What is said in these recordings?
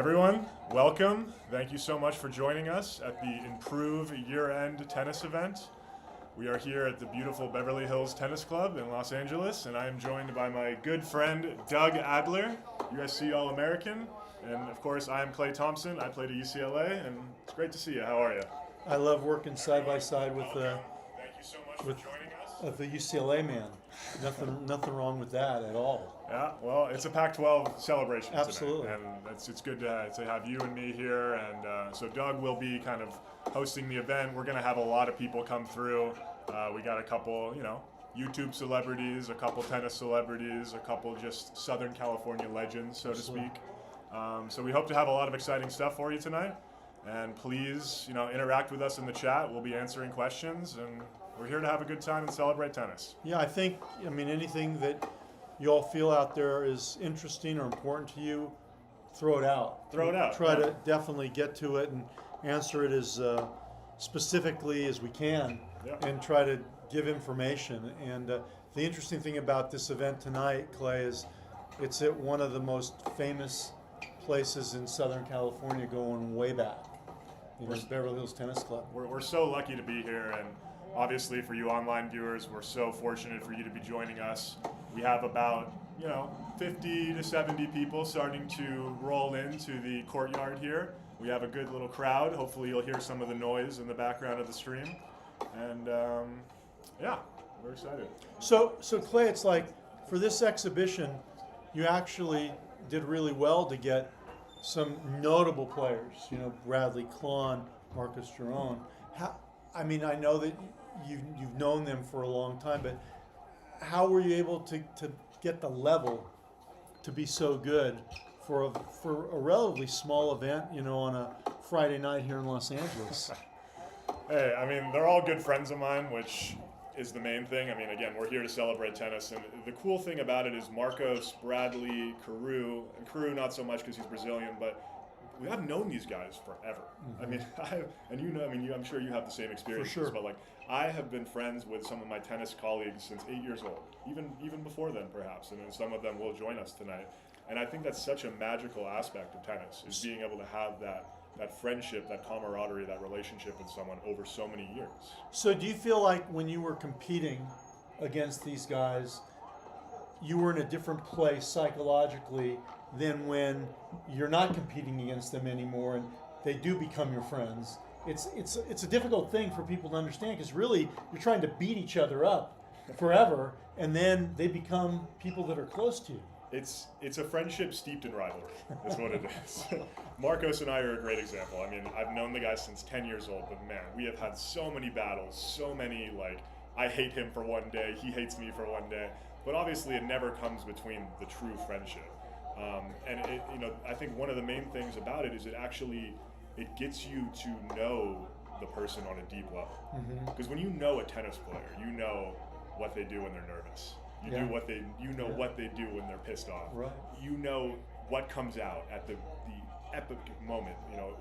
Everyone, welcome. Thank you so much for joining us at the Improve Year-End Tennis event. We are here at the beautiful Beverly Hills Tennis Club in Los Angeles, and I am joined by my good friend Doug Adler, USC All-American, and of course I am Clay Thompson. I played at UCLA, and it's great to see you. How are you? I love working side by side with Thank you so much for joining us. the UCLA man. Nothing wrong with that at all. Yeah, well, it's a Pac-12 celebration Absolutely. tonight, and it's good to have you and me here. And so Doug will be kind of hosting the event. We're going to have a lot of people come through. We got a couple, YouTube celebrities, a couple tennis celebrities, a couple just Southern California legends, so to speak. So we hope to have a lot of exciting stuff for you tonight. And please, interact with us in the chat. We'll be answering questions, and we're here to have a good time and celebrate tennis. Yeah, I mean, anything that you all feel out there is interesting or important to you, throw it out. Throw it out. Try to definitely get to it and answer it as specifically as we can, and try to give information. And the interesting thing about this event tonight, Clay, is it's at one of the most famous places in Southern California going way back. Beverly Hills Tennis Club. We're so lucky to be here, and obviously for you online viewers, we're so fortunate for you to be joining us. We have about 50 to 70 people starting to roll into the courtyard here. We have a good little crowd. Hopefully you'll hear some of the noise in the background of the stream. And we're excited. So Clay, it's like for this exhibition, you actually did really well to get some notable players. Bradley Klahn, Marcos Giron. I know that you've known them for a long time, but how were you able to get the level to be so good for a relatively small event, on a Friday night here in Los Angeles? Hey, they're all good friends of mine, which is the main thing. Again, we're here to celebrate tennis, and the cool thing about it is Marcos, Bradley, Karue, and Karue not so much because he's Brazilian, but we have known these guys forever. Mm-hmm. I'm sure you have the same experiences. For sure. But I have been friends with some of my tennis colleagues since 8 years old, even before then perhaps, and then some of them will join us tonight. And I think that's such a magical aspect of tennis, is being able to have that friendship, that camaraderie, that relationship with someone over so many years. So do you feel like when you were competing against these guys, you were in a different place psychologically than when you're not competing against them anymore and they do become your friends? It's a difficult thing for people to understand, because really you're trying to beat each other up forever, and then they become people that are close to you. It's a friendship steeped in rivalry. That's what it is. Marcos and I are a great example. I've known the guy since 10 years old, but man, we have had so many battles, so many, I hate him for one day, he hates me for one day. But obviously it never comes between the true friendship. I think one of the main things about it is it gets you to know the person on a deep level. Because when you know a tennis player, you know what they do when they're nervous. You know what they do when they're pissed off. Right. You know what comes out at the epic moment,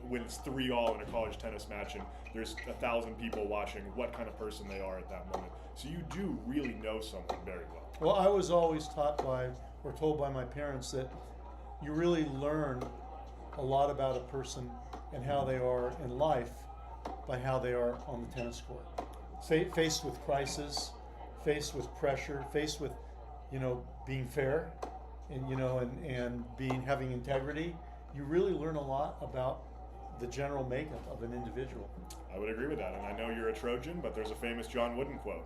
when it's 3-all in a college tennis match and there's 1,000 people watching, what kind of person they are at that moment. So you do really know someone very well. Well, I was always told by my parents that you really learn a lot about a person and how they are in life by how they are on the tennis court. Faced with crisis, faced with pressure, faced with, being fair, and having integrity, you really learn a lot about the general makeup of an individual. I would agree with that, and I know you're a Trojan, but there's a famous John Wooden quote: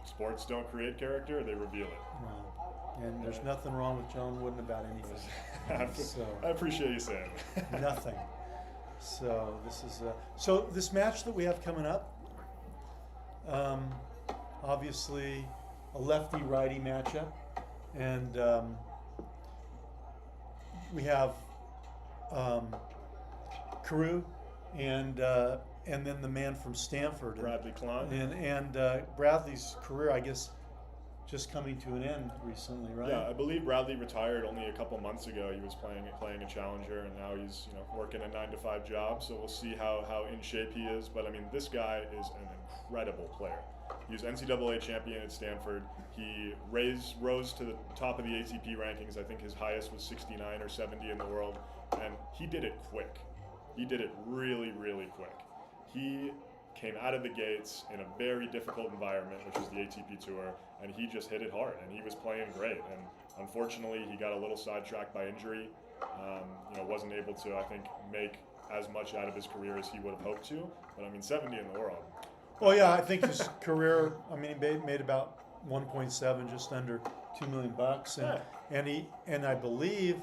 "Sports don't create character; they reveal it." Wow. And there's nothing wrong with John Wooden about anything. I appreciate you saying that. Nothing. So this match that we have coming up, obviously a lefty-righty matchup, and we have Karue and then the man from Stanford, Bradley Klahn. and Bradley's career, I guess, just coming to an end recently, right? Yeah, I believe Bradley retired only a couple months ago. He was playing a challenger, and now he's working a 9-to-5 job. So we'll see how in shape he is. But I mean, this guy is an incredible player. He was NCAA champion at Stanford. He rose to the top of the ATP rankings. I think his highest was 69 or 70 in the world, and he did it quick. He did it really, really quick. He came out of the gates in a very difficult environment, which is the ATP Tour, and he just hit it hard, and he was playing great. And unfortunately, he got a little sidetracked by injury. Wasn't able to, I think, make as much out of his career as he would have hoped to. But I mean, 70 in the world. Well, yeah, I think his career, I mean, he made about 1.7, just under $2 million, and I believe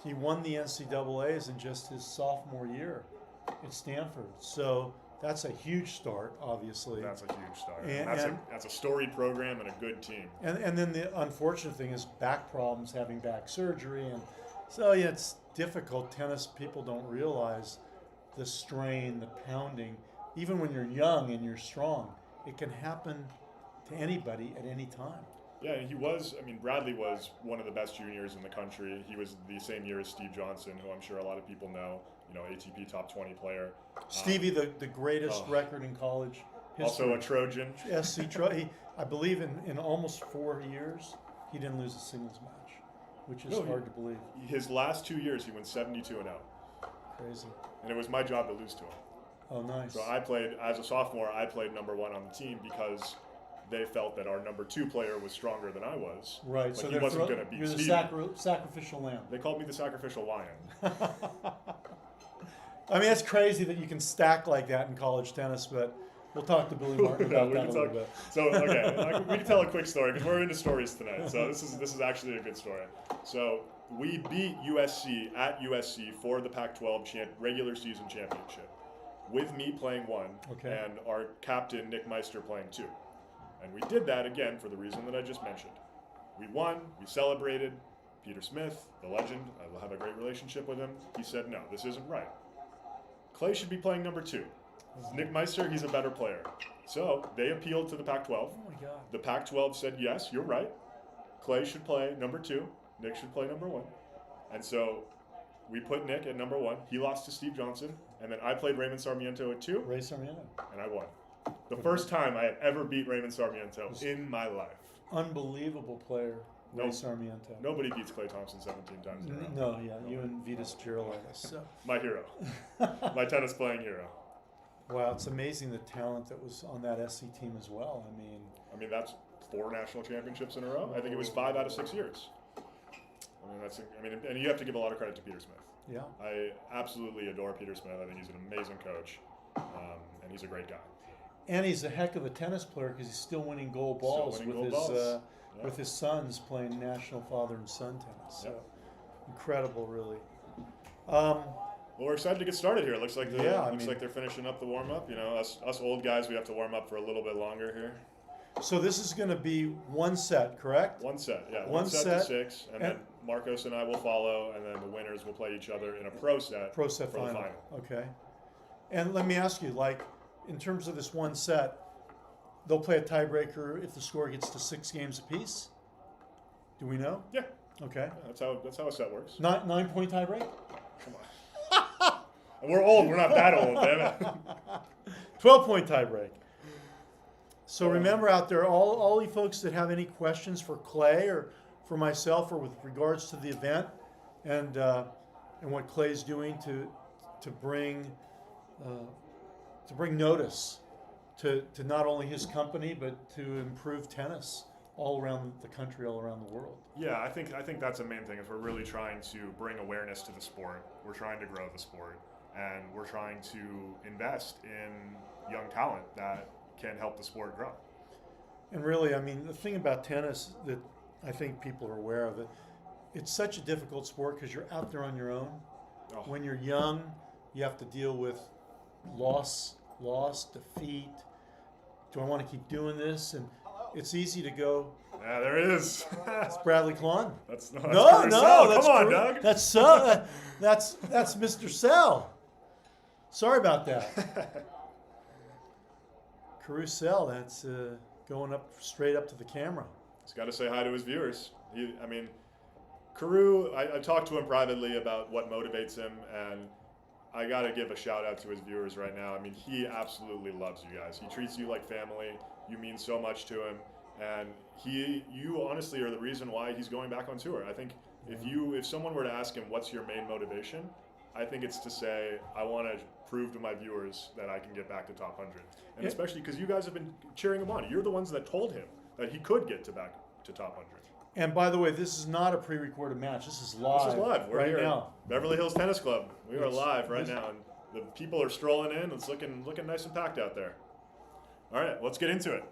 he won the NCAAs in just his sophomore year at Stanford. So that's a huge start, obviously. That's a huge start. And that's a storied program and a good team. And then the unfortunate thing is back problems, having back surgery, and so yeah, it's difficult. Tennis people don't realize the strain, the pounding. Even when you're young and you're strong, it can happen to anybody at any time. Yeah, and Bradley was one of the best juniors in the country. He was the same year as Steve Johnson, who I'm sure a lot of people know, ATP top 20 player. Stevie, the greatest record in college history. Also a Trojan. I believe in almost 4 years, he didn't lose a singles match, which is hard to believe. His last 2 years, he went 72-0. Crazy. And it was my job to lose to him. Oh, nice. So as a sophomore, I played number 1 on the team because they felt that our number 2 player was stronger than I was. Right, but so he wasn't going to beat you're Steve. the sacrificial lamb. They called me the sacrificial lion. I mean, it's crazy that you can stack like that in college tennis, but we'll talk to Billy Martin about that a little bit. So, okay, we can tell a quick story because we're into stories tonight. So this is actually a good story. So we beat USC at USC for the Pac-12 regular season championship, with me playing 1 and our captain Nick Meister playing 2. And we did that again for the reason that I just mentioned. We won, we celebrated. Peter Smith, the legend, I will have a great relationship with him. He said, no, this isn't right. Clay should be playing number 2. Nick Meister, he's a better player. So they appealed to the Pac-12. Oh my God. The Pac-12 said, yes, you're right. Clay should play number 2. Nick should play number 1. And so we put Nick at number 1. He lost to Steve Johnson. And then I played Raymond Sarmiento at 2. Ray Sarmiento. And I won. The first time I had ever beat Raymond Sarmiento in my life. Unbelievable player, Ray Sarmiento. Nobody beats Clay Thompson 17 times in a row. No, yeah, you and Vitas Gerulaitis. So. My hero. My tennis playing hero. Wow, it's amazing the talent that was on that SC team as well. I mean that's 4 national championships in a row. I think it was 5 out of 6 years. And you have to give a lot of credit to Peter Smith. Yeah. I absolutely adore Peter Smith. I think he's an amazing coach, and he's a great guy. And he's a heck of a tennis player because he's still winning gold balls with his sons playing national father and son tennis. So incredible, really. Well, we're excited to get started here. It looks like they're finishing up the warm up. Us old guys, we have to warm up for a little bit longer here. So this is going to be 1 set, correct? 1 set, yeah. One set to 6, and then Marcos and I will follow, and then the winners will play each other in a pro set for the final. Okay. And let me ask you, in terms of this 1 set, they'll play a tiebreaker if the score gets to 6 games apiece? Do we know? Yeah. Okay. Yeah, that's how a set works. 9-point tiebreak? Come on. We're old. We're not that old, damn it. 12-point tiebreak. So remember out there, all you folks that have any questions for Clay or for myself or with regards to the event and what Clay's doing to bring notice to not only his company but to improve tennis all around the country, all around the world. Yeah, I think that's the main thing is we're really trying to bring awareness to the sport. We're trying to grow the sport, and we're trying to invest in young talent that can help the sport grow. And really, the thing about tennis that I think people are aware of it's such a difficult sport because you're out there on your own. Oh. When you're young, you have to deal with loss, defeat. Do I want to keep doing this? And it's easy to go. Yeah, there it is. It's Bradley Klahn. That's no. Come on, Doug. That's Mr. Sell. Sorry about that. Karue Sell, that's going up straight up to the camera. He's got to say hi to his viewers. I mean, Karue, I talked to him privately about what motivates him, and I got to give a shout out to his viewers right now. I mean, he absolutely loves you guys. He treats you like family. You mean so much to him, and you honestly are the reason why he's going back on tour. I think if someone were to ask him what's your main motivation, I think it's to say, I want to prove to my viewers that I can get back to top 100. And especially because you guys have been cheering him on. You're the ones that told him that he could get back to top 100. And by the way, this is not a pre-recorded match. This is live. This is live. We're right here now. at Beverly Hills Tennis Club. We are live right now, and the people are strolling in. It's looking nice and packed out there. All right, let's get into it.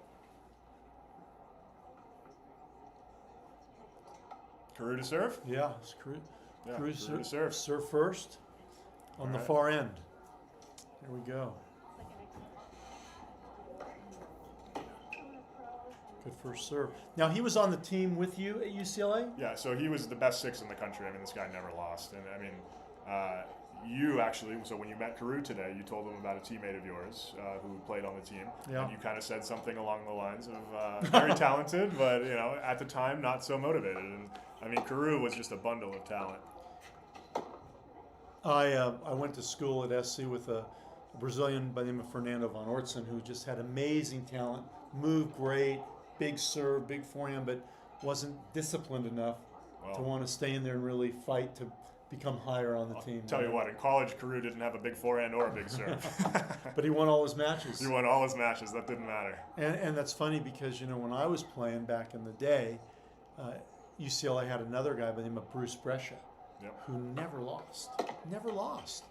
Karue to serve? Yeah, it's Karue. Yeah, Karue to serve. Serve first on the far end. Here we go. Good first serve. Now, he was on the team with you at UCLA? Yeah, so he was the best 6 in the country. I mean, this guy never lost. And I mean, you actually, so when you met Karue today, you told him about a teammate of yours who played on the team. Yeah. And you kind of said something along the lines of very talented, but, you know, at the time, not so motivated. And I mean, Karue was just a bundle of talent. I went to school at SC with a Brazilian by the name of Fernando von Ortsen, who just had amazing talent, moved great, big serve, big forehand, but wasn't disciplined enough to want to stay in there and really fight to become higher on the team. Tell you what, in college, Karue didn't have a big forehand or a big serve. But he won all his matches. He won all his matches. That didn't matter. And that's funny because, you know, when I was playing back in the day, UCLA had another guy by the name of Bruce Brescia, who never lost. Never lost.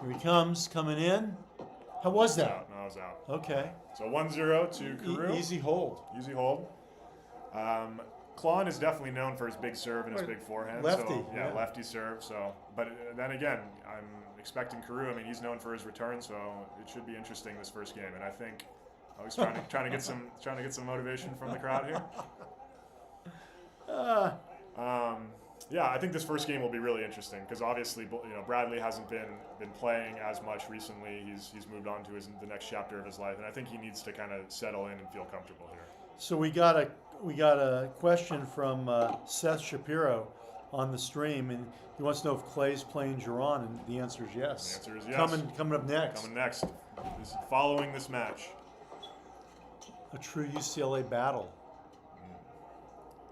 Here he comes, coming in. How was that? No, I was out. Okay. So 1-0 to Karue. Easy hold. Easy hold. Klahn is definitely known for his big serve and his big forehand. Lefty. So, yeah, lefty serve. So, but then again, I'm expecting Karue. I mean, he's known for his return, so it should be interesting this first game. And I think I was trying to get some motivation from the crowd here. Yeah, I think this first game will be really interesting because obviously, you know, Bradley hasn't been playing as much recently. He's moved on to the next chapter of his life, and I think he needs to kind of settle in and feel comfortable here. So we got a question from Seth Shapiro on the stream, and he wants to know if Clay's playing Giron, and the answer is yes. The answer is yes. Coming up next. Coming next. Following this match. A true UCLA battle.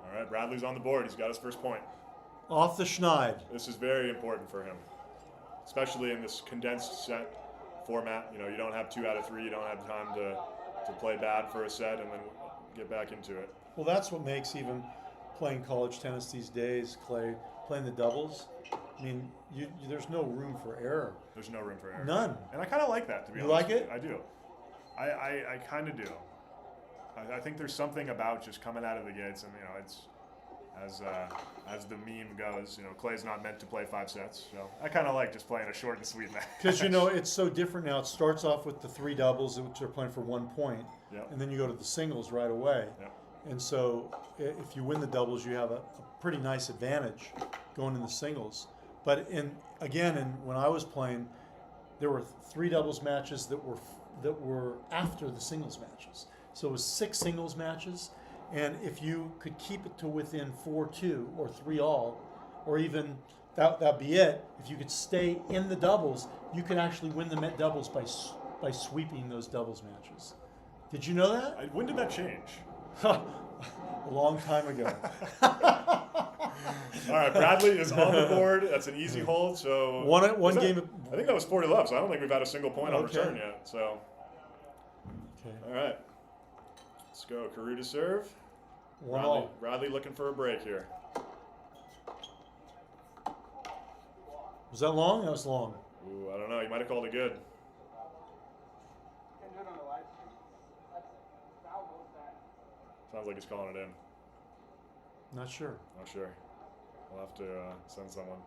All right, Bradley's on the board. He's got his first point. Off the schneid. This is very important for him, especially in this condensed set format. You know, you don't have 2 out of 3. You don't have time to play bad for a set and then get back into it. Well, that's what makes even playing college tennis these days, Clay, playing the doubles. I mean, there's no room for error. There's no room for error. None. And I kind of like that, to be honest. You like it? I do. I kind of do. I think there's something about just coming out of the gates, and you know, it's as the meme goes, you know, Clay's not meant to play 5 sets. So I kind of like just playing a short and sweet match. Because, you know, it's so different now. It starts off with the 3 doubles, which are playing for 1 point, and then you go to the singles right away. And so if you win the doubles, you have a pretty nice advantage going in the singles. But when I was playing, there were 3 doubles matches that were after the singles matches. So it was 6 singles matches. And if you could keep it to within 4-2 or 3-all, or even that'd be it. If you could stay in the doubles, you could actually win the doubles by sweeping those doubles matches. Did you know that? When did that change? A long time ago. All right, Bradley is on the board. That's an easy hold. So one game. I think that was 40-love. So I don't think we've had a single point on return yet. So. Okay. All right. Let's go. Karue to serve. Bradley looking for a break here. Was that long? That was long. Ooh, I don't know. He might have called it good. Sounds like he's calling it in. Not sure. Not sure. We'll have to send someone.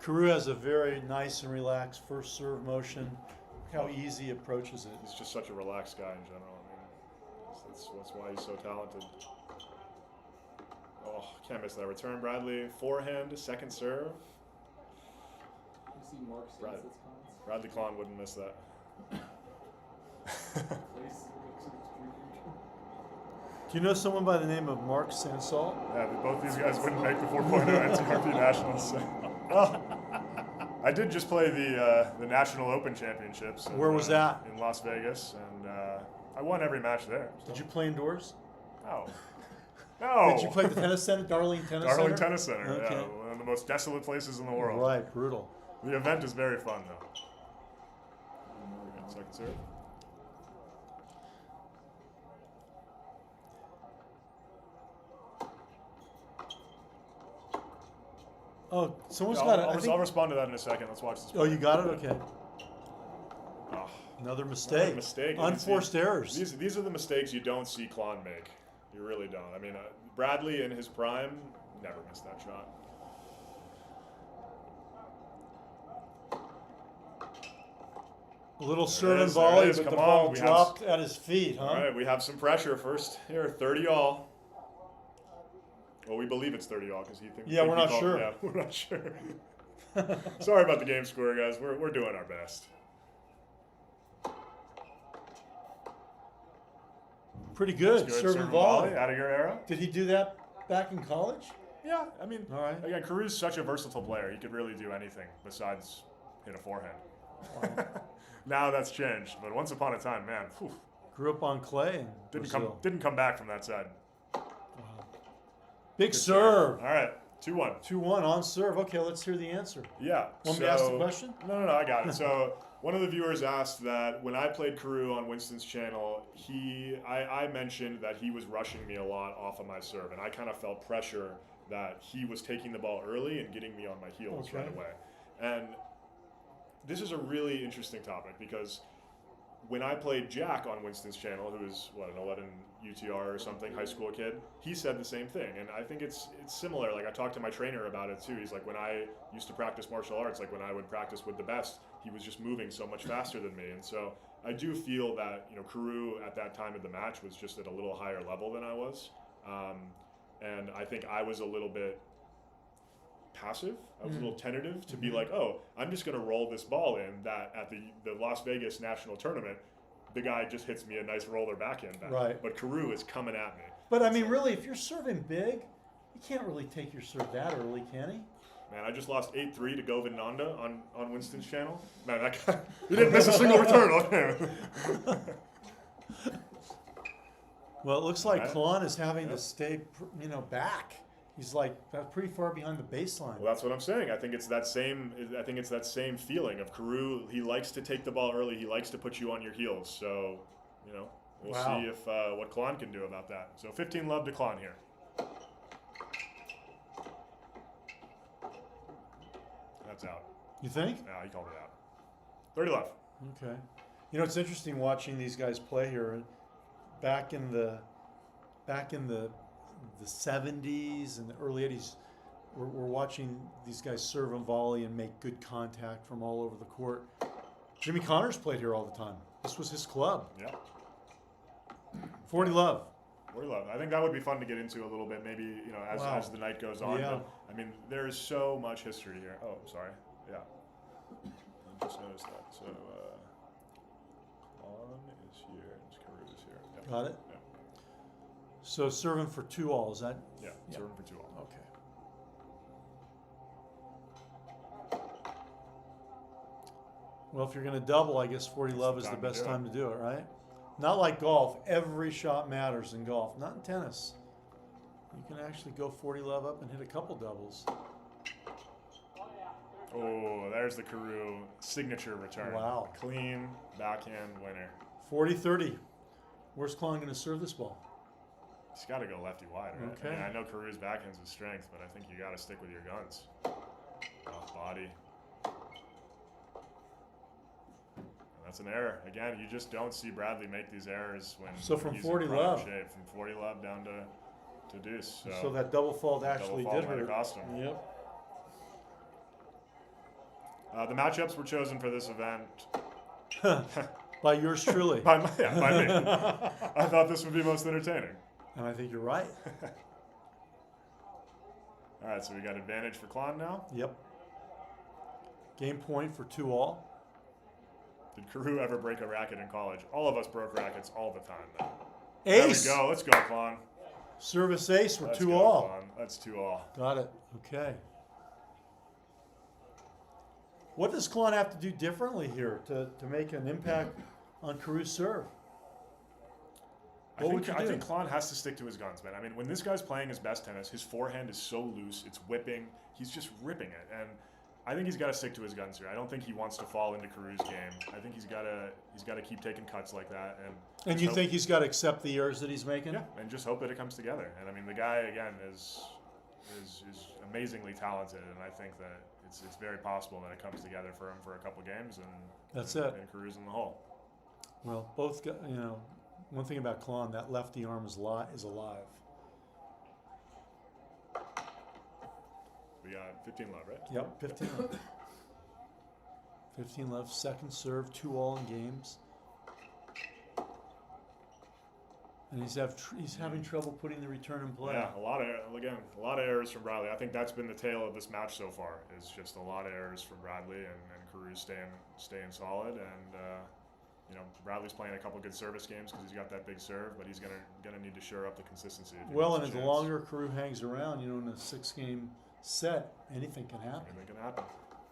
Karue has a very nice and relaxed first serve motion. Look how easy he approaches it. He's just such a relaxed guy in general. I mean, that's why he's so talented. Oh, can't miss that return, Bradley. Forehand, second serve. You see Mark Bradley. Bradley Klahn wouldn't miss that. Do you know someone by the name of Mark Sansol? Yeah, both these guys wouldn't make the 4.0 NTRP Nationals. So. Oh, I did just play the National Open Championships. Where was that? In Las Vegas, and I won every match there. So. Did you play indoors? No. No. Did you play the tennis center, Darling Tennis Center? Darling Tennis Center, Okay. yeah, one of the most desolate places in the world. Right, brutal. The event is very fun, though. Second serve. Oh, someone's Yeah, got it. I'll respond to that in a second. Let's watch this. Oh, you got it? Okay. Oh, Another mistake. mistake. Unforced errors. These are the mistakes you don't see Klahn make. You really don't. I mean, Bradley in his prime never missed that shot. A little There serve it and is, there it volley, is. but the Come on, ball we have dropped at his feet, huh? All right, we have some pressure first. Here, 30 all. Well, we believe it's 30 all because he thinks. Yeah, we're not sure. Yeah, we're not sure. Sorry about the game score, guys. We're doing our best. Pretty good. Serve and volley. Out of your era. Did he do that back in college? Yeah, I mean, All right. again, Karue's such a versatile player. He could really do anything besides hit a forehand. Wow. Now that's changed, but once upon a time, man, whew, Grew up on clay and didn't come back from that side. Wow. Big Good serve. All right, 2-1. 2-1 on serve. Okay, let's hear the answer. Yeah. Want me to ask the question? No, I got it. So one of the viewers asked that when I played Karue on Winston's channel, I mentioned that he was rushing me a lot off of my serve, and I kind of felt pressure that he was taking the ball early and getting me on my heels right away. And this is a really interesting topic because when I played Jack on Winston's channel, who is what, an 11 UTR or something, high school kid, he said the same thing, and I think it's similar. Like I talked to my trainer about it too. He's like, when I used to practice martial arts, like when I would practice with the best, he was just moving so much faster than me, and so I do feel that Karue at that time of the match was just at a little higher level than I was, and I think I was a little bit passive. I was a little tentative to be like, oh, I'm just going to roll this ball in that at the Las Vegas National Tournament, the guy just hits me a nice roller backhand back. Right. But Karue is coming at me. But I mean, really, if you're serving big, you can't really take your serve that early, can he? Man, I just lost 8-3 to Govind Nanda on Winston's channel. Man, that guy, he didn't miss a single return on him. Well, it looks like Right. Klahn is having to stay, back. He's like pretty far behind the baseline. Well, that's what I'm saying. I think it's that same feeling of Karue. He likes to take the ball early. He likes to put you on your heels. So, we'll Wow. see if what Klahn can do about that. So 15 love to Klahn here. That's out. You think? Yeah, he called it out. 30 love. Okay. It's interesting watching these guys play here. Back in the 70s and the early 80s, we're watching these guys serve and volley and make good contact from all over the court. Jimmy Connors played here all the time. This was his club. Yeah. 40 love. 40 love. I think that would be fun to get into a little bit, maybe, Wow. as the night goes on. Yeah. But, I mean, there is so much history here. Oh, sorry. Yeah. I just noticed that. So, Klahn is here and Karue is here. Yeah. Got it? Yeah. So serving for 2-all, is that? Yeah, Yeah. serving for 2-all. Okay. Well, if you're going to double, I guess 40 love is the time to best do it. time to do it, right? Not like golf. Every shot matters in golf. Not in tennis. You can actually go 40 love up and hit a couple doubles. Oh, there's the Karue signature return. Wow. Clean backhand winner. 40-30. Where's Klahn going to serve this ball? He's got to go lefty wide, right? Okay. I mean, I know Karue's backhand's with strength, but I think you got to stick with your guns. Off body. And that's an error. Again, you just don't see Bradley make these errors when So from he's 40 in prime love. shape. From 40 love down to deuce. So that double fault actually double fault did might hurt. have cost him. Yep. The matchups were chosen for this event. By yours truly. by me. I thought this would be most entertaining. And I think you're right. All right, so we got advantage for Klahn now. Yep. Game point for 2-all. Did Karue ever break a racket in college? All of us broke rackets all the time, man. Ace. There we go. Let's go, Klahn. Service ace for Let's 2 go, all. Klahn. That's 2 all. Got it. Okay. What does Klahn have to do differently here to make an impact on Karue's serve? I What would you do? think Klahn has to stick to his guns, man. I mean, when this guy's playing his best tennis, his forehand is so loose, it's whipping. He's just ripping it, and I think he's got to stick to his guns here. I don't think he wants to fall into Karue's game. I think he's got to keep taking cuts like that, And you think he's got to accept the errors that he's making? Yeah, and just hope that it comes together. And I mean, the guy again is amazingly talented, and I think that it's very possible that it comes together for him for a couple games, and That's it. And Karue's in the hole. Well, both got, one thing about Klahn, that lefty arm is alive. We got 15 love, right? Yep, 15 left. 15 left, second serve, 2 all in games. And he's having trouble putting the return in play. Yeah, a lot of errors from Bradley. I think that's been the tale of this match so far. Is just a lot of errors from Bradley, and Karue staying solid. And Bradley's playing a couple good service games because he's got that big serve, but he's gonna need to shore up the consistency. Well, and as the longer Karue hangs around, in a 6-game set, anything can happen. Anything can happen.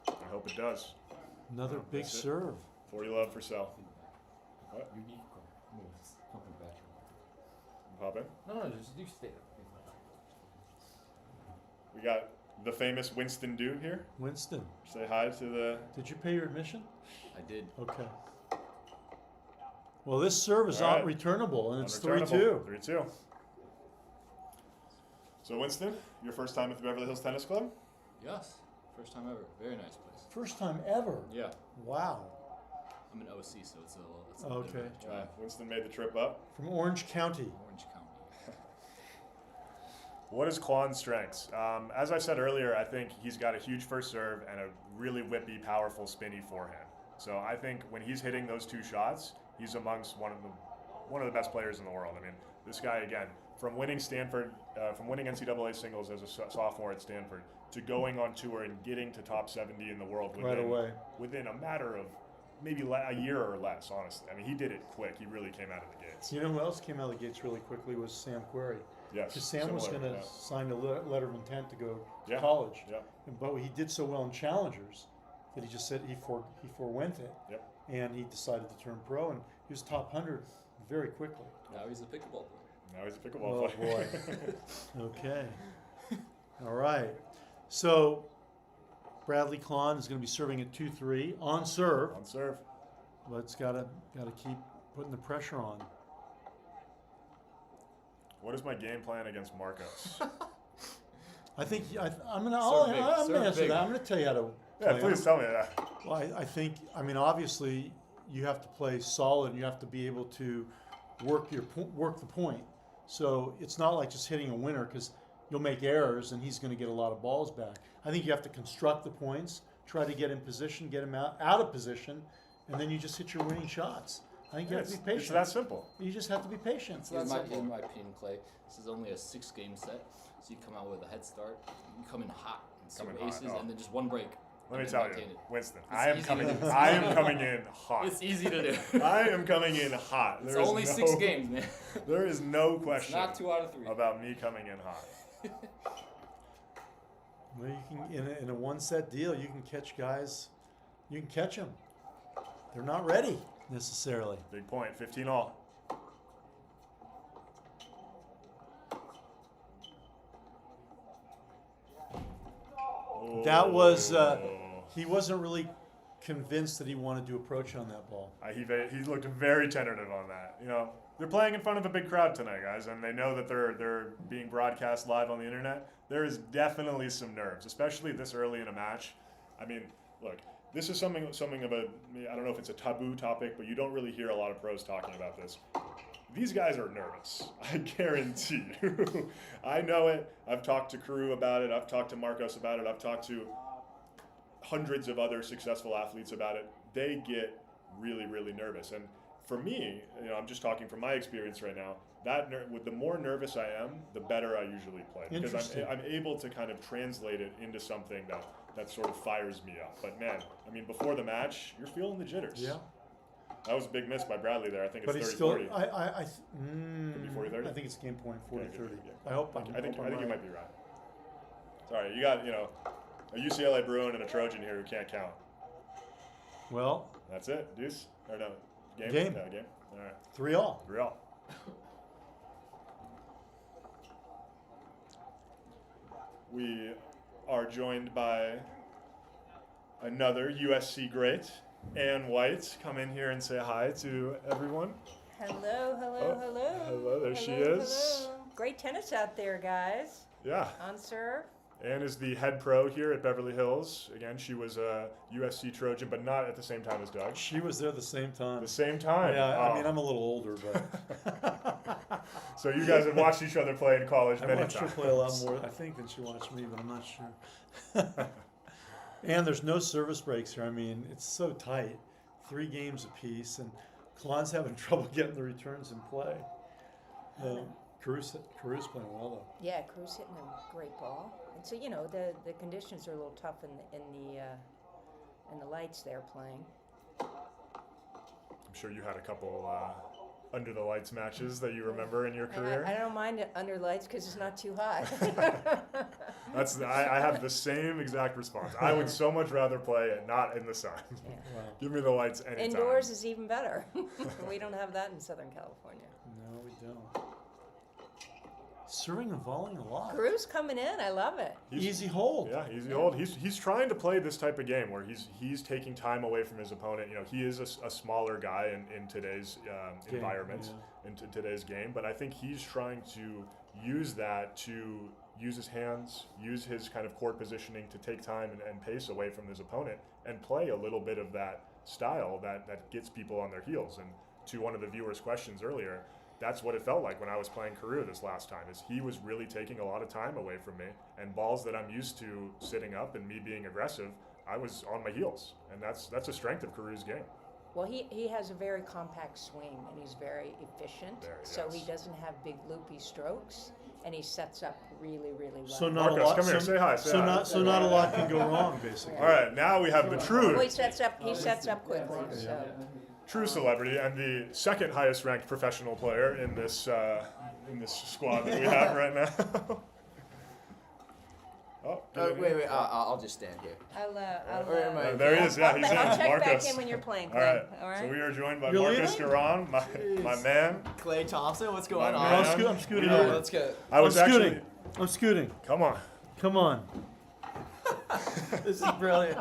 I hope it does. Another big serve. 40 love for Sell. What? You need to move. Something back. Pop in. No, just you stay. We got the famous Winston Dew here. Winston, Say hi to the. did you pay your admission? I did. Okay. Well, this serve is All right. not returnable, and it's Unreturnable. 3-2. 3-2. So Winston, your first time at the Beverly Hills Tennis Club? Yes. First time ever. Very nice place. First time ever. Yeah. Wow. I'm an OC, so it's a Okay. bit of a drive. Winston made the trip up. From Orange County. Orange County. What is Klahn's strengths? As I said earlier, I think he's got a huge first serve and a really whippy, powerful, spinny forehand. So I think when he's hitting those 2 shots, he's amongst one of the best players in the world. I mean, this guy again, from winning NCAA singles as a sophomore at Stanford to going on tour and getting to top 70 in the world within a matter of maybe a year or less. Honestly, I mean, he did it quick. He really came out of the gates. You know who else came out of the gates really quickly was Sam Querrey. Yes, Because Sam was going to sign a letter of intent to go to college. Yeah. But he did so well in challengers that he just said he forewent it. Yep. And he decided to turn pro, and he was top 100 very quickly. Now he's a pickleball player. Now he's a pickleball player. Boy. Okay. All right. So Bradley Klahn is going to be serving at 2-3 on serve. On serve. But it's got to keep putting the pressure on. What is my game plan against Marcos? I think I'm going to Serve answer big. that. I'm going to tell you how to Yeah, play. please tell me that. Well, I think, obviously, you have to play solid, and you have to be able to work the point. So it's not like just hitting a winner, because you'll make errors, and he's going to get a lot of balls back. I think you have to construct the points, try to get in position, get him out of position, and then you just hit your winning shots. I think you have to be patient. It's that simple. You just have to be patient. In my opinion, Clay, this is only a 6-game set, so you come out with a head start. You come in hot and serve aces, and then just one break. Let me tell you, Winston, I am easy coming to do. in hot. It's easy to do. I am coming in hot. It's only 6 games, man. There is no question Not 2 out of 3. about me coming in hot. Well, you can in a one-set deal, you can catch guys. You can catch them. They're not ready necessarily. Big point, 15 all. That was he wasn't really convinced that he wanted to approach on that ball. He looked very tentative on that. They're playing in front of a big crowd tonight, guys, and they know that they're being broadcast live on the internet. There is definitely some nerves, especially this early in a match. I mean, look, this is something of a, I don't know if it's a taboo topic, but you don't really hear a lot of pros talking about this. These guys are nervous. I guarantee you. I know it. I've talked to Karue about it. I've talked to Marcos about it. I've talked to hundreds of other successful athletes about it. They get really, really nervous. And for me, I'm just talking from my experience right now, the more nervous I am, the better I usually play. Because I'm able to kind of translate it into something that sort of fires me up. But man, I mean, before the match, you're feeling the jitters. Yeah. That was a big miss by Bradley there. I think it's But 30-40. he's still. Could be 40-30? I think it's game point 40-30. good. I hope. I think you might be right. Sorry, you got a UCLA Bruin and a Trojan here who can't count. Well, That's it. Deuce or no game? Game. Yeah, game. All right. 3-all. 3-all. We are joined by another USC great, Ann White. Come in here and say hi to everyone. Hello, hello, hello. Hello, there she Hello, is. hello. Great tennis out there, guys. Yeah. On serve. Ann is the head pro here at Beverly Hills. Again, she was a USC Trojan, but not at the same time as Doug. She was there the same time. The same time. Yeah, Oh. I mean, I'm a little older, but So you guys have watched each other play in college I many watched her times. play a lot more, I think, than she watched me, but I'm not sure. And there's no service breaks here. I mean, it's so tight. 3 games apiece, and Klahn's having trouble getting the returns in play. Karue's playing well, though. Yeah, Cruz hitting a great ball. And so, the conditions are a little tough in the lights they're playing. I'm sure you had a couple under the lights matches that you remember in your And career. I don't mind it under lights because it's not too hot. I have the same exact response. I would so much rather play it not in the sun. Yeah. Wow. Give me the lights anytime. Indoors is even better. We don't have that in Southern California. No, we don't. Serving and volleying a lot. Cruz coming in. I love it. Easy hold. Yeah, easy hold. He's trying to play this type of game where he's taking time away from his opponent. He is a smaller guy in today's environment, in today's game. But I think he's trying to use that to use his hands, use his kind of court positioning to take time and pace away from his opponent and play a little bit of that style that gets people on their heels. And to one of the viewers' questions earlier, that's what it felt like when I was playing Karue this last time, is he was really taking a lot of time away from me, and balls that I'm used to sitting up and me being aggressive, I was on my heels. And that's a strength of Karue's game. Well, he has a very compact swing, and he's very efficient. So he doesn't have big loopy strokes, and he sets up really, really well. So not Marcos, a lot. come here, say hi. Say hi. Not a lot can go wrong, basically. All right, now we have the Well, he true sets up quickly. So celebrity and the second highest ranked professional player in this squad that we have right now. Wait, I'll just stand here. There he is. Yeah, he's in. I'll check Marcos. back in when you're playing, All Clay. right. All right. So we are joined by You're Marcos leaving? Giron, my man. Clay Thompson, what's going My on? man. I'm scooting We over. are- Let's go. I was I'm scooting. actually. I'm scooting. Come on. Come on. This is brilliant.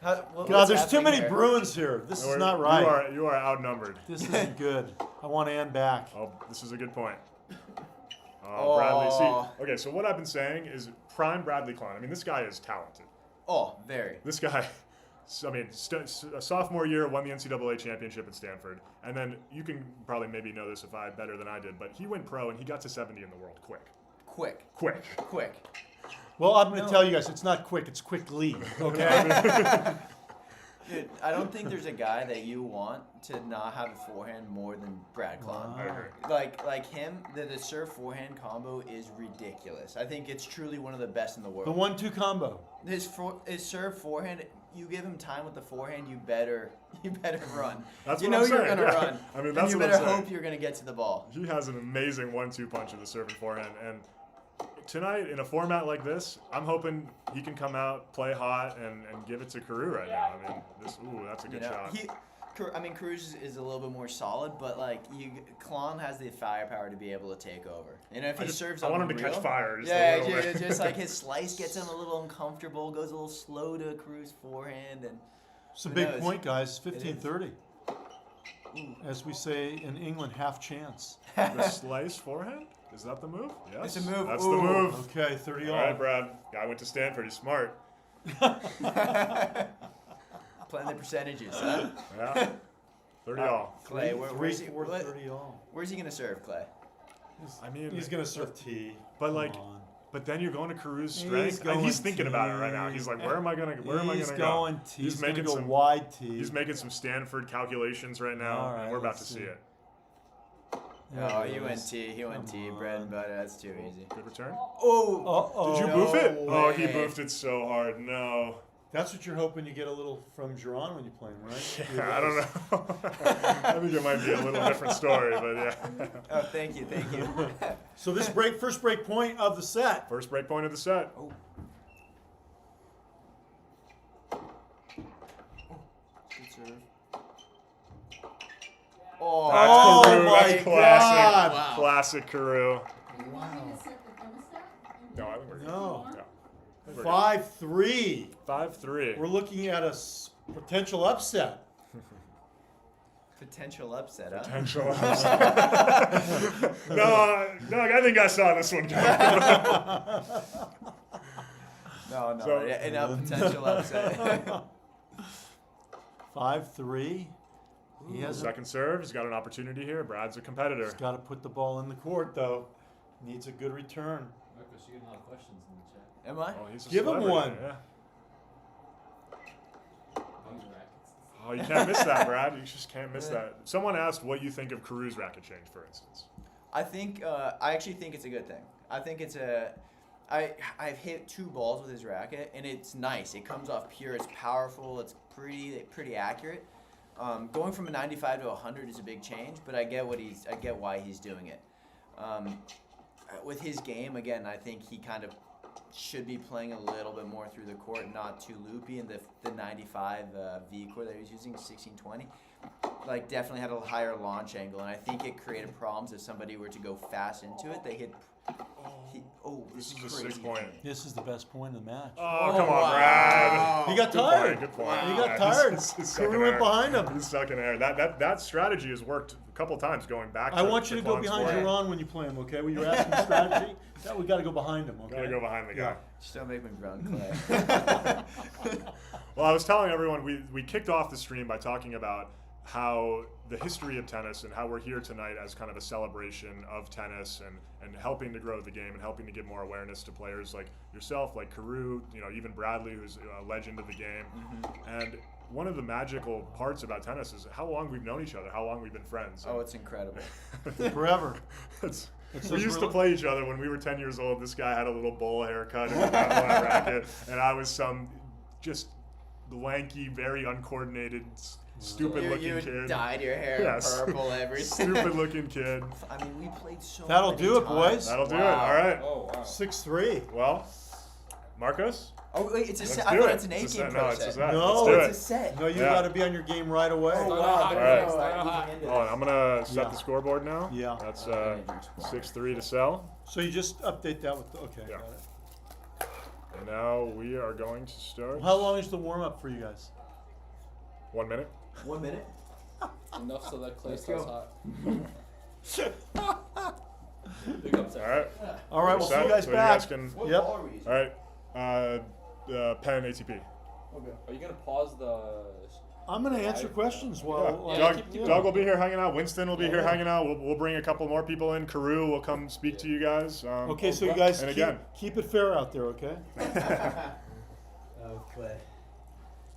God, there's too many Bruins here. This is not right. You are outnumbered. This isn't good. I want Ann back. Oh, this is a good point. Bradley. Oh. See, okay, so what I've been saying is prime Bradley Klahn. I mean, this guy is talented. Oh, very. This guy, I mean, a sophomore year, won the NCAA championship at Stanford. And then you can probably maybe know this if I better than I did, but he went pro and he got to 70 in the world quick. Quick. Well, I'm going to tell you guys, it's not quick. It's quickly. Okay. Dude, I don't think there's a guy that you want to not have a forehand more than Brad Klahn. I agree. Like him, the serve forehand combo is ridiculous. I think it's truly one of the best in the world. The 1-2 combo. His serve forehand, you give him time with the forehand, you better run. That's you what know I'm you're saying, gonna yeah. run. I mean, and that's you what I'm better saying. hope you're gonna get to the ball. He has an amazing 1-2 punch of the serve and forehand. And tonight, in a format like this, I'm hoping he can come out, play hot, and give it to Karue right now. I mean, that's a good shot. Cruz is a little bit more solid, but Klahn has the firepower to be able to take over. If he serves, I want him to catch fire. Just like his slice gets him a little uncomfortable, goes a little slow to Cruz forehand, and It's a big point, guys. 15-30. As we say in England, half chance. The slice forehand? Is that the move? Yes. It's a move. That's Ooh. the move. Okay, 30 All right, Brad. Guy went to Stanford. He's smart. playing the percentages. Huh? Yeah. 30 all. Clay, where's he? 30 all. Where's he gonna serve, Clay? I mean, He's going to serve T. But Come like, on. but then you're going to Karue's He's strength. going He's thinking about it right now. T. He's like, where am I gonna go? He's going T. He's going to go wide T. He's making some Stanford calculations right now, All right, and we're about to let's see see. it. Oh, he went T. He went T. Bread and butter. That's too easy. Good return. Oh. Uh-oh. Did you No boof it? Oh, he way. boofed it so hard. No. That's what you're hoping you get a little from Giron when you play him, right? Yeah, I don't know. I think it might be a little different story, but yeah. Oh, thank you. So this first break point of the set. First break point of the set. Oh. Good serve. Oh, That's Karue. my That's classic. God. Wow. Classic Karue. Do you want me to set the thermostat? No, I think we're good. No. Yeah. 5-3. 5-3. We're looking at a potential upset. Potential upset, huh? Potential upset. No, Doug, I think I saw this one coming. No, So- and a potential upset. 5-3. He has Second serve. He's got an opportunity here. Brad's a competitor. got to put the ball in the court, though. Needs a good return. Marcos, you can have questions in the chat. Am I? Oh, he's a Give him celebrity, one. Yeah. These rackets. Oh, you can't miss that, Brad. You just can't miss that. Someone asked what you think of Karue's racket change, for instance. I think I actually think it's a good thing. I think it's I've hit 2 balls with his racket and it's nice. It comes off pure. It's powerful. It's pretty accurate. Going from a 95 to 100 is a big change, but I get why he's doing it. With his game, again, I think he kind of should be playing a little bit more through the court, not too loopy. And the 95 V core that he was using, 1620, like definitely had a higher launch angle, and I think it created problems if somebody were to go fast into it. They hit. This This is is a crazy. 6 point. This is the best point of the match. Oh, come on, wow. Brad. He got Good tired. Point, good point. He got Yeah, tired. he's stuck Karue in went air. behind him. He's stuck in air. That strategy has worked a couple times going back. I want you to go Klahn's behind forehand. Giron when you play him, okay? When you're asking strategy, we got to go behind him, okay? Gotta go behind the guy. Just don't make me drunk, Clay. Well, I was telling everyone we kicked off the stream by talking about how the history of tennis and how we're here tonight as kind of a celebration of tennis and helping to grow the game and helping to give more awareness to players like yourself, like Karue, even Bradley, who's a legend of the game. And one of the magical parts about tennis is how long we've known each other, how long we've been friends. Oh, it's incredible. Forever. We used to play each other when we were 10 years old. This guy had a little bowl haircut and a flat racket, and I was some just lanky, very uncoordinated, stupid-looking You kid. dyed your hair Yes. purple, everything. Stupid-looking kid. I mean, we played so That'll many do it, times. boys. That'll do it. Wow. All right. Oh, wow. 6-3. Well, Marcos, Oh, wait, it's a let's set. do I thought it. it's an 8 It's a game set. pro No, it's a set. set. No, Let's do it's a it. set. No, you Yeah. got to be on your game right away. Oh, Start wow. hot, there right. we go. Start Easing hot. into Hold on, this. I'm gonna set Yeah. the scoreboard now. Yeah. That's Okay. 6-3 to Sell. So you just update that with okay. Yeah. Got it. And now we are going to start. How long is the warm up for you guys? 1 minute. 1 minute. Enough so that Clay Let's starts go. hot. Big upset. All right. All right, we'll see you guys so back. You guys can, What Yep. ball are we using? all right. Pen ATP. Okay. Are you gonna pause the? I'm going to answer questions while. Yeah. Yeah, Doug, keep Doug will be here hanging out. Winston will be here Yeah. hanging out. We'll bring a couple more people in. Karue will come speak to you guys. Okay, so you guys And keep, again. keep it fair out there, okay? Oh, Clay.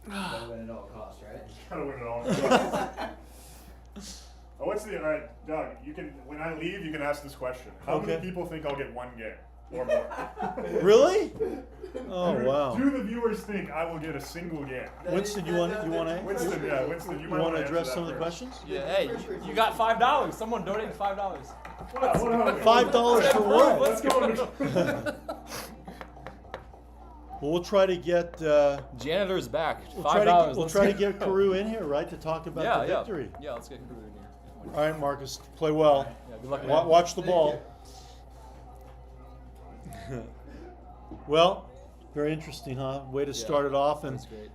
Gotta win at all costs, right? Gotta win it all. Oh, what's the all right, Doug? You can when I leave, you can ask this question. How Okay. many people think I'll get 1 game or more? Really? Oh, wow. Do the viewers think I will get a single game? Winston, you want to Winston, yeah, Winston, you might want to answer address that some of the first. questions? Yeah. Hey, you got $5. Someone donated $5. $5 for what? Let's go. Well, we'll try to get Janitor's back. we'll $5. try to get Karue in here, right, to talk about Yeah, the yeah. victory. Yeah, let's get Karue in here. All right, Marcus, play well. Yeah, good luck. Watch the ball. Well, very interesting, huh? Way to start it off, and That's great.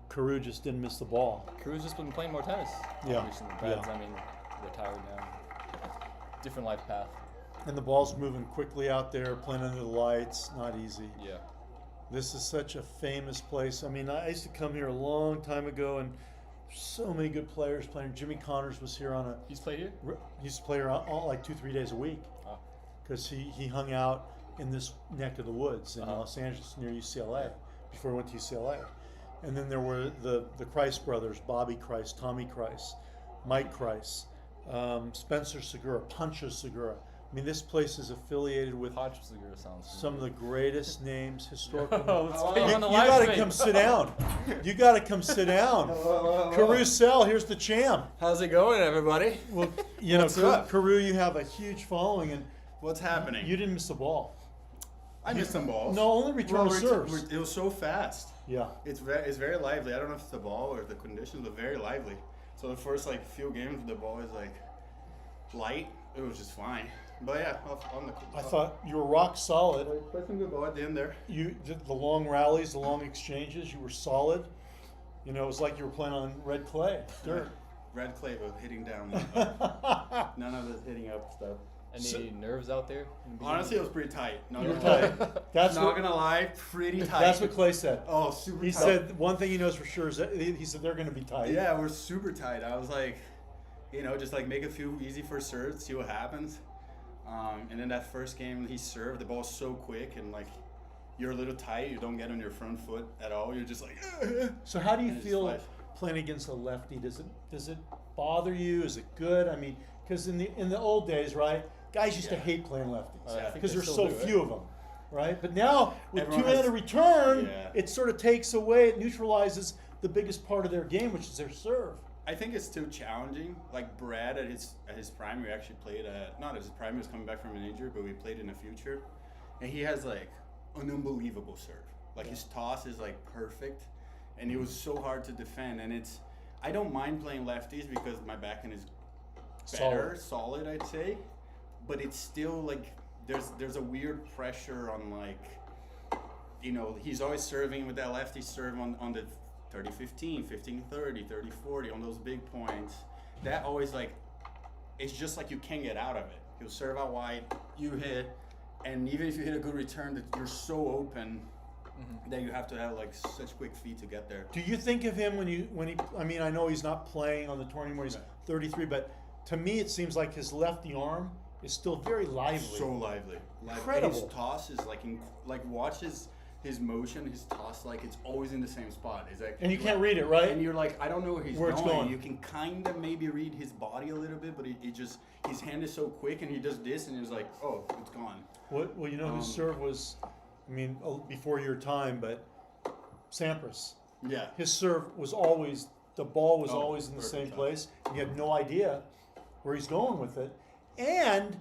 Karue just didn't miss the ball. Karue's just been playing more tennis. Yeah, Recently. Brad's, yeah. I mean, retired now. Different life path. And the ball's moving quickly out there, playing under the lights, not easy. Yeah. This is such a famous place. I mean, I used to come here a long time ago, and so many good players playing. Jimmy Connors was here on a. He's played here? He used to play here all like 2-3 days a week, Oh. because he hung out in this neck of the woods in Los Angeles near UCLA before he went to UCLA. And then there were the Christ brothers, Bobby Christ, Tommy Christ, Mike Christ, Spencer Segura, Pancho Segura, mean, this place is affiliated with Podgers sounds some of the greatest names historically. Let's You, put you on the you live gotta stream. come sit down. You gotta come sit down. Karue Sell, here's the champ. How's it going, everybody? Well, you know, What's up? Karue, you have a huge following, and What's happening? you didn't miss the ball. I missed some balls. No, only return Well, serves. it was so fast. Yeah. It's very lively. I don't know if it's the ball or the conditions, but very lively. So the first few games, the ball is light. It was just fine. But yeah, on the. I thought you were rock solid. Played some good ball at the end there. You did the long rallies, the long exchanges. You were solid. You know, it was like you were playing on red clay, dirt. Red clay, but hitting down. None of this hitting up stuff. Any nerves out there? Honestly, it was pretty tight. Not You were gonna lie. tight. That's Not what. gonna lie, pretty tight. That's what Clay said. Oh, super He tight. said one thing he knows for sure is that he said they're going to be tight. Yeah, we're super tight. I was like, just make a few easy first serves, see what happens. And then that first game, he served. The ball's so quick, and you're a little tight. You don't get on your front foot at all. You're just like. So how do you And it just feel flies. playing against a lefty? Does it bother you? Is it good? I mean, because in the old days, right, guys used to Yeah. hate playing lefties I think because they there's still so do, right? few of them, right? But now with Everyone two-handed has- return, Yeah. it sort of takes away, it neutralizes the biggest part of their game, which is their serve. I think it's still challenging. Like Brad at his prime, we actually played not at his prime. He was coming back from an injury, but we played in the future, and he has an unbelievable serve. His toss is perfect, and it was so hard to defend. And I don't mind playing lefties because my backhand is better, solid I'd say, but it's still there's a weird pressure on he's always serving with that lefty serve on the 30-15, 15-30, 30-40 on those big points. That always it's just you can't get out of it. He'll serve out wide, you hit, and even if you hit a good return, that you're so open that you have to have such quick feet to get there. Do you think of him when he? I mean, I know he's not playing on the tour anymore. He's 33, but to me, it seems like his lefty arm is still very lively. So lively. Incredible. And his toss is watch his motion, his toss, it's always in the same spot. And you can't read it, right? And you're I don't know where he's Where it's going. You can kind of maybe read his body a little bit, but it just, his hand is so quick, and he does this, and it's oh, it's gone. Well, you know whose serve was, I mean, before your time, but Sampras. Yeah. His serve was always, the ball was Oh, always in the perfect same touch. place. You had no idea where he's going with it. And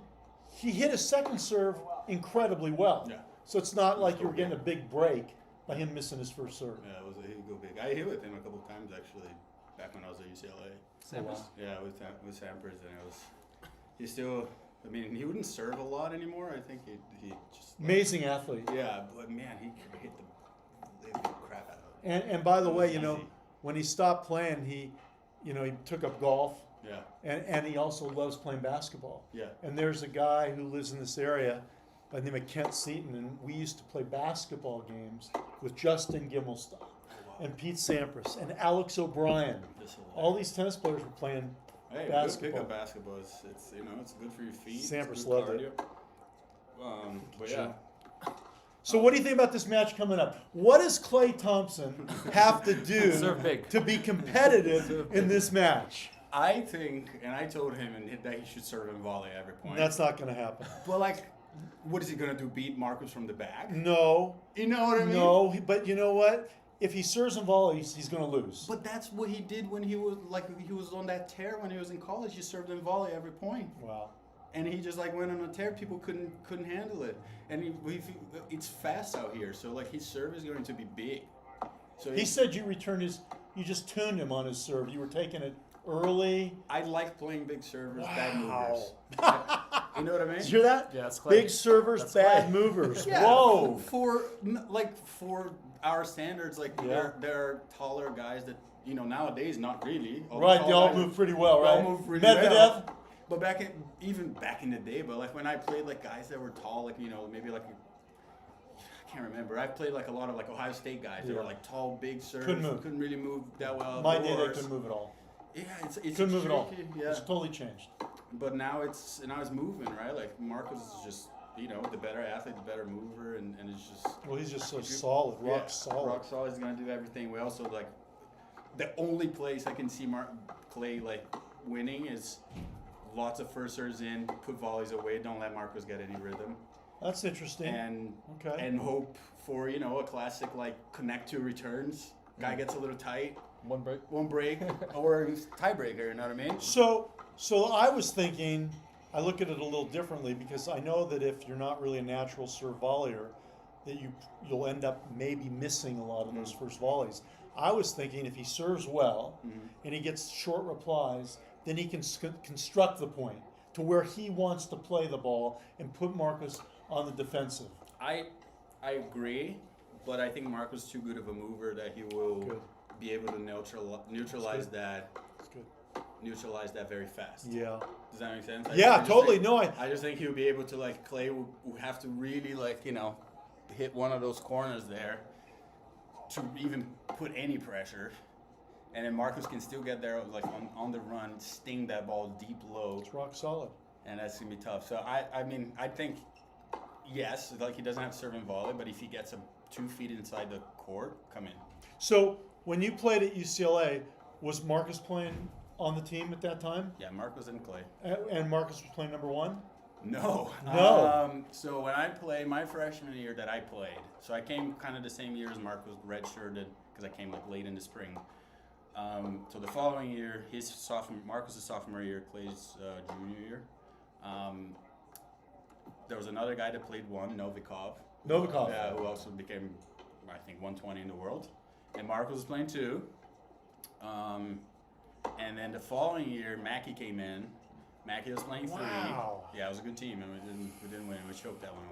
he hit his second serve incredibly well. Yeah. So it's not like you were getting a big break by him missing his first serve. Yeah, he'd go big. I hit with him a couple of times, actually, back when I was at UCLA. Sampras? Yeah, with Sampras, and he still, I mean, he wouldn't serve a lot anymore. I think he just. Amazing athlete. Yeah, but man, he could hit the living crap out of it. And by the It was way, easy. when he stopped playing, he took up golf. Yeah, And he also loves playing basketball. yeah. And there's a guy who lives in this area by the name of Kent Seaton, and we used to play basketball games with Justin Gimelstock and Pete Sampras and Alex O'Brien. All these tennis players were playing Hey, basketball. good pick up basketball. It's it's good for your feet. It's Sampras good loved it. cardio. But yeah, So what do you think about this match coming up? What does Clay Thompson have to do Serve big. to be competitive in this match? I think, and I told him that he should serve and volley every point. That's not going to happen. But what is he gonna do? Beat Marcos from the back? No. You know what I mean? No, but you know what? If he serves and volleys, he's going to lose. But that's what he did when he was he was on that tear when he was in college. He served and volley every point, Wow. and he just went on a tear. People couldn't handle it, and it's fast out here. So his serve is going to be big. So He said you just tuned him on his serve. You were taking it early. I like playing big servers, bad Wow. movers. You know what I mean? Did you hear that? Yeah, it's Clay. Big servers, That's bad Clay. movers. Yeah, Whoa. for our standards, Yeah. there are taller guys that nowadays not really. All the Right, tall they all guys- move pretty well, they all right? move really Medvedev. well. But even back in the day, but when I played guys that were tall, maybe I can't remember. I played a lot of Ohio State guys that Yeah. were tall, big serves, Couldn't move. couldn't really move that well. My day they outdoors. couldn't move at all. Yeah, it's Couldn't move at all. tricky, It's Yeah, totally changed. but now it's moving, right? Marcos is just the better athlete, the better mover, and it's just. Well, he's just so solid, rock solid. Rock solid is gonna do everything well. So the only place I can see Clay winning is lots of first serves in, put volleys away, don't let Marcos get any rhythm, That's interesting. and Okay. and hope for a classic like connect to returns. Guy gets a little tight, One break. one break, or tiebreaker. You know what I mean? So I was thinking, I look at it a little differently because I know that if you're not really a natural serve volleyer, that you'll end up maybe missing a lot of those first volleys. I was thinking if he serves well and he gets short replies, then he can construct the point to where he wants to play the ball and put Marcos on the defensive. I agree, but I think Marco's too good of a mover that he will Good. be able to neutralize that. That's good. Neutralize that very fast. Yeah. Does that make sense? I Yeah, just totally. think- No, I just think he'll be able to Clay will have to really hit one of those corners there to even put any pressure, and then Marcos can still get there on the run, sting that ball deep low, it's rock solid. and that's gonna be tough. So I think yes, he doesn't have to serve and volley, but if he gets him 2 feet inside the court, come in. So when you played at UCLA, was Marcos playing on the team at that time? Yeah, Marcos and Clay. And Marcos was playing number one? No. No. So when I played my freshman year that I played, so I came kind of the same year as Marcos, redshirted because I came late in the spring. So the following year, Marcos' sophomore year, Clay's junior year. There was another guy that played one, Novikov. Yeah, who also became, I think, 120 in the world. And Marcos was playing 2. And then the following year, Mackey came in. Mackey was playing 3. Wow. Yeah, it was a good team, and we didn't win. We choked that one.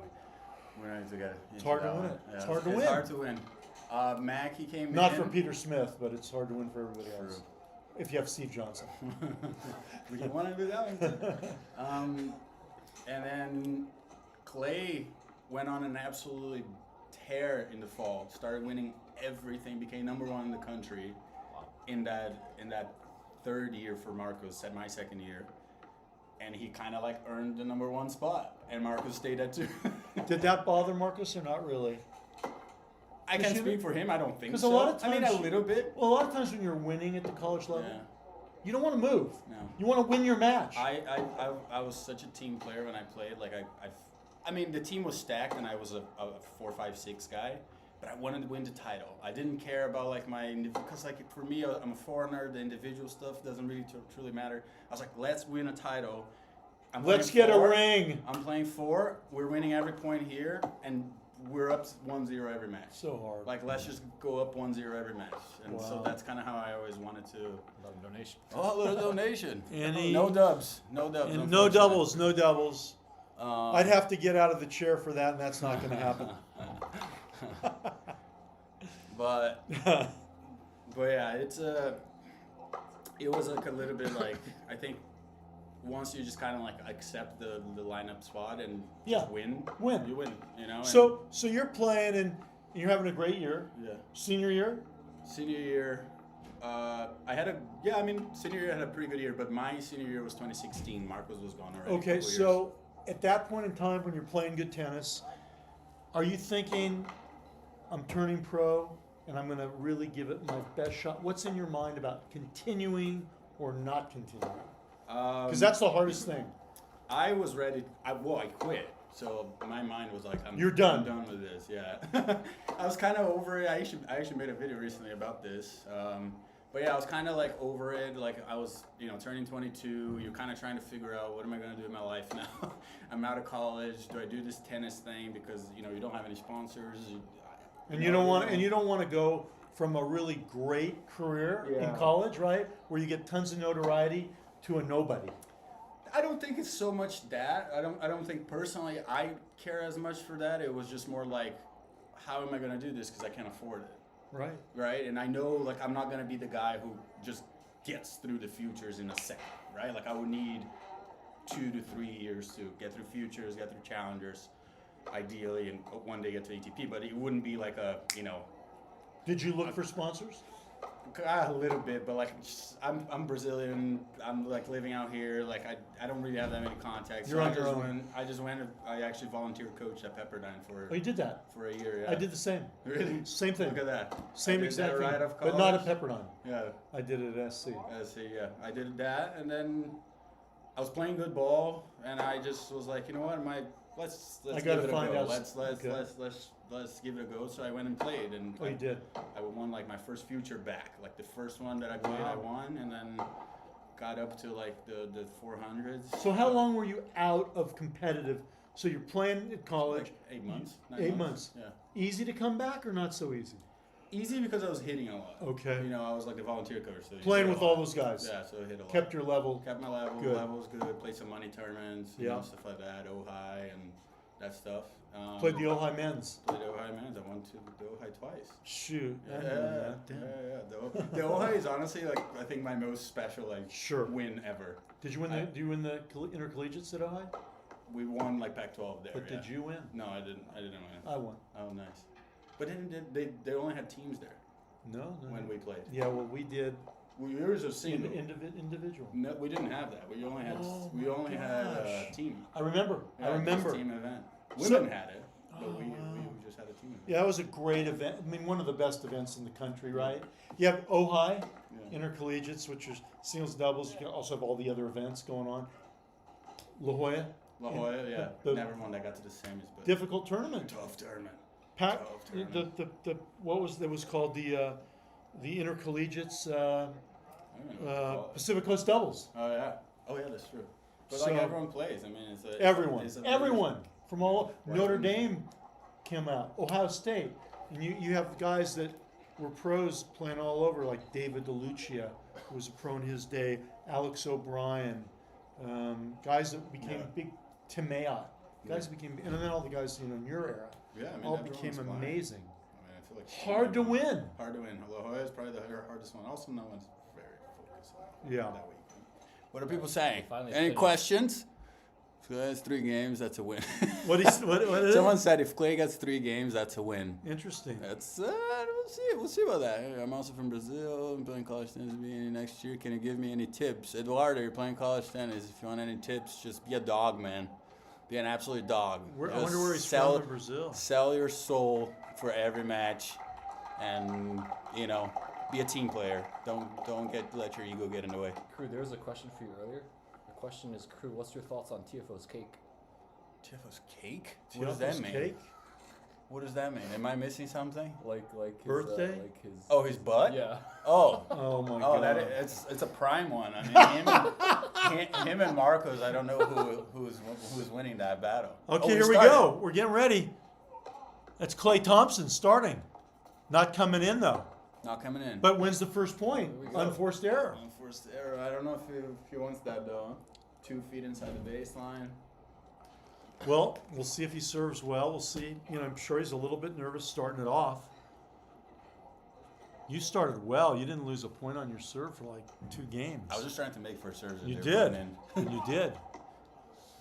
We went into It's hard to that win one. it. Yeah, It's hard to it's win. hard to win. Mackey came in. Not for Peter Smith, but it's hard to win for everybody True. else. If you have Steve Johnson. We didn't want to do that one. And then Clay went on an absolutely tear in the fall. Started winning everything. Became number 1 in the country in that third year for Marcos, at my second year. And he kind of earned the number 1 spot. And Marcos stayed at 2. Did that bother Marcos or not really? I can't speak for him. I don't think 'Cause so. a lot of I mean, times- a little bit. Well, a lot of times when you're winning at the college level, Yeah. you don't want to move. No. You want to win your match. I was such a team player when I played. I mean, the team was stacked, and I was a 4, 5, 6 guy. But I wanted to win the title. I didn't care about because for me, I'm a foreigner. The individual stuff doesn't really truly matter. I was like, let's win a title. Let's get a ring. I'm playing 4. We're winning every point here, and we're up 1-0 every match. So hard. Let's just go up 1-0 every match. And so Wow. that's kind of how I always wanted to. Another donation. Oh, a little donation. Any- No dubs. No dubs. And no doubles, no doubles. Um, I'd have to get out of the chair for that, and that's not going to happen. But yeah, it was a little bit I think once you just kind of accept the lineup spot and just Yeah. win, Win. you win, and- So you're playing and you're having a great year. yeah. Senior year? Senior year, senior year I had a pretty good year, but my senior year was 2016. Marcos was gone already. Okay, a couple so at that point in time when you're playing good tennis, are you thinking, I'm turning pro and I'm going to really give it my best shot? What's in your mind about continuing or not continuing? Because that's the hardest thing. I was ready. I quit. So my mind was You're done. I'm done with this. Yeah. I was kind of over it. I actually made a video recently about this. But yeah, I was kind of over it. I was, turning 22. You're kind of trying to figure out what am I going to do in my life now. I'm out of college. Do I do this tennis thing because you don't have any sponsors? And you don't want to go from a really great career in Yeah. college, right? Where you get tons of notoriety to a nobody. I don't think it's so much that. I don't think personally I care as much for that. It was just more how am I going to do this because I can't afford it. Right. Right? And I know I'm not going to be the guy who just gets through the futures in a second, right? I would need 2 to 3 years to get through futures, get through challengers, ideally, and one day get to ATP, but it wouldn't be Did you look for sponsors? a little bit, but I'm Brazilian. I'm living out here. I don't really have that many contacts. You're so on your own. I actually volunteered coach at Pepperdine for Oh, you did that. a year. Yeah. I did the same. Really? Same thing. Look at that. Same I did exact that thing. right off But not at college. Pepperdine. Yeah. I did it at SC. Yeah, I did that, and then I was playing good ball, and I just was like, you know what, let's I give gotta it a find go. out. Let's give it a go. So I went and played, and Oh, you did. I won like my first future back, like the first one that I played, I won, and then got up to like the 400s. So how long were you out of competitive? So you're playing at college. Like 8 months. 8 months. Yeah. Easy to come back or not so easy? Easy because I was hitting a lot. Okay. You know, I was like the volunteer coach. So you Playing hit with a lot. all those guys. Yeah, so I hit a lot. Kept your level. Kept my level. Good. Level was good. Played some money tournaments. You Yeah. know, stuff like that. Ojai and that stuff. Played the Ojai men's. Played Ojai men's. I won to the Ojai twice. Shoot. I Yeah, didn't know that. Damn. The Ojai is honestly like I think my most special like Sure. win ever. Did you win the? Do you win the intercollegiates at Ojai? We won like Pac-12 there. But yeah. did you win? No, I didn't. I didn't win. I won. Oh, nice. But they only had teams there No. when we played. Yeah. Well, we did. We were a single. Individual. No, we didn't have that. We only had Oh we my only had a gosh. team. I remember. Yeah, I it was remember. a team event. So- Women had it, but Oh, we wow. just had a team event. Yeah, that was a great event. I mean, one of the best events in the country, right? You have Ojai, Yeah. intercollegiates, which is singles, doubles. You can also have all the other events going on. La Jolla, La Jolla, yeah. The- Never one that got to the semis, but difficult tournament. tough tournament. Pac, Tough the, tournament. the what was it was called the intercollegiates I don't know what to call it. Pacific Coast doubles. Oh yeah, that's true. But So- like everyone plays. I mean, it's Everyone, it's a- everyone from all Right. Notre Dame came out, Ohio State, and you have guys that were pros playing all over, like David DeLucia, who was a pro in his day, Alex O'Brien, guys that became Yeah. big, Tim Mayotte, guys Yeah. became, and then all the guys in your era, Yeah, I mean, all everyone's became flying. amazing. I mean, I feel like Hard to win. Hard to win. La Jolla is probably the hardest one. Also, no one's very focused on Yeah. that week. What are people saying? Finally Any finished. questions? If Clay has 3 games, that's a win. What is what is Someone it? said if Clay gets 3 games, that's a win. Interesting. That's we'll see about that. I'm also from Brazil. I'm playing college tennis beginning next year. Can you give me any tips? Eduardo, you're playing college tennis. If you want any tips, just be a dog, man. Be an absolute dog. I Just wonder where he's sell, from in Brazil. Sell your soul for every match, and you know, be a team player. Don't let your ego get in the way. Crew, there was a question for you earlier. The question is, Crew, what's your thoughts on TFO's cake? Tifo's cake? What does that Tiafoe's mean? Cake? What does that mean? Am I missing something? Like his, Birthday? like his. Oh, his butt? Yeah. Oh. Oh my Oh, God. it's a prime one. I mean, him and Marcos. I don't know who's winning that battle. Okay, Oh, here we started. go. We're getting ready. That's Clay Thompson starting. Not coming in though. Not coming in. But wins the first point. Here we go. Unforced error. Unforced error. I don't know if he wants that though. 2 feet inside the baseline. Well, we'll see if he serves well. We'll see. You know, I'm sure he's a little bit nervous starting it off. You started well. You didn't lose a point on your serve for like 2 games. I was just trying to make first serves. that You they were did. putting in. You did.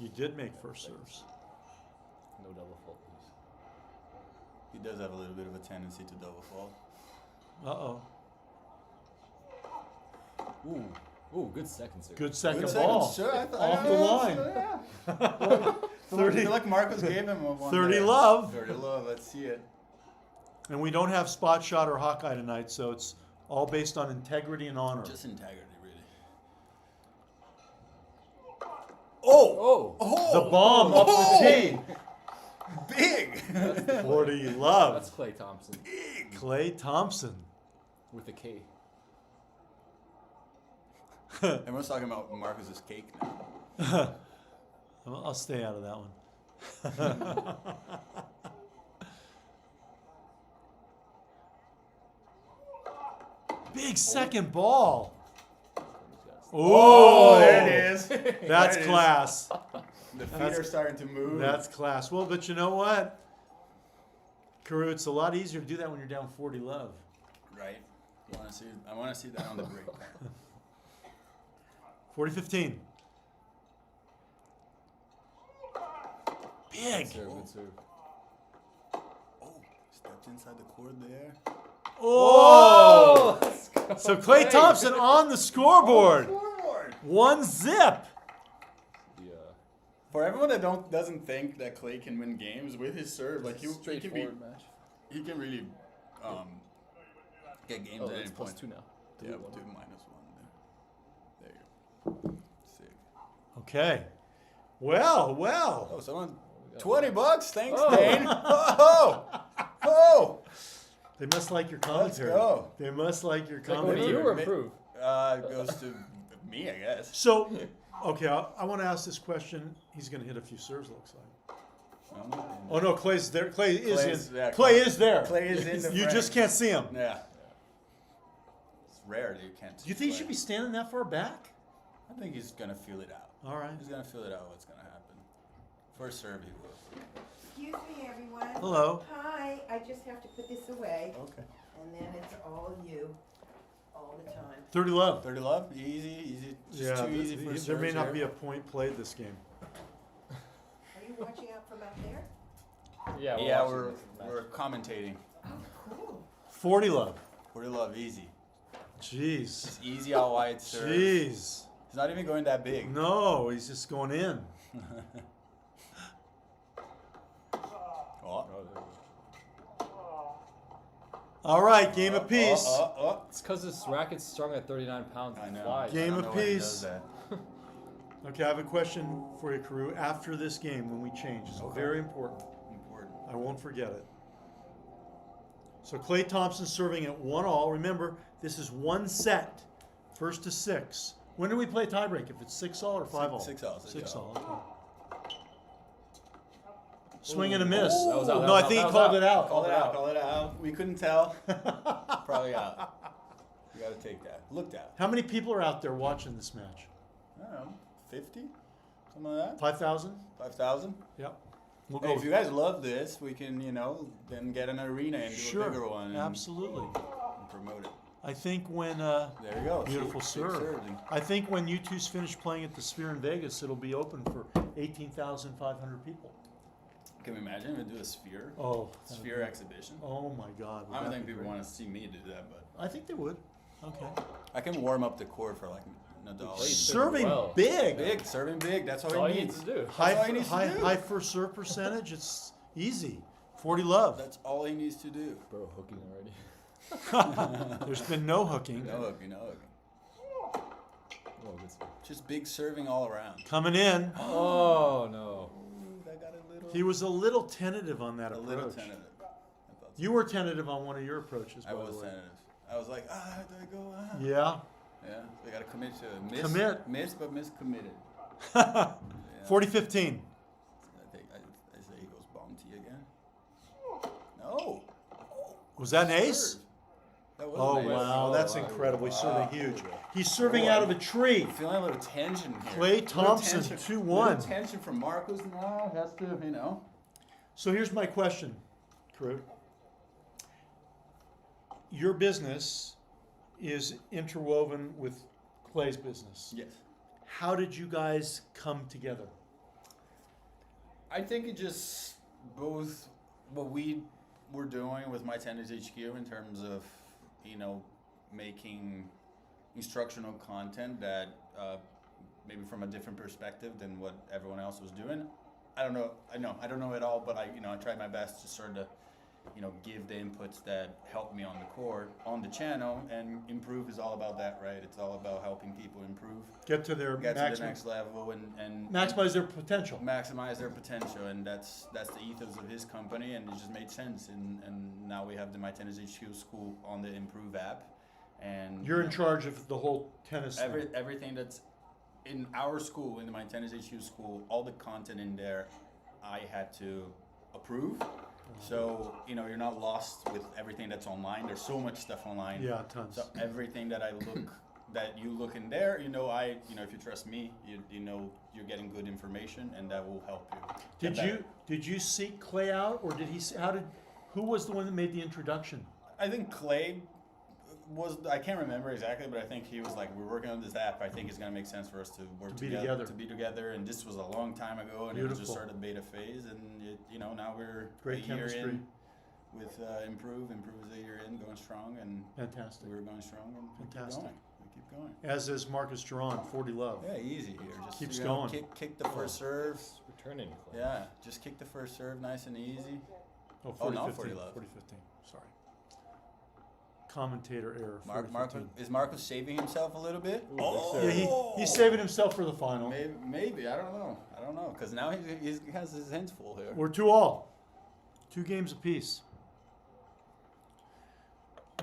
You did make first serves. No double fault, please. He does have a little bit of a tendency to double fault. Uh-oh. Ooh, good second serve. Good second Good ball. second, sure. Off the line. Yeah. 30 I feel like Marcos gave him one 30 there. love. 30 love. Let's see it. And we don't have spot shot or Hawkeye tonight, so it's all based on integrity and honor. Just integrity, really. Oh! The bomb up the tee. Big. 40 love. That's Clay Thompson Clay Thompson. with a K. Everyone's talking about Marcos's cake now. I'll stay out of that one. Big second ball. Oh, there it is. That's There it is. class. The feet That's- are starting to move. That's class. Well, but you know what? Karue, it's a lot easier to do that when you're down 40 love. right. You want to see? I want to see that on the break. 40-15. Big. Good serve, good serve. Oh, stepped inside the court there. Oh! Let's go. So Clay Thompson on the scoreboard. Forward. 1 zip. Yeah. For everyone that doesn't think that Clay can win games with his serve, like he can be, Straightforward match. he can really get games Oh, at any it's point. +2 now. Yeah, 2-1. do -1 there. There you go. Sick. Okay. Well. Oh, someone, $20. Thanks, Oh. Dane. Oh. They must like your Let's commentary. go. They must like your Does that go to commentary. you or improve? It goes to me, I guess. So, okay, I want to ask this question. He's going to hit a few serves, looks like. Oh no, Clay's there. Clay is in. yeah, Clay is there. Clay is in the You frame. just can't see him. Yeah. It's rare that you can't. Do you think he should be standing that far back? I think he's gonna feel it out. All right. He's gonna feel it out. What's gonna happen? First serve, he will. Excuse me, everyone. Hello. Hi, I just have to put this away, Okay. and then it's all you, all the time. 30 love. 30 love, easy. Just Yeah, too easy for there may not be a point played this game. Are you watching out from up there? Yeah, Yeah, watching we're this match. we're commentating. Cool. 40 love. 40 love, easy. Jeez. Just easy out wide serve. Jeez. It's not even going that big. No, he's just going in. Oh. All right, game apiece. It's because this racket's strung at 39 pounds. I know. Flies. Game I don't know why he apiece. does that. Okay, I have a question for you, Karue. After this game, when we change, it's Okay. very important. Important. I won't forget it. So Clay Thompson serving at 1-all. Remember, this is one set, first to 6. When do we play tiebreak? If it's 6-all or 5-all? 6-all. 6-all. Okay. Swing and a miss. That was out, that No, was I out, think that he was called out. it out. Call it out. We couldn't tell. Probably out. You gotta take that. Looked at. How many people are out there watching this match? I don't know, 50? Something like that? 5,000? 5,000? Yep. We'll Hey, if you guys love this, we can, then get an arena and do a bigger one. And Absolutely. promote it. I think when There you go. beautiful See, big serve. serving. I think when you two's finish playing at the Sphere in Vegas, it'll be open for 18,500 people. Can we imagine if we do a sphere? Oh, Sphere exhibition? oh my God! would I don't that think be people great. want to see me do that, but I think they would. Okay. I can warm up the court for like $1. Please. Serving well. big. Big, serving big. That's That's all all he you needs. need to do. High, all he needs to high, do. high first serve percentage. It's easy. 40 love. That's all he needs to do. Bro, hooking already. There's been no hooking. No hooking. Oh, good stuff. Just big serving all around. Coming in. Oh, no. That got a little. He was a little tentative on that a approach. little tentative. I thought so. You were tentative on one of your approaches, by I the was way. tentative. I was like, do I go? Yeah. Yeah, we gotta commit to it. Commit. Miss, but miss committed. 40-15. I say he goes bomb T again. No. Was that an ace? Serve. That was Oh, an ace. wow. Oh, That's wow. incredible. He's serving huge. Wow. He's serving Oh, out of a tree. I'm feeling a little tension here. Clay Thompson, 2-1. Little tension from Marcos now. Has to, So here's my question, Karue. Your business is interwoven with Clay's business. Yes. How did you guys come together? I think it just both what we were doing with My Tennis HQ in terms of, making instructional content that maybe from a different perspective than what everyone else was doing. I don't know it all, but I tried my best to sort of, give the inputs that help me on the court, on the channel, and improve is all about that, right? It's all about helping people improve, Get to their get to the maximum, next level, and maximize their potential. maximize their potential, and that's the ethos of his company, and it just made sense. And now we have the My Tennis HQ school on the Improve app, and You're in charge of the whole tennis thing. everything that's in our school, in the My Tennis HQ school, all the content in there, I had to approve. So you're not lost with everything that's online. There's so much stuff online. Yeah, tons. So everything that that you look in there, if you trust me, you're getting good information, and that will help you. Did you seek Clay out, or did he? Who was the one that made the introduction? I think Clay I can't remember exactly, but I think he was like, we're working on this app. I think it's gonna make sense for us to work To be together. To be together, and this was a long time ago, and it was just Beautiful. sort of beta phase, and now we're Great a year chemistry. in with Improve. Improve is a year in, going strong, and Fantastic. we're going strong, and we Fantastic. keep going. As is Marcos Giron, 40 love. Yeah, easy here. Just Keeps going. Kick the first serve. It's returning. Clay. Yeah, just kick the first serve, nice and easy. Oh, Oh, 40-15. not 40 love. 40-15. Sorry. commentator error. Is Marcos saving himself a little bit? Yeah, he's saving himself for the final. Maybe. I don't know. Because now he has his hands full here. We're 2-2. 2 games apiece.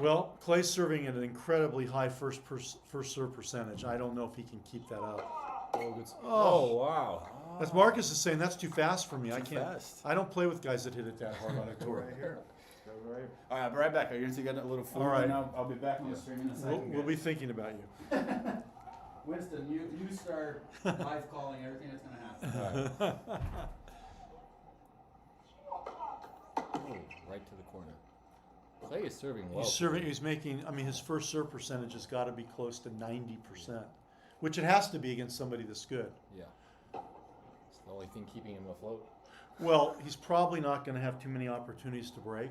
Well, Clay's serving at an incredibly high first serve percentage. I don't know if he can keep that up. Oh wow. As Marcus is saying, that's too fast for me. I Too can't. fast. I don't play with guys that hit it that hard on a tour. Right here. All right, I'll be right back. I'm going to get a little food. All right. And I'll be back on the stream in a second. We'll be thinking about you. Winston, you start live calling everything that's going to happen. Right to the corner. Clay is serving well. He's serving. He's making. I mean, his first serve percentage has got to be close to 90%, which it has to be against somebody this good. Yeah. It's the only thing keeping him afloat. Well, he's probably not going to have too many opportunities to break.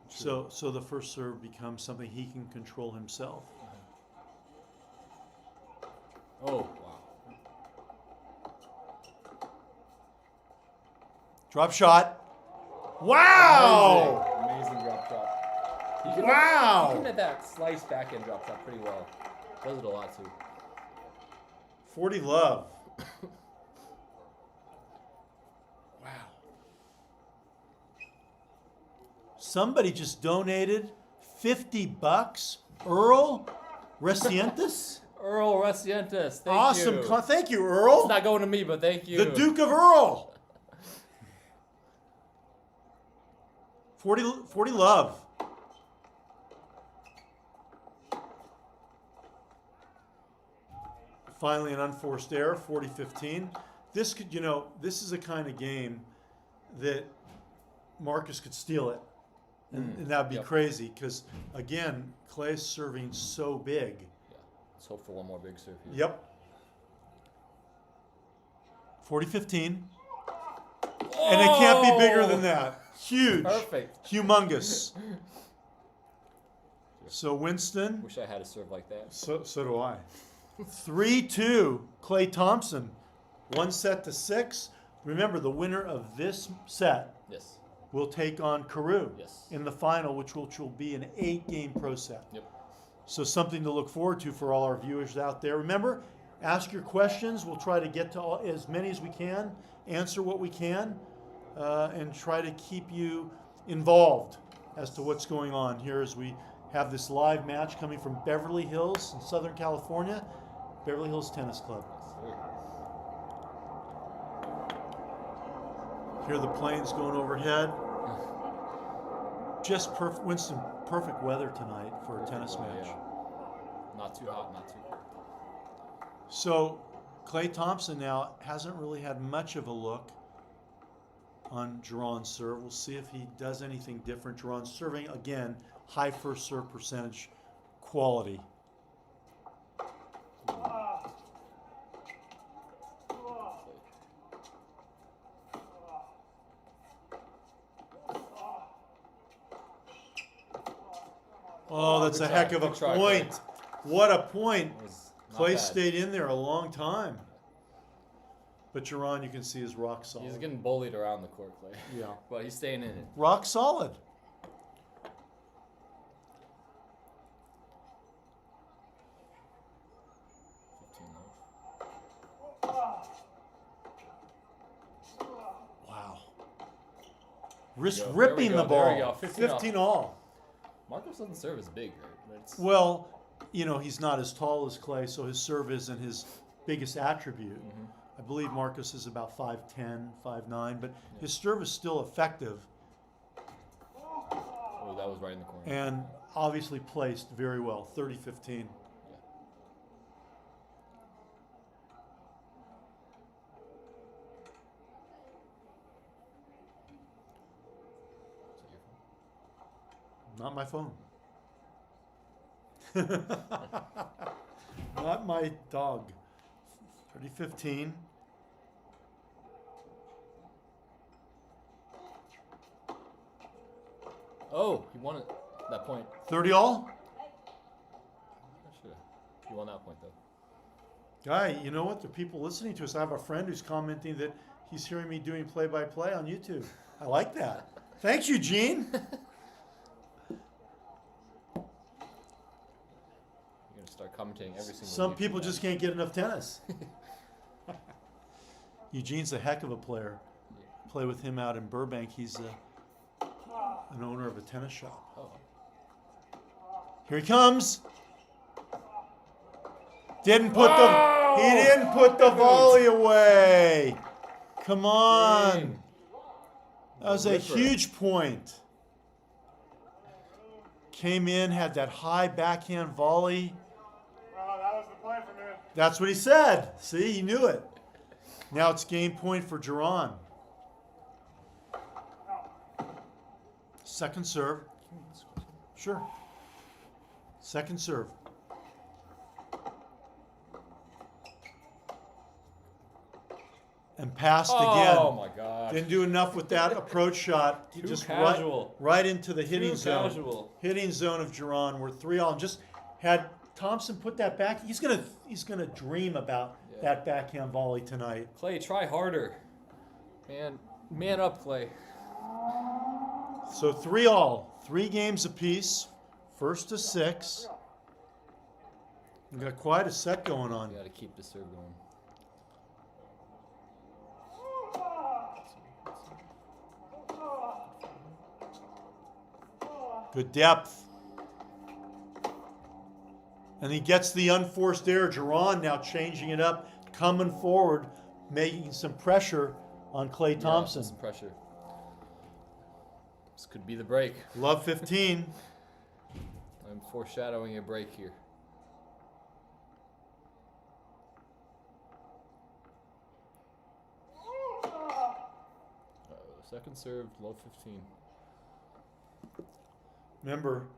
So the first serve becomes something he can control himself. Oh, wow. Drop shot. Wow! Amazing drop shot. He can hit that slice backhand drop shot pretty well. Does it a lot too. 40 love. Wow. Somebody just donated $50. Earl Recientis? Earl Recientis, thank awesome. you. Thank you, Earl. It's not going to me, but thank you. The Duke of Earl. 40 love. Finally, an unforced error, 40-15. This could, this is a kind of game that Marcus could steal it. And that'd be crazy because, again, Clay's serving so big. Yeah. Let's hope for one more big serve here. Yep. 40-15. And it can't be bigger than that. Huge. Perfect. Humongous. So Winston. Wish I had a serve like that. So do I. 3-2. Clay Thompson. 1-6. Remember, the winner of this set Yes. will take on Karue Yes. in the final, which will be an 8-game pro set. Yep. So something to look forward to for all our viewers out there. Remember, ask your questions. We'll try to get to as many as we can, answer what we can, and try to keep you involved as to what's going on here as we have this live match coming from Beverly Hills in Southern California, Beverly Hills Tennis Club. Hear the planes going overhead. Just perfect, Winston, perfect weather tonight for a tennis match. Yeah. Not too hot, not too cold. So Clay Thompson now hasn't really had much of a look on Giron's serve. We'll see if he does anything different. Giron's serving, again, high first serve percentage quality. Oh, that's a heck of a point. What a point. Clay stayed in there a long time. But Giron, you can see, is rock solid. He's getting bullied around the court, Clay. Yeah. But he's staying in it. Rock solid. Wow. Wrist ripping the ball. There we go. 15 all. Marcos doesn't serve as big, right? But well, he's not as tall as Clay, so his serve isn't his biggest attribute. Mm-hmm. I believe Marcos is about 5'10", 5'9", but his serve is still effective. Oh, that was right in the corner. And obviously placed very well, 30-15. Not my phone. Not my dog. 30-15. Oh, he won it. That point. 30 all? He won that point, though. Guy, you know what? The people listening to us, I have a friend who's commenting that he's hearing me doing play-by-play on YouTube. I like that. Thanks, Eugene. commentating every single. Some YouTube people match. just can't get enough tennis. Eugene's a heck of a player. Play with him out in Burbank. He's an owner of a tennis shop. Oh. Here he comes. He didn't put the volley away. Come on. Dang. That was a Ripper. huge point. Came in, had that high backhand volley. Well, that was the play for me. That's what he said. See, he knew it. Now it's game point for Giron. Second serve. Sure. Second serve. And passed again. Oh my God. Didn't do enough with that approach shot. Too Just casual. right into the hitting Too zone. casual. Hitting zone of Giron. We're 3-all. Just had Thompson put that back. He's gonna dream about that backhand volley tonight. Clay, try harder. Man up, Clay. So 3-all. 3 games apiece. First to 6. We've got quite a set going on. You got to keep the serve going. Good depth. And he gets the unforced error. Giron now changing it up, coming forward, making some pressure on Clay Thompson. Yeah, some pressure. This could be the break. Love 15. I'm foreshadowing a break here. Second serve, low 15. Remember,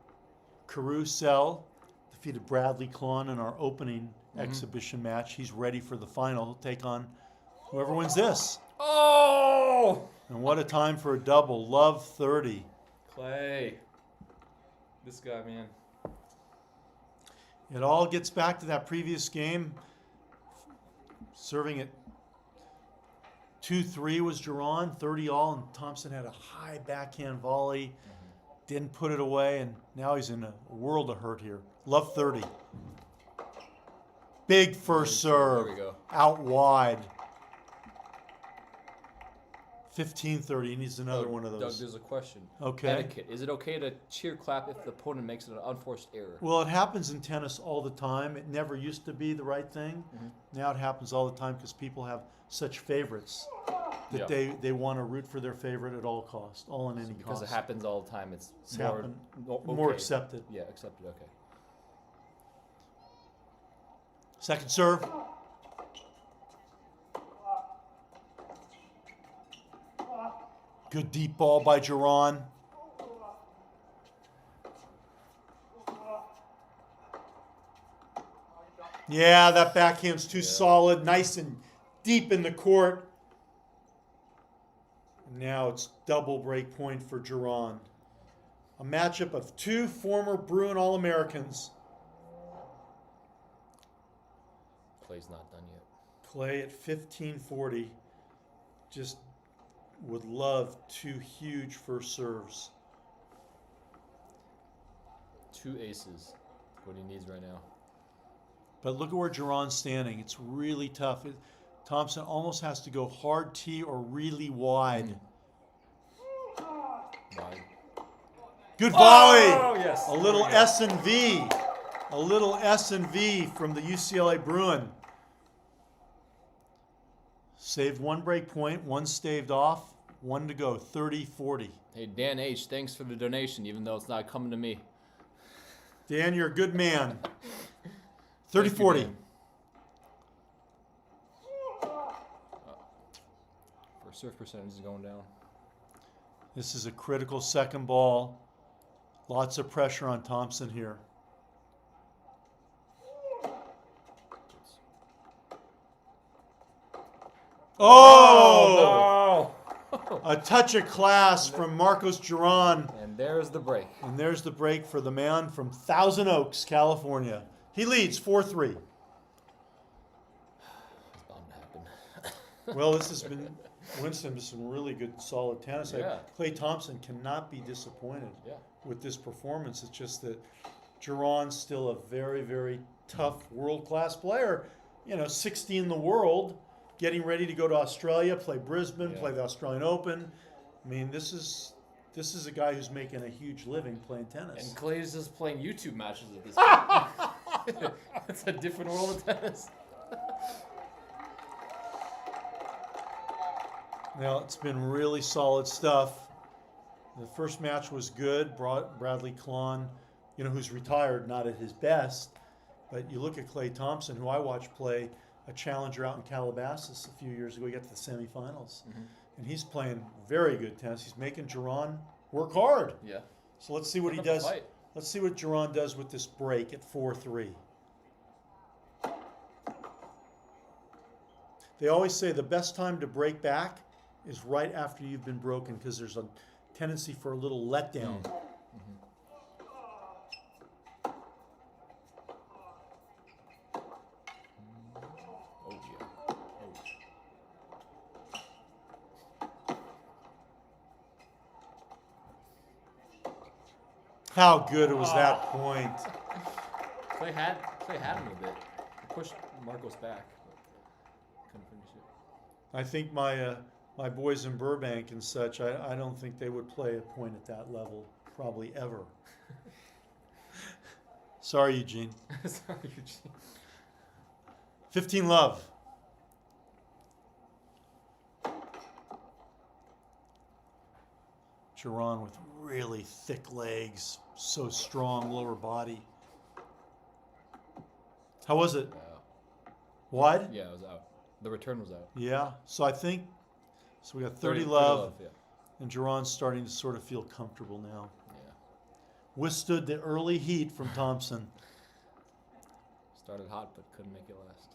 Karue Sell defeated Bradley Klahn in our opening exhibition match. He's ready for the final. He'll take on whoever wins this. Oh! And what a time for a double. Love 30. Clay. This guy, man. It all gets back to that previous game. Serving at 2-3 was Giron, 30-all, and Thompson had a high backhand volley. Didn't put it away, and now he's in a world of hurt here. Love 30. Big first serve. There we go. Out wide. 15-30. He needs another one of those. Doug, there's a question. Okay. Etiquette. Is it okay to cheer clap if the opponent makes an unforced error? Well, it happens in tennis all the time. It never used to be the right thing. Now it happens all the time because people have such favorites that they want to root for their favorite at all costs, all in any cost. Because it happens all the time. It's more accepted. Yeah, accepted. Okay. Second serve. Good deep ball by Giron. Yeah, that backhand's too solid, nice and deep in the court. Now it's double break point for Giron. A matchup of 2 former Bruin All-Americans. Clay's not done yet. Play at 15-40. Just would love 2 huge first serves. 2 aces. What he needs right now. But look at where Giron's standing. It's really tough. Thompson almost has to go hard tee or really wide. Wide. Good volley. Oh, yes. A little S and V. A little S and V from the UCLA Bruin. Saved 1 break point, 1 staved off, 1 to go, 30-40. Hey, Dan H., thanks for the donation, even though it's not coming to me. Dan, you're a good man. 30-40. First serve percentage is going down. This is a critical second ball. Lots of pressure on Thompson here. Oh! No! A touch of class from Marcos Giron. And there's the break. And there's the break for the man from Thousand Oaks, California. He leads 4-3. It's bound to happen. Well, this has been, Winston, this is some really good, solid tennis. Yeah. Clay Thompson cannot be disappointed Yeah. with this performance. It's just that Giron's still a very, very tough world-class player. 60 in the world, getting ready to go to Australia, play Brisbane, play the Australian Open. I mean, this is a guy who's making a huge living playing tennis. And Clay's just playing YouTube matches at this point. It's a different world of tennis. Now, it's been really solid stuff. The first match was good. Bradley Klahn, who's retired, not at his best. But you look at Clay Thompson, who I watched play a challenger out in Calabasas a few years ago. He got to the semifinals. Mm-hmm. And he's playing very good tennis. He's making Giron work hard. Yeah. So let's see what he does. Let's see what Giron does with this break at 4-3. They always say the best time to break back is right after you've been broken, because there's a tendency for a little letdown. How good was that point? Clay had him a bit. He pushed Marcos back. Couldn't finish it. I think my boys in Burbank and such, I don't think they would play a point at that level, probably ever. Sorry, Eugene. Sorry, Eugene. 15 love. Giron with really thick legs, so strong lower body. How was it? Wide? Yeah, it was out. The return was out. Yeah. So we got 30 love, and Giron's starting to sort of feel comfortable now. Yeah. Withstood the early heat from Thompson. Started hot, but couldn't make it last.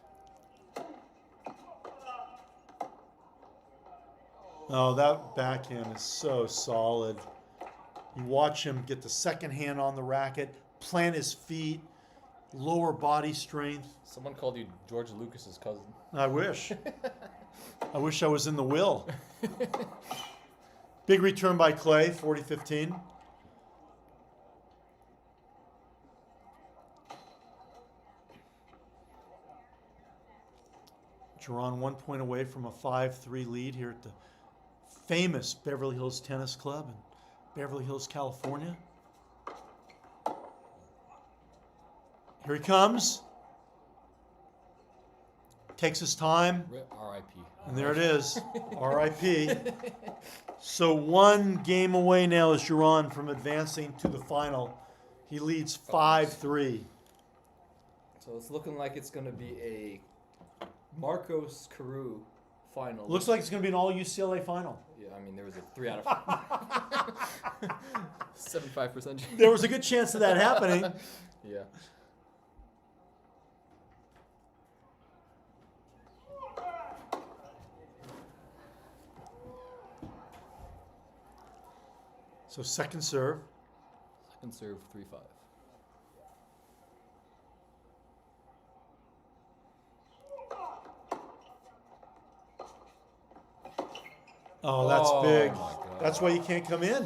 Oh, that backhand is so solid. You watch him get the second hand on the racket, plant his feet, lower body strength. Someone called you George Lucas's cousin. I wish. I wish I was in the will. Big return by Clay, 40-15. Giron 1 point away from a 5-3 lead here at the famous Beverly Hills Tennis Club in Beverly Hills, California. Here he comes. Takes his time. R.I.P. And there it is. R.I.P. So 1 game away now is Giron from advancing to the final. He leads 5-3. So it's looking like it's going to be a Marcos Karue final. Looks like it's going to be an all UCLA final. Yeah, I mean, there was a 3 out of 75% chance. There was a good chance of that happening. Yeah. So second serve. Second serve, 3-5. Oh, that's big. My God. That's why you can't come in.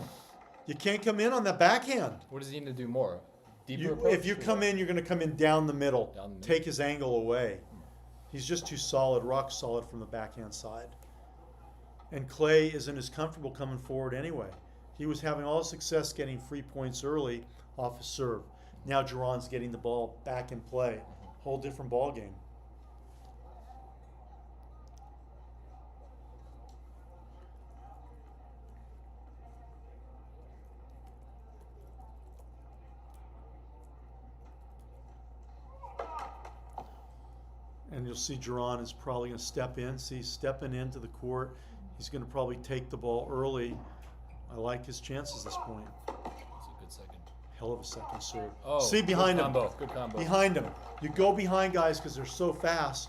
You can't come in on that backhand. What does he need to do more? Deeper approach? If you come in, you're going to come in down the middle. Down the middle. Take his angle away. He's just too solid, rock solid from the backhand side. And Clay isn't as comfortable coming forward anyway. He was having all the success getting free points early off his serve. Now Giron's getting the ball back in play. Whole different ball game. And you'll see Giron is probably going to step in. See, stepping into the court. He's going to probably take the ball early. I like his chances this point. That's a good second. Hell of a second serve. Oh, see behind him. Good combo. Behind him. You go behind guys because they're so fast.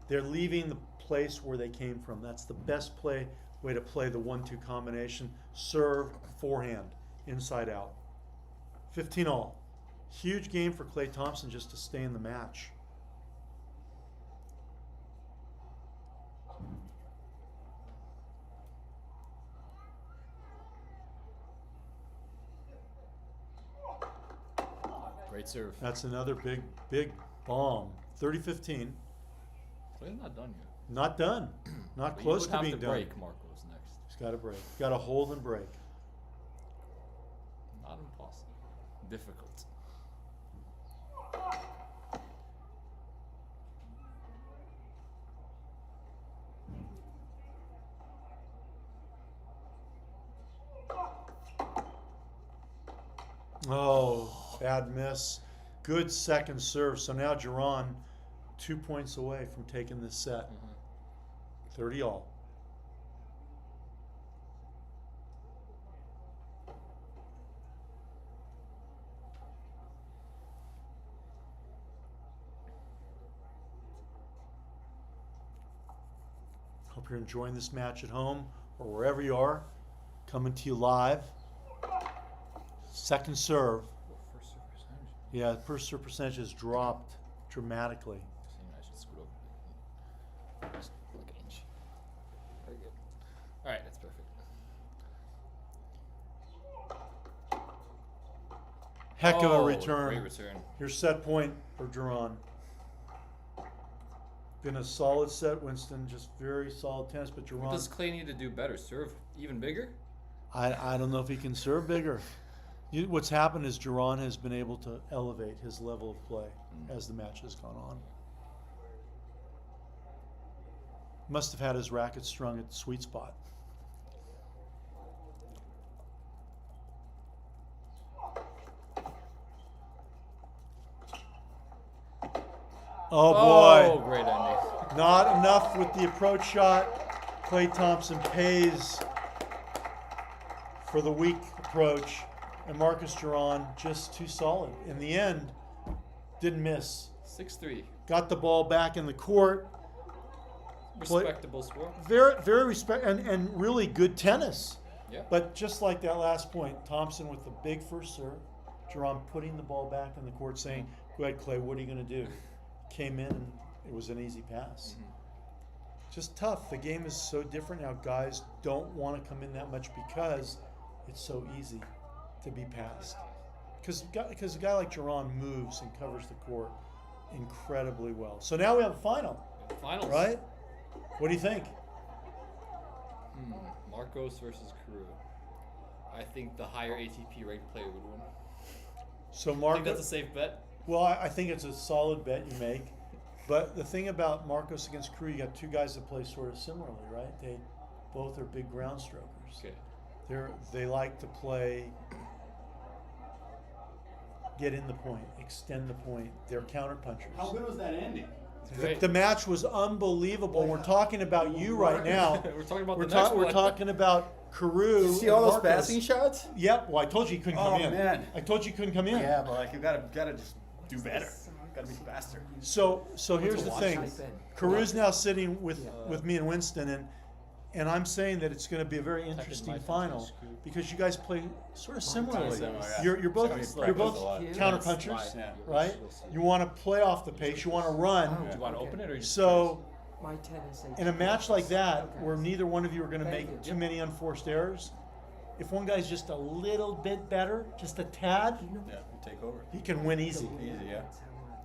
They're leaving the place where they came from. That's the best way to play the 1-2 combination. Serve, forehand, inside out. 15-all. Huge game for Clay Thompson just to stay in the match. Great serve. That's another big bomb. 30-15. Clay's not done yet. Not done. Not But close you would to have being to done. break Marcos next. He's got to break. Got to hold and break. Not impossible. Difficult. Oh, bad miss. Good second serve. So now Giron 2 points away from taking this set. 30 all. Hope you're enjoying this match at home or wherever you are. Coming to you live. Second serve. First serve percentage. Yeah, first serve percentage has dropped dramatically. I should scoot over. Just like an inch. Very good. All right, that's perfect. Heck of a Oh, return. Great return. Here's set point for Giron. Been a solid set, Winston. Just very solid tennis, but What does Giron, Clay need to do better? Serve even bigger? I don't know if he can serve bigger. What's happened is Giron has been able to elevate his level of play as the match has gone on. Must have had his racket strung at the sweet spot. Oh boy. Oh, great ending. Not enough with the approach shot. Clay Thompson pays for the weak approach, and Marcos Giron just too solid. In the end, didn't miss. 6-3. Got the ball back in the court. Respectable score. Very respect and really good tennis. Yeah. But just like that last point, Thompson with the big first serve, Giron putting the ball back in the court, saying, "Go ahead, Clay. What are you going to do?" Came in and it was an easy pass. Just tough. The game is so different now. Guys don't want to come in that much because it's so easy to be passed. Because a guy like Giron moves and covers the court incredibly well. So now we have a final, Finals. right? What do you think? Marcos versus Karue. I think the higher ATP ranked player would win. So I think Marcos. that's a safe bet. Well, I think it's a solid bet you make. But the thing about Marcos against Karue, you got two guys that play sort of similarly, right? They both are big ground strokers. Okay. They like to play, get in the point, extend the point. They're counter punchers. How good was that ending? The match was unbelievable. We're talking about you right now. We're talking about We're, the next we're one. talking about Karue. Did you see and all those Marcos. passing shots? Yep. Well, I told you couldn't come Oh, in. man. I told you couldn't come in. Yeah, but like you gotta just do better. Gotta be faster. So here's the thing. Type in. Karue's now sitting with me and Winston, and I'm saying that it's going to be a very my interesting thing, final Scoop. because you guys play sort of similarly. Similar, yeah. You're both So we you're practice both a lot. counter punchers, Yeah. right? You want to play off the pace. You want to run. Do you want to open it or you just So My tennis. in a match like that, where neither one of you are going to Thank make you. too many unforced errors, if one guy's just a little bit better, just a tad, Yeah, you take over. he can win easy. Easy, yeah.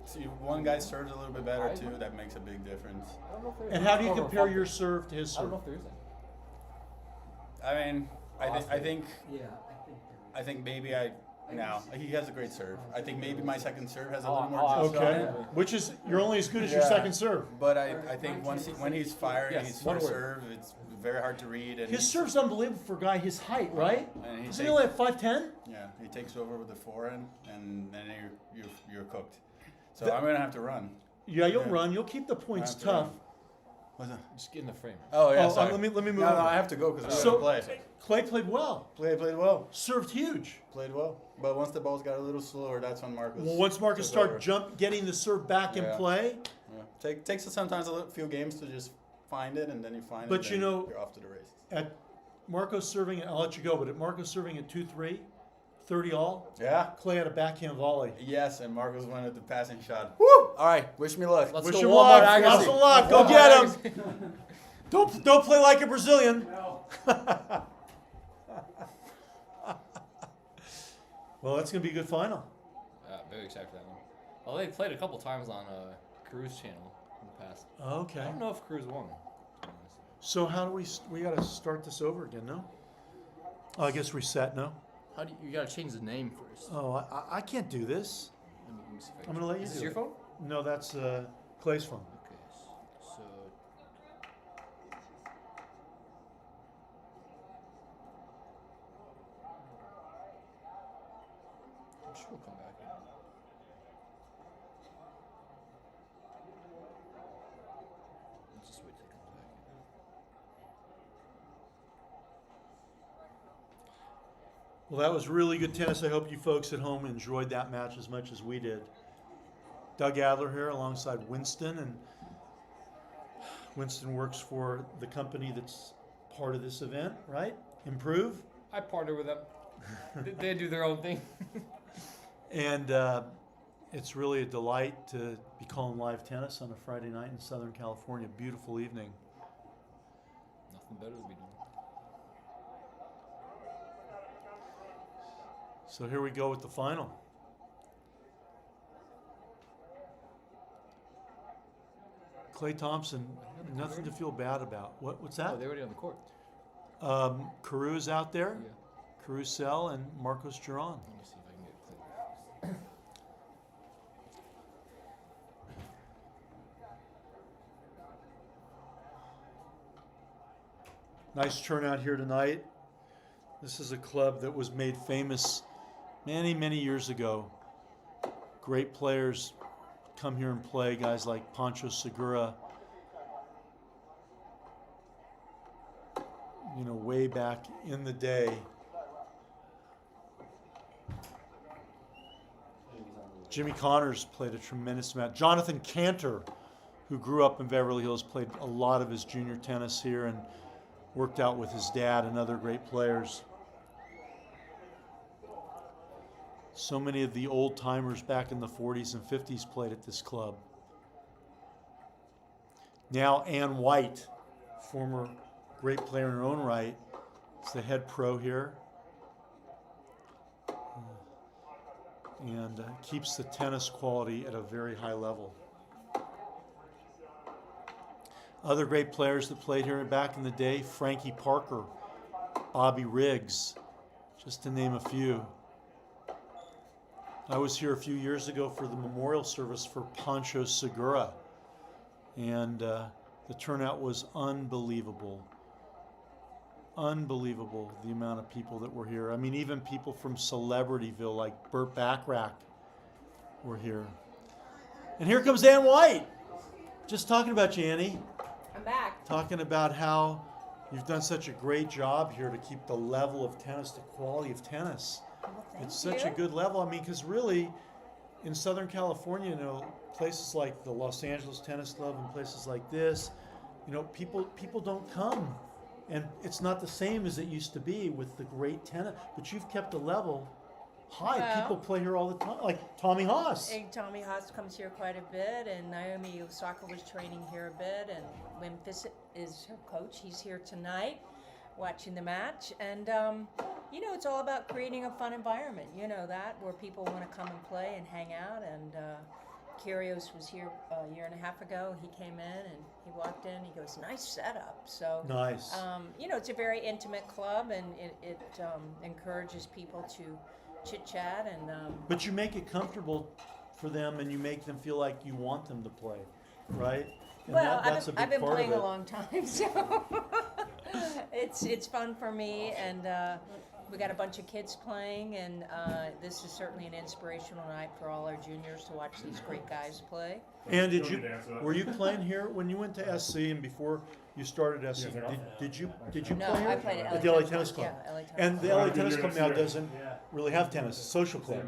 See, one guy serves a little bit better too. That makes a big difference. I don't know if there's And how do you over compare fuck your it. serve to his I don't serve? know if there is any. I mean, I think Yeah, I think maybe he has a great serve. I think maybe my second serve has a Oh, little more oh, juice on Okay, it. which is you're only as good as your Yeah. second serve. But I think when he's firing Yes, his one first word. serve, it's very hard to read. And His serve's unbelievable for a guy his height, right? And he Isn't he takes- only at 5'10"? Yeah, he takes over with the forehand, and then you're cooked. So I'm gonna have to run. Yeah, you'll Yeah. run. You'll keep the points I have to tough. run. What's that? Just get in the frame. Oh yeah, Oh, sorry. let me move No, on. I have to go because So- we're gonna play. Clay played well. Played well. Served huge. Played well. But once the balls got a little slower, that's when Marcos. Well, once Marcus took over. started getting the serve back in Yeah. play, Yeah. Takes us sometimes few games to just find it, and then you find it. But you then know- you're off to the races. at Marcos serving, I'll let you go, but at Marcos serving at 2-3, 30 all, Yeah. Clay had a backhand volley. Yes, and Marcos went with the passing shot. Woo! All right, wish me luck. Let's Wish go him Walmart luck. Agassi. Lots of luck. Go Walmart get him. Agassi. Don't play like a Brazilian. Well, that's going to be a good final. Yeah, very excited for that one. Well, they played a couple times on Karue's channel in the past. Okay. I don't know if Karue's won. To be honest. So how do we got to start this over again, no? Oh, I guess reset, no? How do you gotta change the name first? Oh, I can't do this. Let me see if I I'm going to let you Is do this it. your phone? No, that's Clay's phone. Okay, so I'm sure we'll come back. Let's just wait till it comes back. Well, that was really good tennis. I hope you folks at home enjoyed that match as much as we did. Doug Adler here alongside Winston, and Winston works for the company that's part of this event, right? Improve. I partner with them. They do their own thing. And it's really a delight to be calling live tennis on a Friday night in Southern California. Beautiful evening. Nothing better to be doing. So here we go with the final. Clay Thompson, nothing to feel bad about. What's that? Oh, they're already on the court. Karue's out there. Yeah. Karue Sell and Marcos Giron. Let me see if I can get it clear. Nice turnout here tonight. This is a club that was made famous many, many years ago. Great players come here and play, guys like Pancho Segura. You know, way back in the day. Jimmy Connors played a tremendous amount. Jonathan Cantor, who grew up in Beverly Hills, played a lot of his junior tennis here and worked out with his dad and other great players. So many of the old timers back in the 40s and 50s played at this club. Now Ann White, former great player in her own right, is the head pro here. And keeps the tennis quality at a very high level. Other great players that played here back in the day, Frankie Parker, Bobby Riggs, just to name a few. I was here a few years ago for the memorial service for Pancho Segura, and the turnout was unbelievable. Unbelievable, the amount of people that were here. I mean, even people from Celebrityville like Burt Bacharach were here. And here comes Ann White. Just talking about you, Annie. I'm back. Talking about how you've done such a great job here to keep the level of tennis, the quality of tennis. Well, thank It's such you. a good level. I mean, because really, in Southern California, you know, places like the Los Angeles Tennis Club and places like this, you know, people don't come. And it's not the same as it used to be with the great tennis, but you've kept the level high. Well, People play here all the time, like Tommy Haas. And Tommy Haas comes here quite a bit, and Naomi Osaka was training here a bit, and Wim Fissett is her coach. He's here tonight watching the match. And, you know, it's all about creating a fun environment, you know that, where people want to come and play and hang out. And Kyrgios was here a year and a half ago. He came in and he walked in. He goes, "Nice setup." So Nice. you know, it's a very intimate club, and it encourages people to chit chat and. But you make it comfortable for them, and you make them feel like you want them to play, right? And Well, that's a big I've been part playing of a it. long time, so it's fun for me, and we got a bunch of kids playing, and this is certainly an inspirational night for all our juniors to watch these great guys play. And Don't need to answer that. were you playing here when you went to SC and before you started SC? Did you No, play here? I played at the LA Tennis Club. Yeah, LA Tennis And Club. the LA Good Tennis year Club this now year. doesn't really have tennis, it's a social club.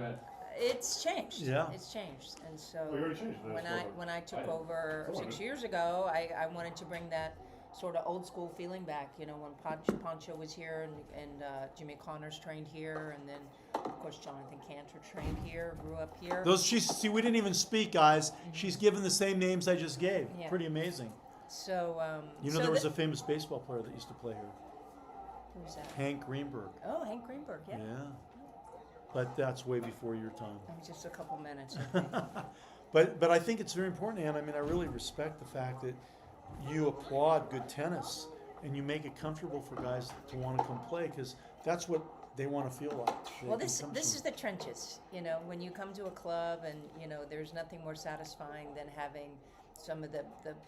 It's changed. Yeah. It's changed, and so Oh, you already changed the scoreboard. when I took I didn't. over Oh, 6 okay. years ago, I wanted to bring that sort of old school feeling back. You know, when Pancho was here, and Jimmy Connors trained here, and then of course Jonathan Cantor trained here, grew up here. See, we didn't even speak, guys. She's given the same names I just gave. Yeah. Pretty amazing. So You know, so there was a famous baseball player that used to play here, who's that? Hank Greenberg. Oh, Hank Greenberg. Yeah. Yeah. but that's way before your time. Just a couple minutes. I think. But I think it's very important, Ann. I mean, I really respect the fact that you applaud good tennis and you make it comfortable for guys to want to come play, because that's what they want to feel like. Well, this is the trenches. You know, when you come to a club, and you know, there's nothing more satisfying than having some of the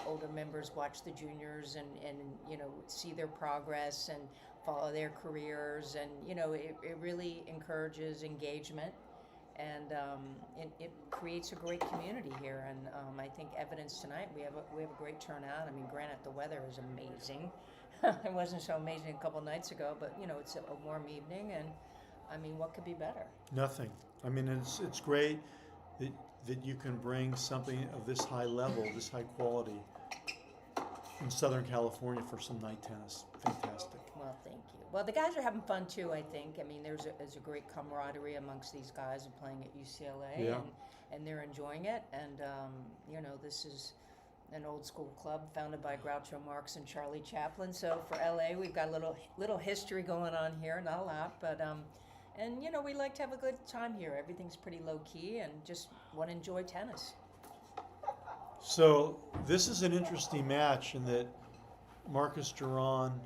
older members watch the juniors and you know, see their progress and follow their careers, and you know, it really encourages engagement. And it creates a great community here, and I think evidence tonight. We have a great turnout. I mean, granted, the weather is amazing. It wasn't so amazing a couple nights ago, but you know, it's a warm evening, and I mean, what could be better? Nothing. I mean, it's great that you can bring something of this high level, this high quality in Southern California for some night tennis. Fantastic. Well, thank you. Well, the guys are having fun too, I think. I mean, there's a great camaraderie amongst these guys and playing at UCLA, Yeah. and they're enjoying it. And you know, this is an old school club founded by Groucho Marx and Charlie Chaplin. So for LA, we've got a little history going on here, not a lot, but and you know, we like to have a good time here. Everything's pretty low key, and just want to enjoy tennis. So this is an interesting match in that Marcos Giron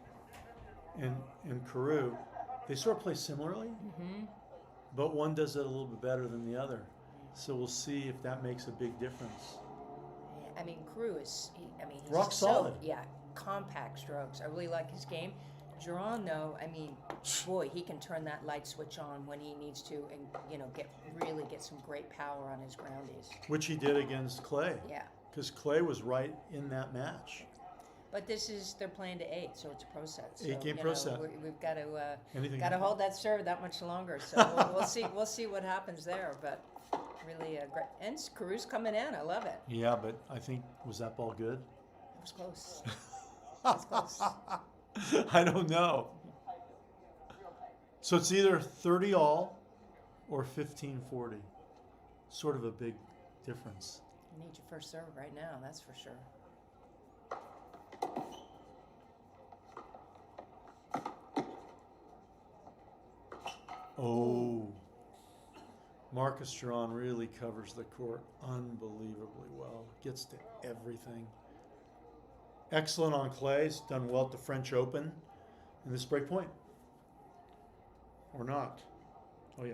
and Karue, they sort of play similarly, but one does it a little bit better than the other. So we'll see if that makes a big difference. Yeah, I mean, Karue he's Rock solid. Yeah, compact strokes. I really like his game. Giron, though, I mean, boy, he can turn that light switch on when he needs to, and you know, get some great power on his groundies. Which he did against Clay. Yeah. Because Clay was right in that match. But they're playing to 8, so it's a pro set. So, 8-game you pro know, set. We've got to Anything hold that serve that much longer. So we'll see what happens there. But really great. And Karue's coming in. I love it. Yeah, but I think, was that ball good? It was close. It was close. I don't know. So it's either 30 all or 15-40. Sort of a big difference. You need your first serve right now, that's for sure. Oh. Marcos Giron really covers the court unbelievably well. Gets to everything. Excellent on clays. Done well at the French Open. And this break point. Or not. Oh, yeah.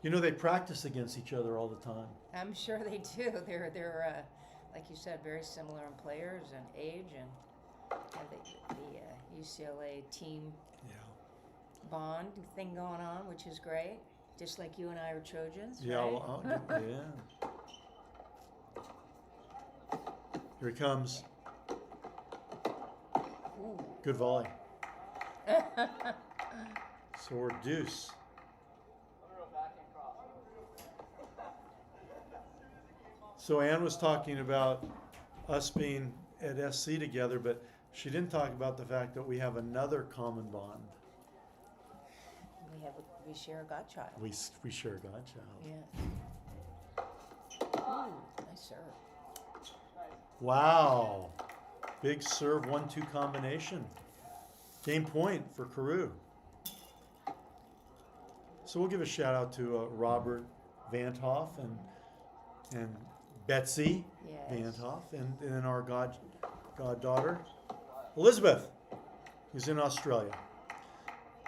You know, they practice against each other all the time. I'm sure they do. They're like you said, very similar in players and age, and the UCLA team bond thing going on, which is great. Just like you and I are Trojans, Yeah, right? well, yeah. Here he comes. Ooh. Good volley. So we're deuce. So Ann was talking about us being at SC together, but she didn't talk about the fact that we have another common bond. We share a godchild. We share a godchild. Yeah. Ooh, nice serve. Wow. Big serve 1-2 combination. Game point for Karue. So we'll give a shout out to Robert Vanthoff and Betsy Vanthoff and our goddaughter Elizabeth, who's in Australia.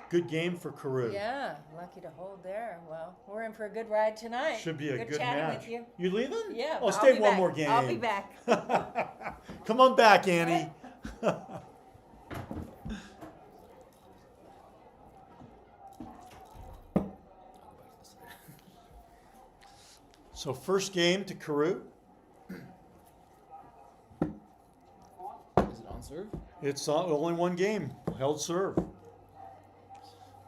Good game for Karue. Yeah, lucky to hold there. Well, we're in for a good ride tonight. Should be a good chatting match. with you. You leaving? Yeah. Oh, I'll stay be one back. more game. I'll be back. Come on back, Annie. So first game to Karue. Is it on serve? It's only one game. Held serve.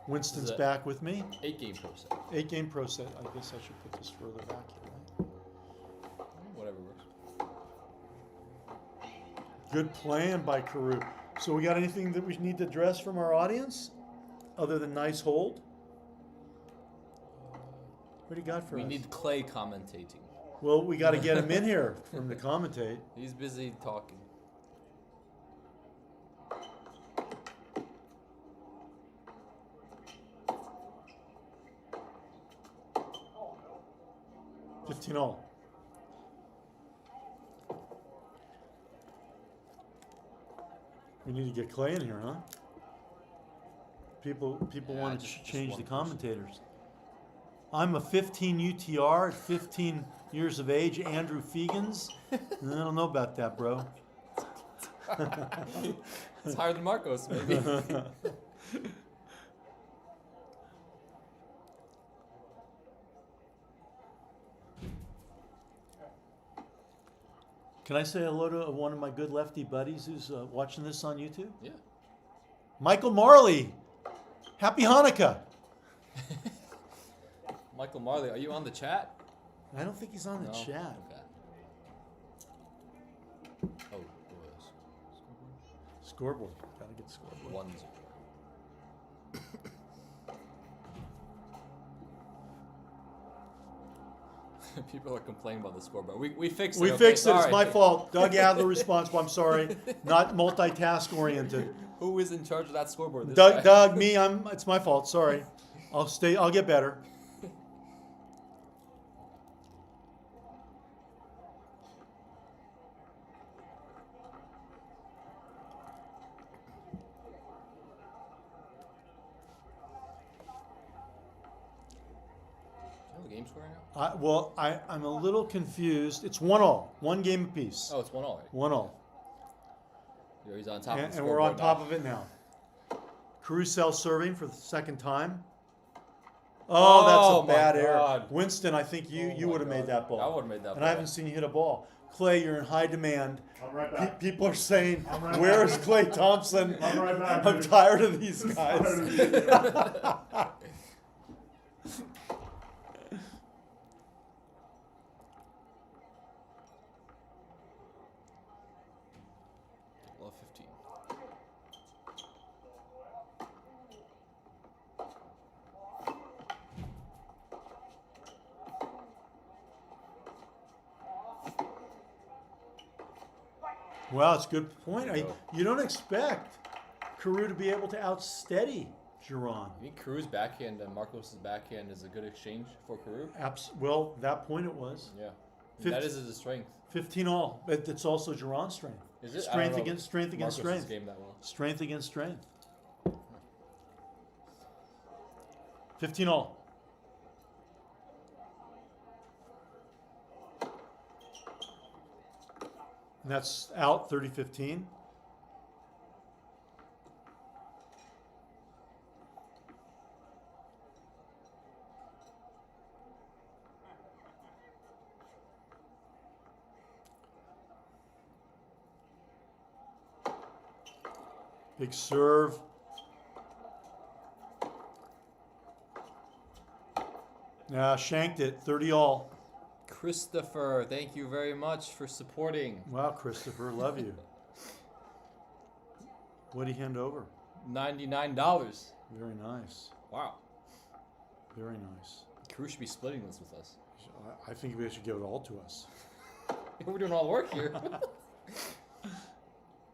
Winston's it back with me. 8-game pro set. 8-game pro set. I guess I should put this further back here, right? Whatever works. Good plan by Karue. So we got anything that we need to address from our audience? Other than nice hold? What do you got for We us? need Clay commentating. Well, we got to get him in here from the commentate. He's busy talking. 15 all. We need to get Clay in here, huh? People Yeah, want to just change one the person. commentators. I'm a 15 UTR at 15 years of age, Andrew Fegans. I don't know about that, bro. It's higher than Marcos, maybe. Can I say hello to one of my good lefty buddies who's watching this on YouTube? Yeah. Michael Marley. Happy Hanukkah. Michael Marley, are you on the chat? I don't think he's on the No? chat. Okay. Oh, boys. Scoreboard. Gotta get the scoreboard. 1-0. People are complaining about the scoreboard. We fixed it. We okay? fixed it. It's Sorry. my fault. Doug Adler responsible. I'm sorry. Not multitask oriented. Who is in charge of that scoreboard? This Doug, guy? Doug, me. It's my fault. Sorry. I'll get better. Do you know the game score right now? I'm a little confused. It's 1-1. One game apiece. Oh, it's 1-1 already. 1-1. He's on top of the And we're on scoreboard top now. of it now. Karue Sell serving for the second time. Oh, that's Oh, a bad my error. God. Winston, I think you Oh my would have made God. that ball. I would have made that And ball. I haven't seen you hit a ball. Clay, you're in high demand. I'm right back. People are saying, I'm right "Where back. is Clay Thompson?" I'm right back, I'm dude. tired of these guys. Love 15. Well, it's a good point. There you go. You don't expect Karue to be able to outsteady Giron. You think Karue's backhand and Marcos' backhand is a good exchange for Karue? Well, that point it was. Yeah. Fifth- That is his strength. 15 all. But it's also Giron's strength. Is it? I don't Strength know against strength against Marcos' strength. game that well. Strength against strength. 15 all. And that's out 30-15. Big serve. Shanked it. 30 all. Christopher, thank you very much for supporting. Wow, Christopher, love you. What did he hand over? $99. Very nice. Wow. Very nice. Karue should be splitting this with us. I think we should give it all to us. We're doing all the work here.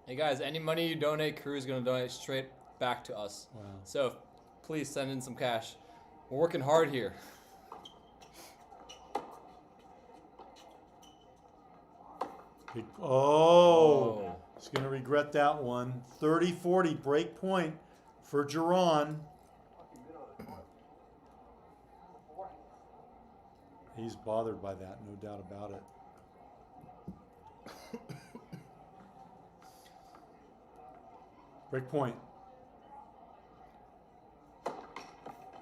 Hey guys, any money you donate, Karue's going to donate straight back to us. Wow. So please send in some cash. We're working hard here. Oh, he's going to regret that one. 30-40, break point for Giron. He's bothered by that, no doubt about it. Break point.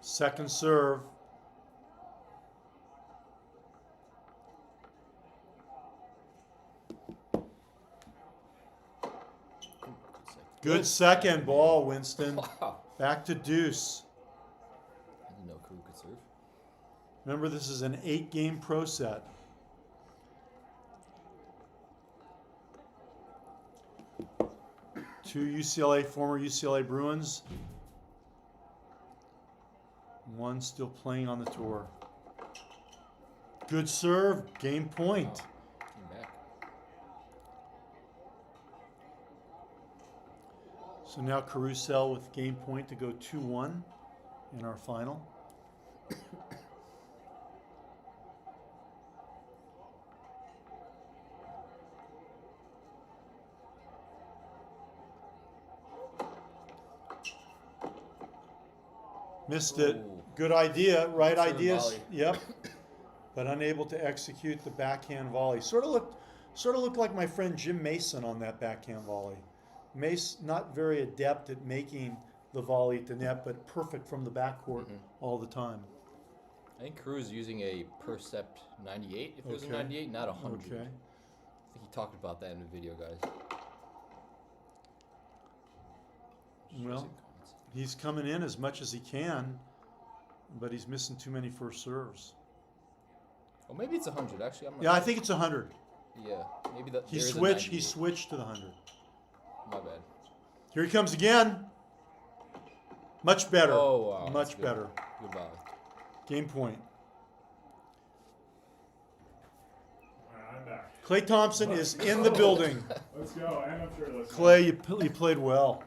Second serve. Good second ball, Winston. Wow. Back to deuce. I didn't know Karue could serve. Remember, this is an 8-game pro set. Two former UCLA Bruins. One still playing on the tour. Good serve, game point. Came back. So now Karue Sell with game point to go 2-1 in our final. Missed it. Ooh. Good idea, right Serve ideas. volley. Yep. But unable to execute the backhand volley. Sort of looked like my friend Jim Mason on that backhand volley. Mace not very adept at making the volley at the net, but perfect from the backcourt all the time. I think Karue's using a Percept 98. If it was a Okay. 98, not a 100. Okay. I think he talked about that in the video, guys. Well, he's coming in as much as he can, but he's missing too many first serves. Oh, maybe it's 100. Actually, I'm not Yeah, I sure. think it's 100. Yeah, maybe that. He there is a switched. He 98. switched to the 100. My bad. Here he comes again. Much better. Oh, wow. Much that's good. better. Good volley. Game point. All right, I'm back. Clay Thompson is in the building. Let's go. And I'm sure listening. Clay, you played well.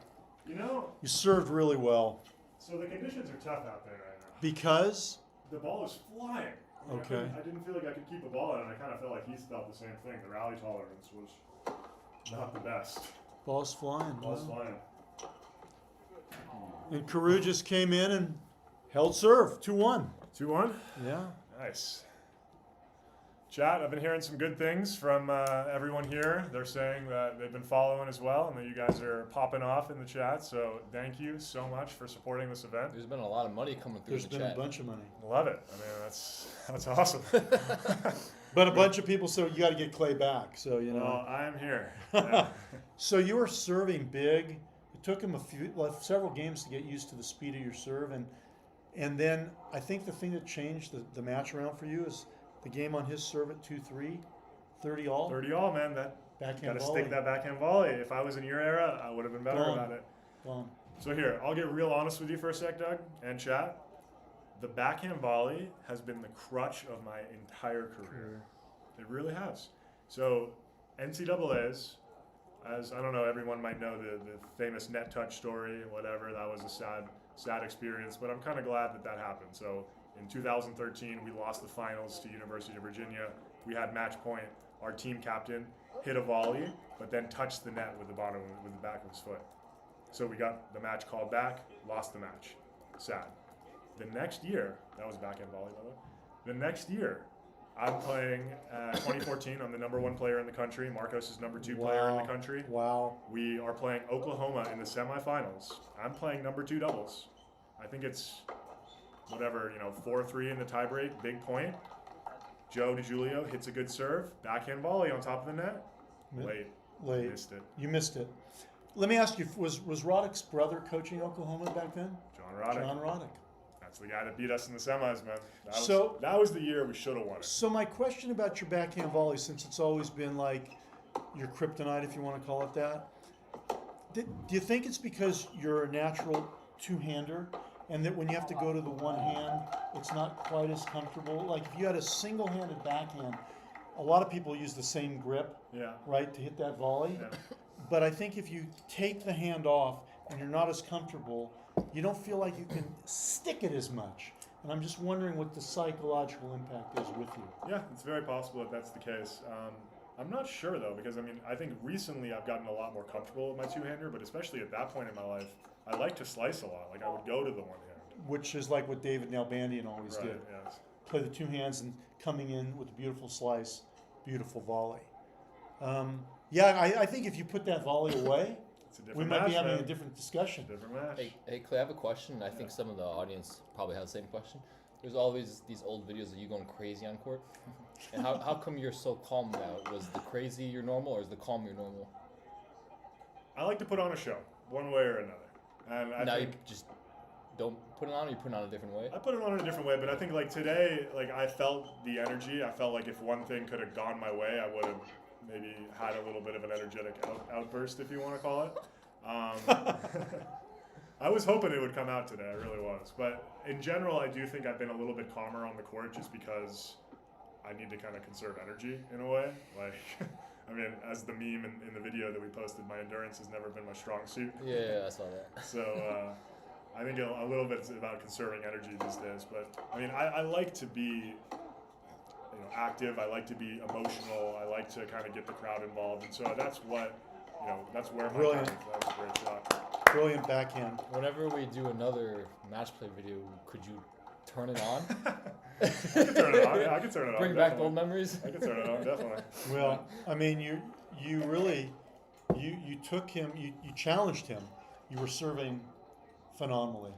You know, You served really well. so the conditions are tough out there right now. Because? The ball is flying. I mean, Okay. I didn't feel like I could keep a ball in, and I kind of felt like he felt the same thing. The rally tolerance was not the best. Ball's flying. Ball's Wow. flying. And Karue just came in and held serve. 2-1. 2-1. Yeah. Nice. Chat, I've been hearing some good things from everyone here. They're saying that they've been following as well, and that you guys are popping off in the chat. So thank you so much for supporting this event. There's been a lot of money coming through There's the been chat. a bunch of money. Love it. I mean, that's awesome. But a bunch of people said you got to get Clay back. So, you know. Well, I'm here. Yeah. So you were serving big. It took him several games to get used to the speed of your serve, and then I think the thing that changed the match around for you is the game on his serve at 2-3, 30 all. 30 all, man. That Backhand got to volley. stick that backhand volley. If I was in your era, I would have been better Gone. about it. Gone. So here, I'll get real honest with you for a sec, Doug, and chat. The backhand volley has been the crutch of my entire career. It really has. So NCAAs, as I don't know, everyone might know the famous net touch story, whatever. That was a sad experience, but I'm kind of glad that happened. So in 2013, we lost the finals to University of Virginia. We had match point. Our team captain hit a volley, but then touched the net with the back of his foot. So we got the match called back, lost the match. Sad. The next year, that was backhand volley, by the way. The next year, I'm playing 2014. I'm the #1 player in the country. Marcos is #2 player in the country. Wow. We are playing Oklahoma in the semifinals. I'm playing #2 doubles. I think it's whatever, 4-3 in the tiebreak, big point. Joe DiGiulio hits a good serve, backhand volley on top of the net. Late. Missed it. You missed it. Let me ask you, was Roddick's brother coaching Oklahoma back then? John Roddick. John Roddick. That's the guy that beat us in the semis, man. So- that was the year we should have won it. So my question about your backhand volley, since it's always been like your kryptonite, if you want to call it that, do you think it's because you're a natural two-hander, and that when you have to go to the one hand, it's not quite as comfortable? Like if you had a single-handed backhand, a lot of people use the same grip, Yeah. right, to hit that volley. Yeah. But I think if you take the hand off and you're not as comfortable, you don't feel like you can stick it as much. And I'm just wondering what the psychological impact is with you. Yeah, it's very possible that that's the case. I'm not sure though, because I think recently I've gotten a lot more comfortable with my two-hander, but especially at that point in my life, I like to slice a lot. Like I would go to the one hand. Which is like what David Nalbandian always Right, did. yes. Play the two hands and coming in with a beautiful slice, beautiful volley. I think if you put that volley away, It's a different we might be match, having man. a different discussion. Different match. Hey, Clay, I have a question. I think some of the audience probably has the same question. There's always these old videos of you going crazy on court. And how come you're so calm now? Was the crazy your normal, or is the calm your normal? I like to put on a show, one way or another. And I now think you just don't put it on, or you put it on a different way? I put it on in a different way, but I think like today, like I felt the energy. I felt like if one thing could have gone my way, I would have maybe had a little bit of an energetic outburst, if you want to call it. I was hoping it would come out today, I really was. But in general, I do think I've been a little bit calmer on the court just because I need to kind of conserve energy in a way. Like, I mean, as the meme in the video that we posted, my endurance has never been my strong suit. Yeah, I saw that. So I think a little bit is about conserving energy these days. But I mean, I like to be active. I like to be emotional. I like to kind of get the crowd involved. And so that's what, that's where my Brilliant. that was a great shot. Brilliant backhand. Whenever we do another match play video, could you turn it on? I can turn it on. Yeah, I can turn it on. Bring back the definitely. old memories. I can turn it on, definitely. Well, I mean, you really you took him, you challenged him. You were serving phenomenally,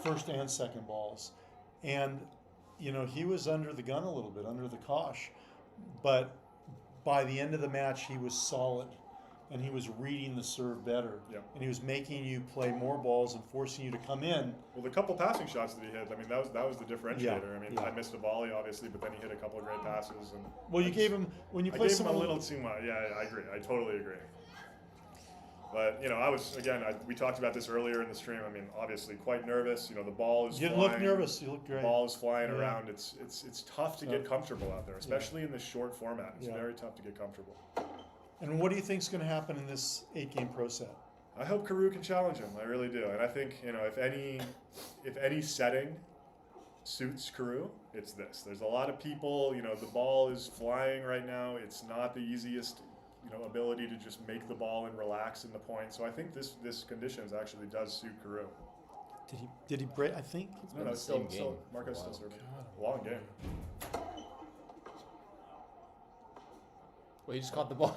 first and second balls, and you know he was under the gun a little bit, under the cosh, but by the end of the match he was solid, and he was reading the serve better, Yep. and he was making you play more balls and forcing you to come in. Well, the couple passing shots that he hit, I mean, that was the differentiator. Yeah, I mean, yeah. I missed a volley, obviously, but then he hit a couple of great passes. And Well, you gave him when you I play gave him someone a little too much. Yeah, I agree. I totally agree. But, you know, we talked about this earlier in the stream. I mean, obviously quite nervous. You know, the ball is You didn't flying. look nervous. You looked The great. ball is flying Yeah. around. It's tough to get comfortable out there, especially in this short format. It's Yeah. very tough to get comfortable. And what do you think is going to happen in this 8-game pro set? I hope Karue can challenge him. I really do. And I think, you know, if any setting suits Karue, it's this. There's a lot of people, you know, the ball is flying right now. It's not the easiest, you know, ability to just make the ball and relax in the point. So I think this conditions actually does suit Karue. Did he break? I think. No, the it's same still game Marcos for a still while. serving. Long game. Well, he just caught the ball.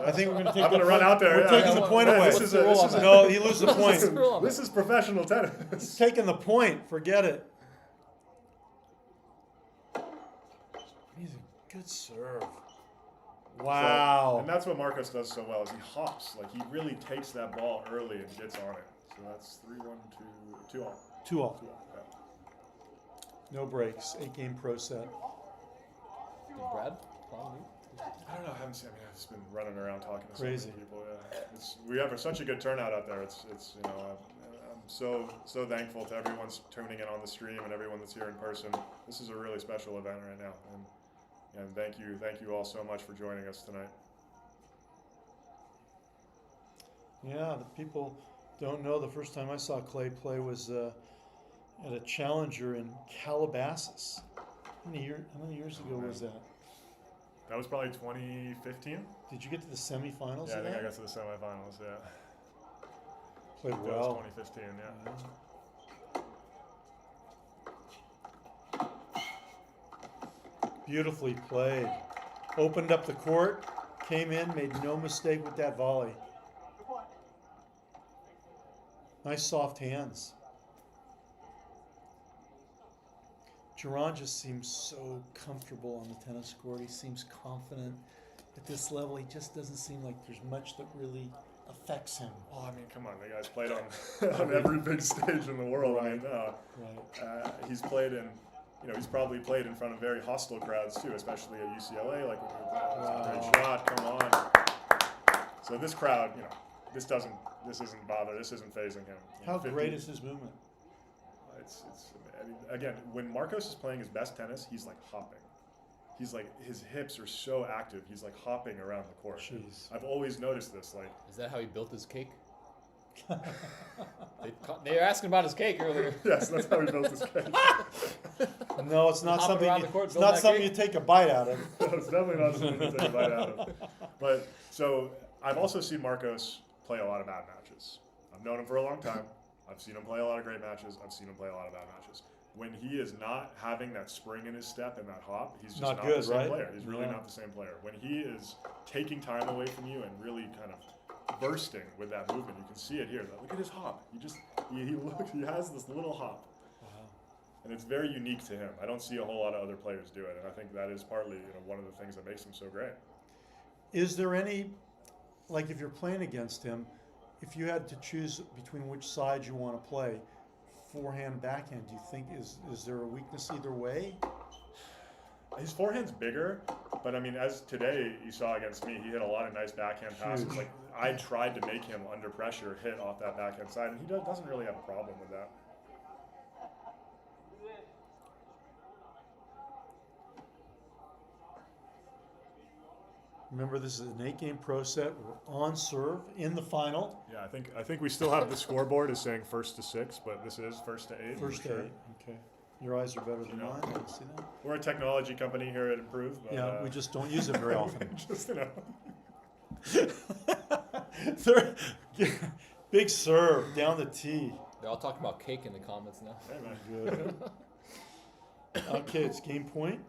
I think we're going to take. I'm the gonna run point- out there. We're yeah. taking the point away. This is a, this is a, No, he loses the point. the rule on this is professional tennis. He's taking the point. Forget it. He's a good serve. Wow. And that's what Marcos does so well is he hops. Like he really takes that ball early and gets on it. So that's 3-1, 2 all. 2 all. 2 all. Yeah. No breaks. 8-game pro set. Did Brad Klahn leave? I don't know. I haven't seen. I mean, I've just been running around talking to Crazy. so many people. Yeah, we have such a good turnout out there. It's you know, I'm so thankful to everyone's tuning in on the stream and everyone that's here in person. This is a really special event right now, and thank you all so much for joining us tonight. Yeah, the people don't know. The first time I saw Clay play was at a challenger in Calabasas. How many years ago was that? That was probably 2015. Did you get to the semifinals Yeah, I of think I that? got to the semifinals. Yeah, Played that well. was 2015. Yeah. Beautifully played. Opened up the court, came in, made no mistake with that volley. Nice soft hands. Giron just seems so comfortable on the tennis court. He seems confident. At this level, he just doesn't seem like there's much that really affects him. Well, I mean, come on, the guy's played on every big stage in the world. I mean, Right. he's played in, you know, he's probably played in front of very hostile crowds too, especially at UCLA. Like when we were playing, that's a great shot. Come on. So this crowd, you know, this isn't phasing him. You know, How 50 great is his movement? I mean, again, when Marcos is playing his best tennis, he's like hopping. He's like, his hips are so active. He's like hopping around the court. Jeez. I've always noticed this. Like, Is that how he built his cake? They were asking about his cake earlier. yes, that's how he built his cake. No, it's not Hopping something. around the court, It's building not that something cake? you take a bite out of. No, it's definitely not something to take a bite out of. But so I've also seen Marcos play a lot of bad matches. I've known him for a long time. I've seen him play a lot of great matches. I've seen him play a lot of bad matches. When he is not having that spring in his step and that hop, he's just Not not good, the same right? player. He's really Yeah. not the same player. When he is taking time away from you and really kind of bursting with that movement, you can see it here. Look at his hop. He has this little hop. And it's very unique to him. I don't see a whole lot of other players do it, and I think that is partly, you know, one of the things that makes him so great. Is there any, like if you're playing against him, if you had to choose between which side you want to play, forehand, backhand, do you think is there a weakness either way? His forehand's bigger, but I mean, as today you saw against me, he hit a lot of nice backhand passes. Huge. Like I tried to make him under pressure hit off that backhand side, and he doesn't really have a problem with that. Remember, this is an 8-game pro set. We're on serve in the final. Yeah, I think we still have the scoreboard is saying 1st to 6, but this is 1st to 8. First for sure. 8. Okay. Your eyes are better than You know. mine. I can see that. We're a technology company here at Improve. But, Yeah, we just don't use it very often. just, you know. They're- Big serve down the tee. They're all talking about cake in the comments now. Hey, man. Good. Okay, it's game point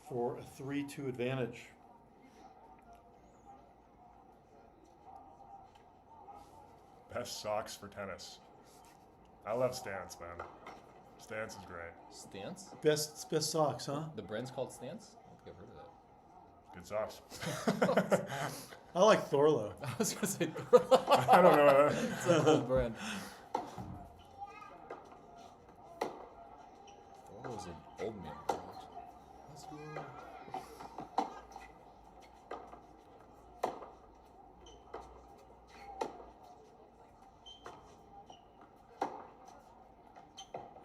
for a 3-2 advantage. Best socks for tennis. I love Stance, man. Stance is great. Stance? Best socks, huh? The brand's called Stance? I don't think I've heard of Good socks. I like Thorlo. that. I was going to say I don't know. it's an old brand. What was an old man brand? That's weird.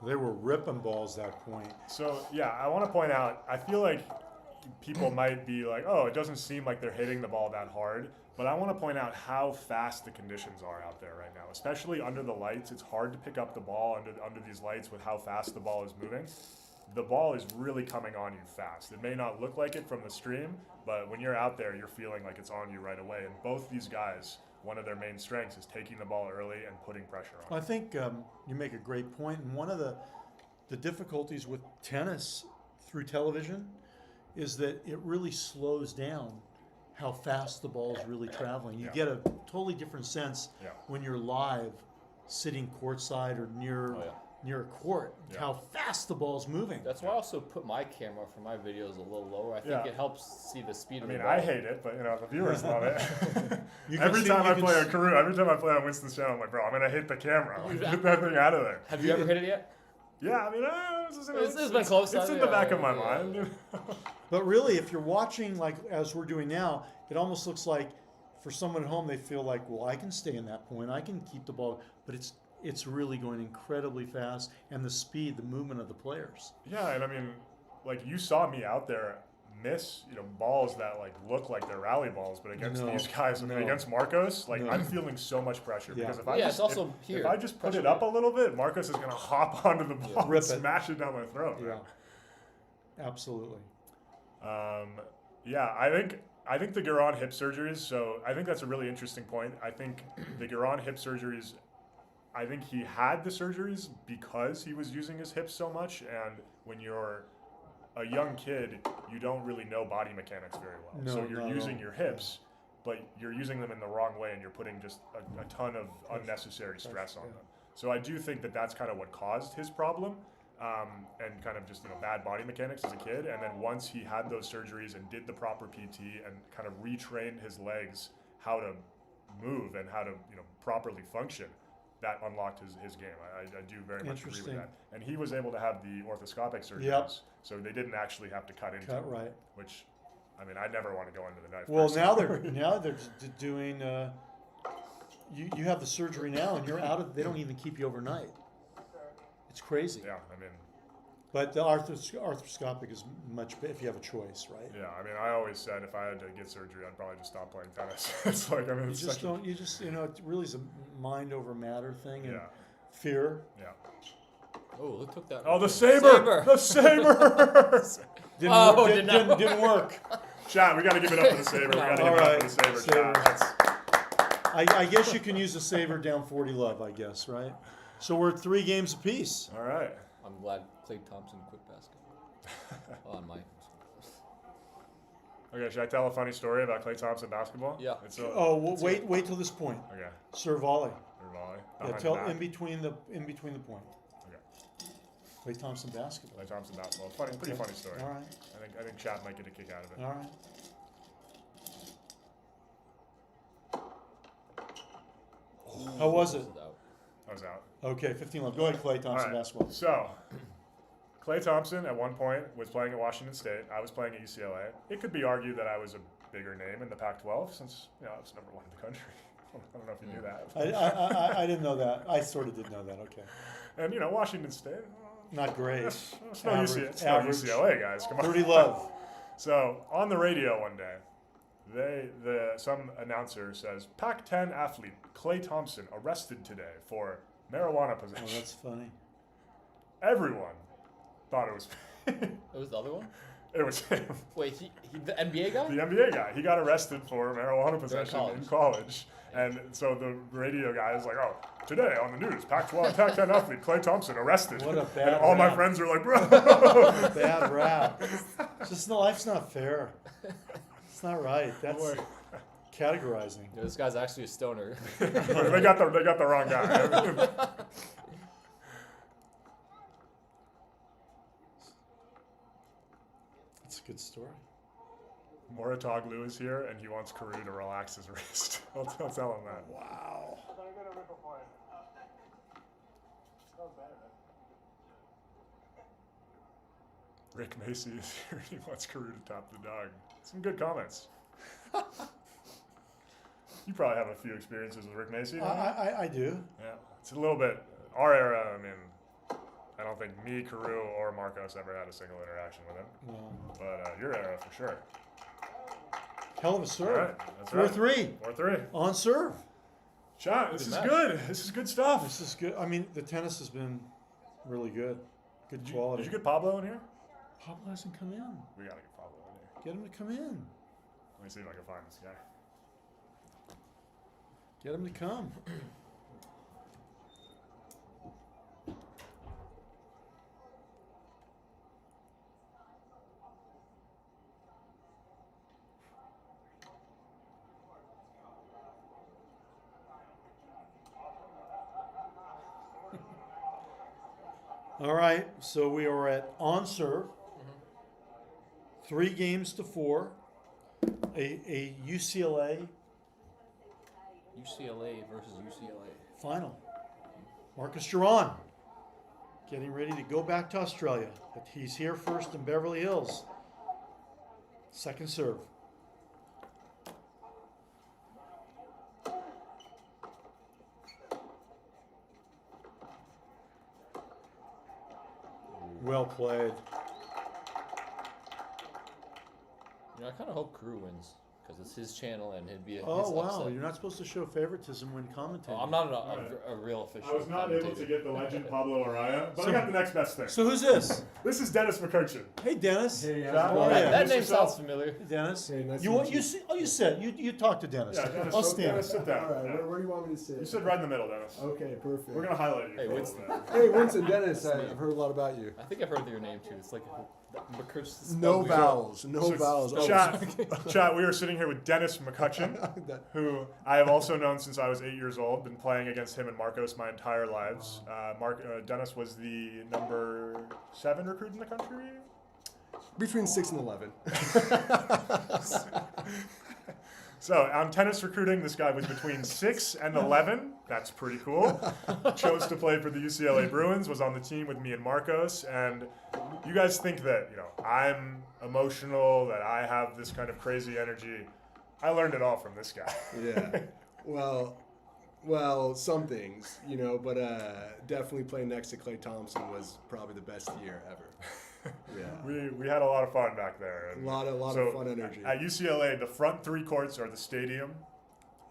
They were ripping balls that point. So, yeah, I want to point out, I feel like people might be like, oh, it doesn't seem like they're hitting the ball that hard. But I want to point out how fast the conditions are out there right now, especially under the lights. It's hard to pick up the ball under these lights with how fast the ball is moving. The ball is really coming on you fast. It may not look like it from the stream, but when you're out there, you're feeling like it's on you right away. And both these guys, one of their main strengths is taking the ball early and putting pressure on. I think you make a great point, and one of the difficulties with tennis through television is that it really slows down how fast the ball is really traveling. You get a totally different sense when you're live, sitting courtside or near a court, how fast the ball's moving. That's why I also put my camera for my videos a little lower. I think it helps see the speed of the ball. I hate it, but the viewers love it. You every can time see- I you play can on Karue, every time I play on Winston's channel, I'm like, bro, I'm gonna hit the camera. Like, get that thing out of there. Have you ever hit it yet? Yeah, It's been close. It's in the back of my mind. But really, if you're watching like as we're doing now, it almost looks like for someone at home they feel like, well, I can stay in that point, I can keep the ball, but it's really going incredibly fast, and the speed, the movement of the players. Yeah, and I mean, like you saw me out there miss, balls that like look like they're rally balls, but against these guys, against Marcos, like I'm feeling so much pressure because if I it's also here. If I just put it up a little bit, Marcos is gonna hop onto the ball, Rip and it. smash it down my throat. Yeah, absolutely. I think the Giron hip surgeries. So I think that's a really interesting point. I think the Giron hip surgeries. I think he had the surgeries because he was using his hips so much, and when you're a young kid, you don't really know body mechanics very well. So you're using your hips, but you're using them in the wrong way, and you're putting just a ton of unnecessary stress on them. So I do think that that's kind of what caused his problem, and kind of just bad body mechanics as a kid. And then once he had those surgeries and did the proper PT and kind of retrained his legs how to move and how to properly function, that unlocked his game. I do very much agree with that. And he was able to have the orthoscopic surgeries, so they didn't actually have to cut into him, Right. which, I mean, I never want to go into the knife. Well, personally. now they're doing. You have the surgery now, and you're out of. They don't even keep you overnight. It's crazy. Yeah, I mean. But the arthroscopic is much better if you have a choice, right? Yeah, I mean, I always said if I had to get surgery, I'd probably just stop playing tennis. It's like, I mean, You just don't. You just it really is a mind over matter thing, and fear. Yeah. Oh, look, took that. Oh, the saber! The saber! Didn't work. Chat, we got to give it up for the saber. We got to give it up for the saber, chat. I guess you can use a saver down 40 love. I guess, right? So we're at 3 games apiece. All right. I'm glad Clay Thompson quit basketball. On my. Okay, should I tell a funny story about Clay Thompson basketball? Yeah. Wait till this point. Okay. Serve volley. Or volley. Yeah, Behind tell the back. in between the point. Okay. Clay Thompson basketball. Clay Thompson basketball. Pretty funny story. All right. I think chat might get a kick out of it. All right. How was it? I was out. Okay, 15 love. Go ahead, Clay Thompson basketball. So, Clay Thompson at one point was playing at Washington State. I was playing at UCLA. It could be argued that I was a bigger name in the Pac-12 since I was number 1 in the country. I don't know if you knew that. I didn't know that. I sort of did know that. Okay. And Washington State. Not great. It's no UCLA, guys. Come on. 30 love. So on the radio one day, some announcer says Pac-10 athlete Clay Thompson arrested today for marijuana possession. Oh, that's funny. Everyone thought it was. It was the other one? It was him. Wait, he the NBA guy? The NBA guy. He got arrested for marijuana possession college. in college. And so the radio guy is like, oh, today on the news, Pac-10 athlete Clay Thompson arrested. What a bad And all my rap. friends are like, bro. Bad rap. Just life's not fair. It's not right. That's categorizing. Yeah, this guy's actually a stoner. they got the wrong guy. That's a good story. Moratoglu is here, and he wants Karue to relax his wrist. I'll tell him that. Wow. Rick Macy is here. He wants Karue to top the dog. Some good comments. You probably have a few experiences with Rick Macy. don't you? I do. Yeah, it's a little bit our era. I mean, I don't think me, Karue, or Marcos ever had a single interaction with him. No. But your era for sure. Hell of a All serve. right, that's right. 4-3. 4-3. On serve. Shot. This is match. good. This is good stuff. This is good. I mean, the tennis has been really good. Good Did quality. you get Pablo in here? Pablo hasn't come in. We gotta get Pablo in here. Get him to come in. Let me see if I can find this guy. Get him to come. All right, so we are at on serve. 3 games to 4. A UCLA UCLA versus UCLA. final. Marcos Giron getting ready to go back to Australia. But he's here first in Beverly Hills. Second serve. Well played. You know, I kind of hope Karue wins because it's his channel and it'd be his Oh, wow. upset. You're not supposed to show favoritism when commentating. Oh, I'm not a real official. I was not able to get the legend Pablo Araya, but I got the next best thing. So who's this? This is Dennis McCutcheon. Hey, Dennis. Hey, how's That- it going? Oh, yeah. That Mr. name Sell. sounds familiar. Hey, Dennis. Hey, nice you to want meet you you. see, oh you said you talked to Dennis. Yeah, Dennis, I'll so- stand. Dennis, sit down. All right, Yeah. where do you want me to sit? You sit right in the middle, Dennis. Okay, perfect. We're gonna highlight you. Hey, for a Winston. little bit. Hey, Winston Dennis, I've heard a lot about you. I think I've heard your name too. It's like No vowels, no So, vowels. Oh, Chat, we are sitting here with Dennis McCutcheon, who I have also known since I was 8 years old. Been playing against him and Marcos my entire lives. Dennis was the number 7 recruit in the country. Between 6 and 11. So on tennis recruiting, this guy was between 6 and 11. That's pretty cool. Chose to play for the UCLA Bruins. Was on the team with me and Marcos. And you guys think that I'm emotional, that I have this kind of crazy energy. I learned it all from this guy. Yeah. Well, some things, but definitely playing next to Clay Thompson was probably the best year ever. Yeah. We had a lot of fun back there. A lot of fun energy. At UCLA, the front 3 courts are the stadium.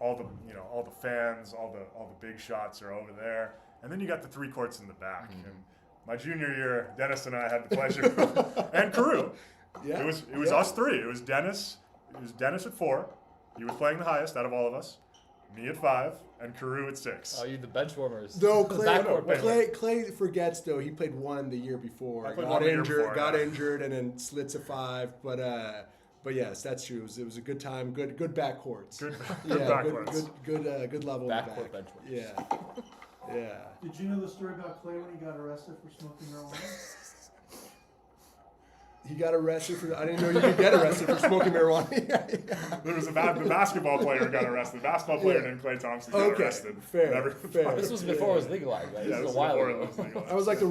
All the fans, all the big shots are over there, and then you got the 3 courts in the back. Mm-hmm. And my junior year, Dennis and I had the pleasure, and Karue. Yeah. It was us 3. It was Dennis. It was Dennis at 4. He was playing the highest out of all of us. Me at 5, and Karue at 6. Oh, you the bench warmers. Though Backcourt bench. Clay forgets though he played 1 the year before. I played Got 1 the year injured, before, got yeah. injured, and then slits a 5. But yes, that's true. It was a good time. Good backcourts. Good Yeah, backcourts. good level in the Backcourt back. bench warmers. Yeah. Did you know the story about Clay when he got arrested for smoking marijuana? He got arrested for. I didn't know you could get arrested for smoking marijuana. There was the basketball player got arrested. Basketball player named Clay Thompson got Okay, arrested. fair. This was before it was legalized, right? Yeah, This is a while before it ago. was legalized. I was like the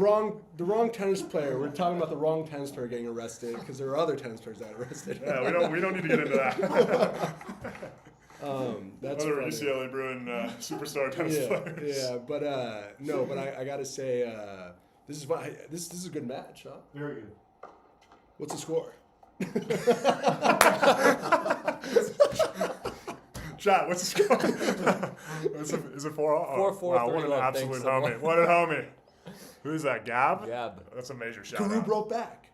wrong tennis player. We're talking about the wrong tennis player getting arrested because there are other tennis players that got arrested. Yeah, we don't need to get into that. That's Another funny. UCLA Bruin superstar tennis players. Yeah, but no, but I gotta say this is fun. This is a good match, huh? Very good. What's the score? Chat, what's the score? Is it 4-4? Oh, 4-4, wow, what an 31, absolute thanks, homie. everyone. What a homie. Who's that, Gab? Gab. That's a major shout Karue out. broke back.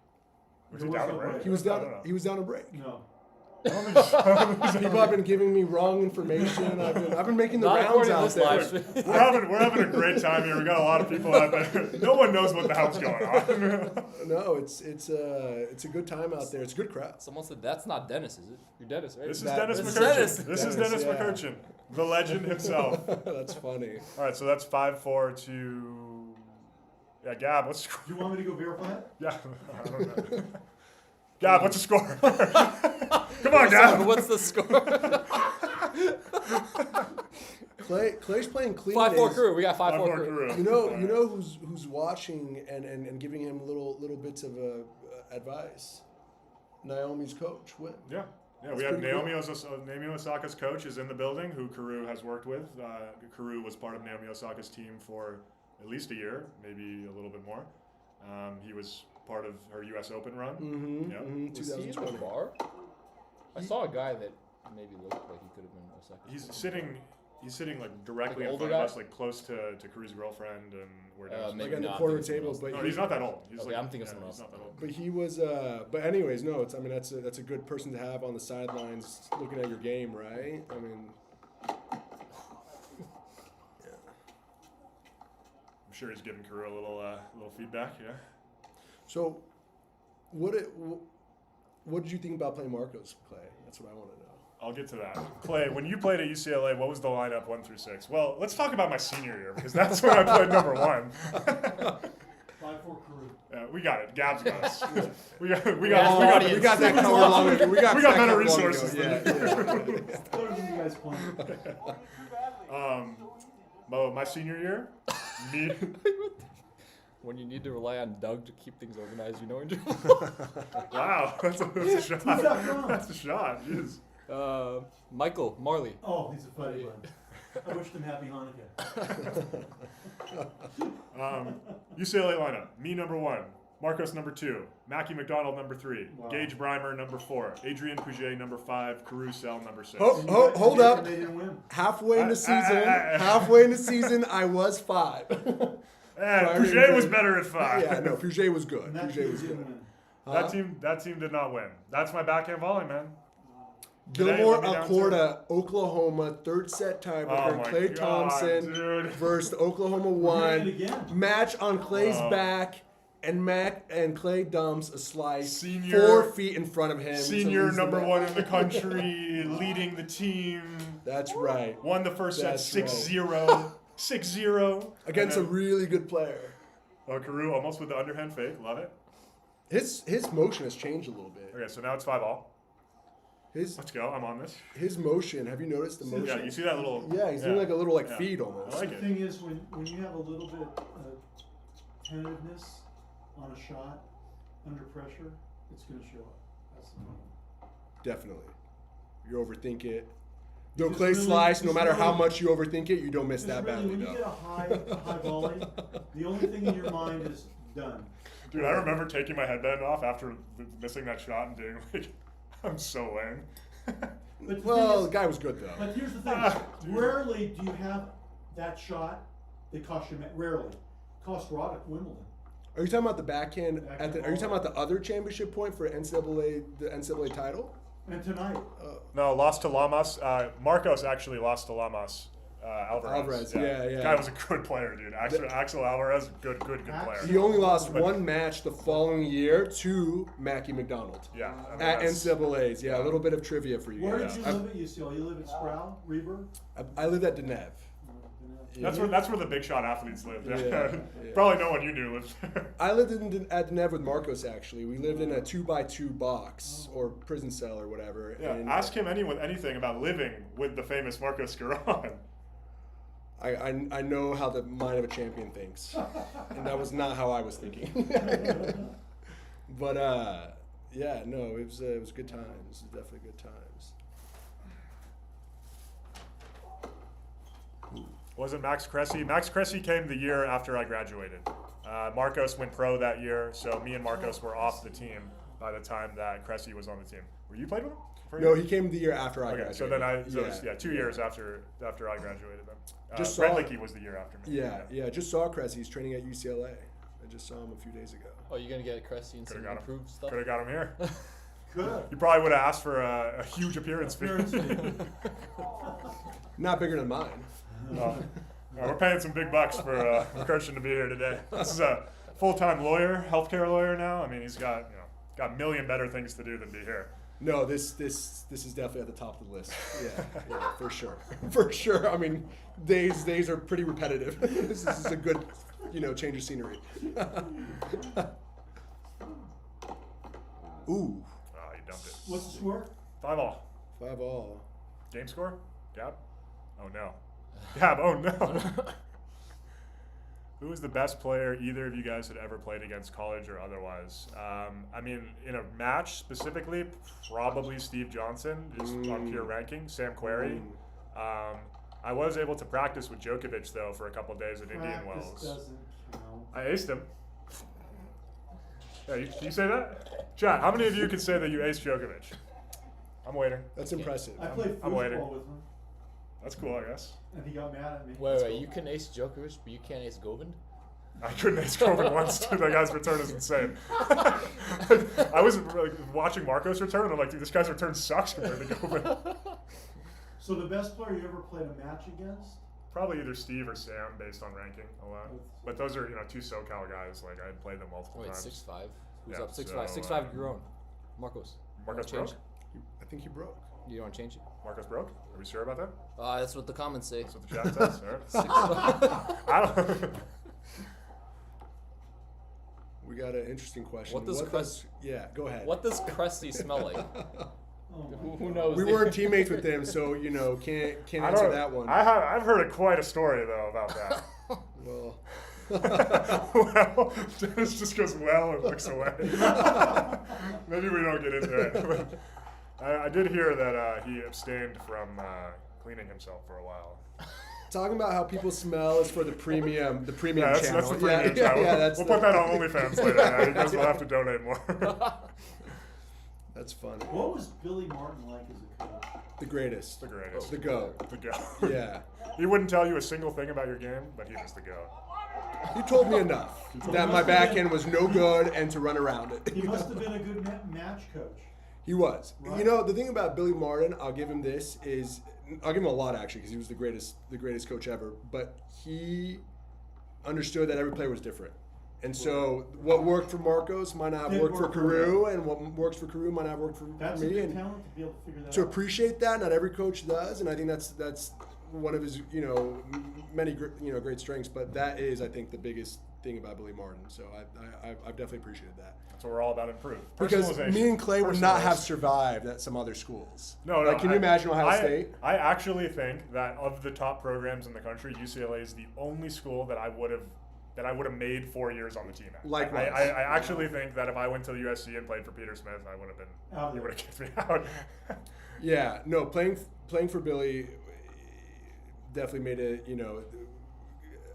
Was he down a break? He was I don't down. know. He was down a break. No. People have been giving me wrong information. I've been making the Not rounds according to out this there. live stream. We're having a great time here. We got a lot of people out there. No one knows what the hell's going on. No, it's a good time out there. It's a good crowd. Someone said that's not Dennis, is it? You're Dennis, right? This is That- Dennis this is McCurchin. Dennis. This is Dennis, Dennis yeah. McCurchin, the legend himself. That's funny. All right, so that's 5-4 to. Yeah, Gab, what's the score? Do you want me to go verify it? Yeah, I don't know. Gab, what's the score? Come on, Gab. What's the score? Clay's playing clean. 5-4 is- crew. We got 5-4 5-4 crew. crew. You know who's watching and giving him little bits of advice. Naomi's coach, Wim. Yeah. Yeah, we That's have pretty cool. Naomi Osaka's coach is in the building, who Karue has worked with. Karue was part of Naomi Osaka's team for at least a year, maybe a little bit more. He was part of her U.S. Open run. Mm-hmm. Yeah. Was he in the 2020. bar? I saw a guy that maybe looked like he could have been Osaka. He's sitting like directly Like in older front of guy? us, like close to Karue's girlfriend, and we're down. maybe Like on the not, corner I'm thinking table, someone but No, he- he's not that old. He's Okay, like, I'm thinking yeah, someone he's else. not that old. But he was. But anyways, no. That's a good person to have on the sidelines, looking at your game, right? I mean, I'm sure he's giving Karue a little feedback. Yeah. so what did you think about playing Marcos, Clay? That's what I want to know. I'll get to that. Clay, when you played at UCLA, what was the lineup 1 through 6? Well, let's talk about my senior year because that's when I played number 1. 5-4 crew. We got it. Gab's got us. We got We got that covered long ago. We got better that covered long resources ago. than Yeah. Better than you guys playing. My senior year, me. When you need to rely on Doug to keep things organized, you know, in trouble. Wow, that's a shot. Who's that from? That's a shot. Jeez. Michael Marley. Oh, he's a funny one. I wished him happy Hanukkah. UCLA lineup: me number 1, Marcos number 2, Mackie McDonald number 3, Wow. Gage Breimer number 4, Adrian Puget number 5, Karue Sell number 6. Hold up. They didn't win. Halfway in the season, I was 5. And Prior Puget was injury. better at 5. Yeah, no, Puget was good. And that Puget team was didn't good. win. That team did not win. That's my backhand volley, man. Gilmore Today, let me Acorda, Oklahoma, third set Oh tiebreaker. my Clay God, Thompson dude. versus Oklahoma We're doing it 1. again. Match on Clay's Oh. back, and Clay dumps a slice Senior- 4 feet in front of him. to Senior lose the number match. 1 in the country, leading the team. That's right. Won the first set That's 6-0. 6-0. Against a And then- really good player. Karue almost with the underhand fake. Love it. His motion has changed a little bit. Okay, so now it's 5-all. His Let's go. I'm on this. motion. Have you noticed the motion? Yeah, you see that little. Yeah, he's doing like a little Yeah. feed I almost. like The it. thing is, when you have a little bit of tentativeness on a shot under pressure, it's going to show up. That's the problem. Definitely. You overthink it. Though Just Clay really- slice, no just matter how really- much you overthink it, you don't miss Just that really, badly when you get though. a high volley, the only thing in your mind is done. Dude, I remember taking my headband off after missing that shot and being like, I'm so lame. But the Well, thing the is, guy was good though. but here's the thing: Dude. rarely do you have that shot that cost you. Rarely cost Rod at Wimbledon. Are you talking about the backhand? Backhand Are you talking ball. about the other championship point for the NCAA title? And tonight, No, lost to Lamas. Marcos actually lost to Lamas. Alvarez. yeah. The guy was a good player, dude. Axel Alvarez, good player. He only lost one match the following year to Mackie McDonald Yeah. I mean, at that's- NCAA's. Yeah, a little bit of trivia for you where guys. did you live at UCLA? You live at Sproul, Reber? I lived at Deneb. That's where the big shot athletes live. Yeah. Yeah, yeah. Probably no one you knew lived there. I lived at Deneb with Marcos actually. We lived in a 2x2 box or prison cell or whatever. Yeah. And Ask him anything about living with the famous Marcos Giron. I know how the mind of a champion thinks, and that was not how I was thinking. But yeah, no, it was good times. It was definitely good times. Was it Max Cressy? Max Cressy came the year after I graduated. Marcos went pro that year, so me and Marcos were off the team by the time that Cressy was on the team. Were you played with him? No, he came the year after I Okay, graduated. so then it was 2 years after I graduated then. Just Brad saw- Lickey was the year after me. Yeah, just saw Cressy. He's training at UCLA. I just saw him a few days ago. Oh, you're gonna get Cressy and some Could've got him. improved stuff. Could have got him here. Good. You probably would have asked for a huge appearance fee. Not bigger than mine. We're paying some big bucks for Christian to be here today. This is a full-time lawyer, healthcare lawyer now. I mean, he's got got a million better things to do than be here. No, this is definitely at the top of the list. Yeah, for sure, for sure. I mean, days are pretty repetitive. This is a good, change of scenery. Ooh, Oh, you dumped it. What's the score? 5-all. 5-all. Game score? Gab? Oh no. Gab, oh no. Who was the best player either of you guys had ever played against, college or otherwise? I mean, in a match specifically, probably Steve Johnson, just on pure ranking. Sam Querrey. I was able to practice with Djokovic, though, for a couple of days at Indian Wells. Doesn't count. I aced him. Yeah, can you say that? Chat, how many of you can say that you aced Djokovic? I'm waiting. That's impressive. I played I'm waiting. football with him, That's cool, I guess. and he got mad at me. Wait, you can ace Djokovic, but you can't ace Govind? I couldn't ace Govind once, dude. That guy's return is insane. I was watching Marcos return, and I'm like, dude, this guy's return sucks compared to Govind. So the best player you ever played a match against? Probably either Steve or Sam, based on ranking a lot. But those are, two SoCal guys. Like, I had played them multiple Wait, times. 6'5". Who's Yeah, up? 6'5". so, 6'5" Giron. Marcos. Marcos You wanna change broke? I think he broke. it? You don't change it? Marcos broke? Are we sure about that? That's what the comments say. That's what the chat says. All right. I don't. We got an interesting question. What does Yeah, go ahead. What does Cressy smell like? Oh my Who God. knows? We weren't teammates with them, so can't answer that one. I've heard quite a story though about that. Well, Well, Dennis just goes well and looks away. Maybe we don't get into it. I did hear that he abstained from cleaning himself for a while. talking about how people smell is for the premium Yeah, that's channel. the premium channel. That's We'll put that on OnlyFans later. Yeah, you guys will have to donate more. That's funny. What was Billy Martin like as a coach? The greatest. The greatest. The GOAT. The goat. Yeah. He wouldn't tell you a single thing about your game, but he was the goat. He told me enough that my backhand was no good and to run around it. He must have been a good match coach. He was. Right. The thing about Billy Martin, I'll give him this, I'll give him a lot actually, because he was the greatest coach ever. But he understood that every player was different. And so what worked for Marcos might not have Didn't worked for work for Karue, and what works for Karue might not have worked for That's a me. good And talent to be able to figure that to out. appreciate that, not every coach does, and I think that's one of his many great strengths. But that is, I think, the biggest thing about Billy Martin. So I've definitely appreciated that. That's what we're all about, improve. Because Personalization. me and Clay would not have Personalized. survived at some other schools. No, Like, can you imagine Ohio State? I actually think that of the top programs in the country, UCLA is the only school that I would have made 4 years on the team at. Likewise. I actually think that if I went to the USC and played for Peter Smith, I would have been. Out He there. would have kicked me out. Yeah, no, playing for Billy definitely made it,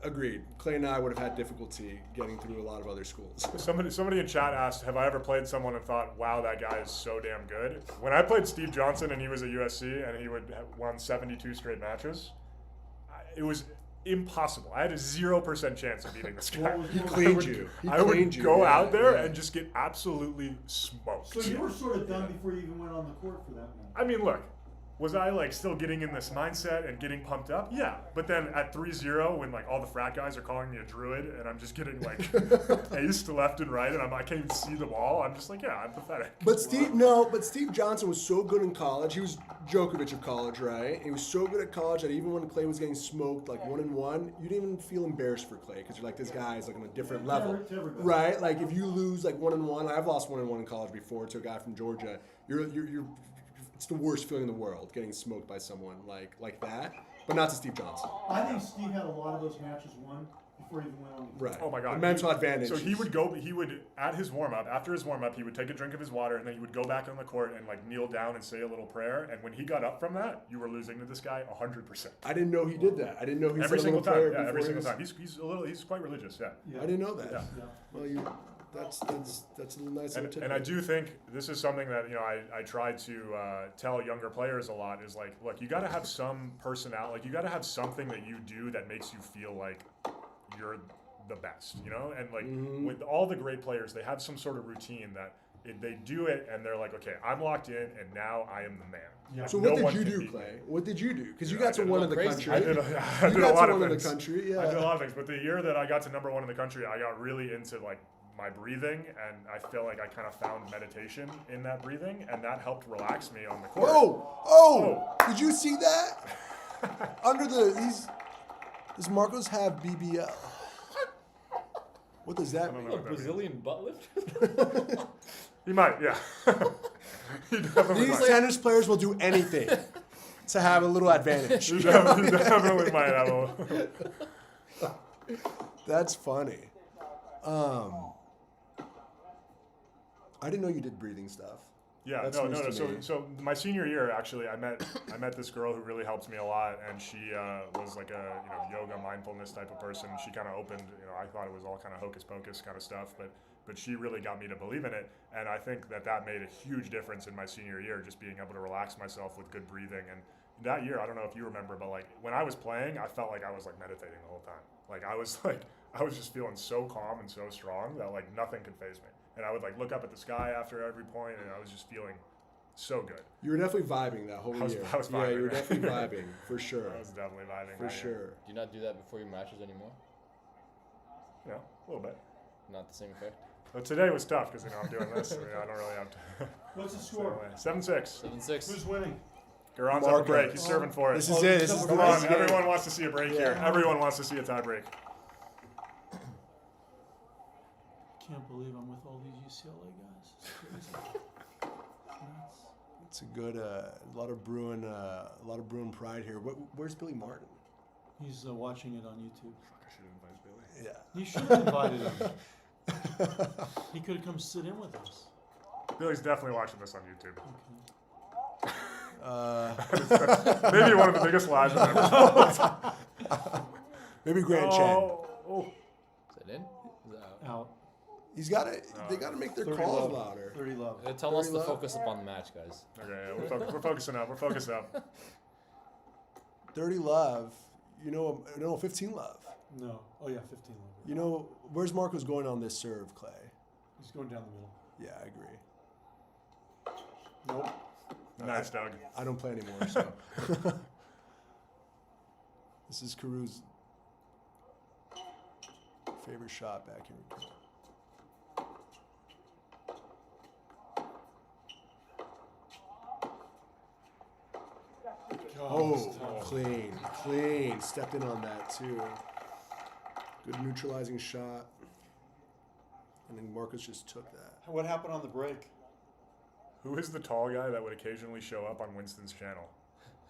agreed. Clay and I would have had difficulty getting through a lot of other schools. Somebody in chat asked, have I ever played someone and thought, wow, that guy is so damn good? When I played Steve Johnson and he was at USC and he would have won 72 straight matches, it was impossible. I had a 0% chance of beating this guy. What was- He what was- cleaned you. He I would cleaned you, go yeah, out there yeah. and just get absolutely smoked. So you were sort of done before you even went on the court for that match. I mean, look, was I still getting in this mindset and getting pumped up? Yeah. But then at 3-0, when all the frat guys are calling me a druid and I'm just getting aced left and right and I can't even see the ball, I'm just yeah, I'm pathetic. But Steve Johnson was so good in college. He was Djokovic of college, right? He was so good at college that even when Clay was getting smoked 1-1, you didn't even feel embarrassed for Clay because you're this guy is on a different level, To everybody. right? Like if you lose 1-1, I've lost 1-1 in college before to a guy from Georgia. You're it's the worst feeling in the world, getting smoked by someone like that. But not to Steve Johnson. I think Steve had a lot of those matches won before he even went on the court. Right. Oh my God. The mental advantage. So he would at his warm up, after his warm up, he would take a drink of his water and then he would go back on the court and kneel down and say a little prayer. And when he got up from that, you were losing to this guy 100%. I didn't know he did that. I didn't know he Every said a single little time. prayer Yeah, every before single he time. He's quite religious. Yeah. Yeah. I didn't know that. Yeah. Yeah. Well, that's a nice little tip. And I do think this is something that I try to tell younger players a lot is look, you got to have some personality, you got to have something that you do that makes you feel like you're the best, you know? And like with all the great players, they have some sort of routine that they do it and they're like, okay, I'm locked in and now I am the man. Yeah. So No what one did you can do, beat Clay? me. What did you do? Because you Yeah, I got to did one a in the lot country. I did You a got lot to of one in the things. country. Yeah. I did a lot of things, but the year that I got to number 1 in the country, I got really into like my breathing, and I feel like I kind of found meditation in that breathing, and that helped relax me on the court. Oh! Did you see that? Under the does Marcos have BBL? What does that mean? A Brazilian butt lift? He might, yeah. He definitely These might. tennis players will do anything to have a little advantage. He definitely might have a. That's funny. I didn't know you did breathing stuff. Yeah, That's no. news to me. So my senior year, actually, I met this girl who really helped me a lot, and she was like a yoga mindfulness type of person. She kind of opened, I thought it was all kind of hocus pocus kind of stuff, but she really got me to believe in it, and I think that made a huge difference in my senior year, just being able to relax myself with good breathing. And that year, I don't know if you remember, but like when I was playing, I felt like I was like meditating the whole time. Like I was just feeling so calm and so strong that like nothing could faze me. And I would like look up at the sky after every point, and I was just feeling so good. You were definitely vibing that whole year. I was yeah, vibing, you were right? definitely vibing for sure. I was definitely vibing. For that sure. year. Do you not do that before your matches anymore? Yeah, a little bit. Not the same effect? But today was tough because I'm doing this. I don't really have to. What's the score? 7-6. 7-6. Who's winning? Garon's on the break. Marcos. He's serving for it. This is it. This is the Come last on, game. everyone wants to see a break here. Yeah. Everyone wants to see a tie break. Can't believe I'm with all these UCLA guys. It's crazy. Nuts. It's a good, a lot of Bruin pride here. Where's Billy Martin? He's watching it on YouTube. I should invite Billy. Yeah. You should have invited him. He could have come sit in with us. Billy's definitely watching this on YouTube. Okay. Maybe one of the biggest lies I've ever told. Maybe Grant Chen. Oh. Is that in? Is that out? Out. He's got to. They got to make their 30 calls love. louder. 30 love. Tell us 30 to love. focus upon the match, guys. Okay, yeah, we're focusing up. We're focused up. 30 love. 15 love. No. Oh, yeah, 15 love. Where's Marcos going on this serve, Clay? He's going down the middle. Yeah, I agree. Nope. Nice, Doug. I don't play anymore, so. This is Karue's favorite shot back here. Oh, clean. Stepped in on that too. Good neutralizing shot. And then Marcos just took that. What happened on the break? Who is the tall guy that would occasionally show up on Winston's channel?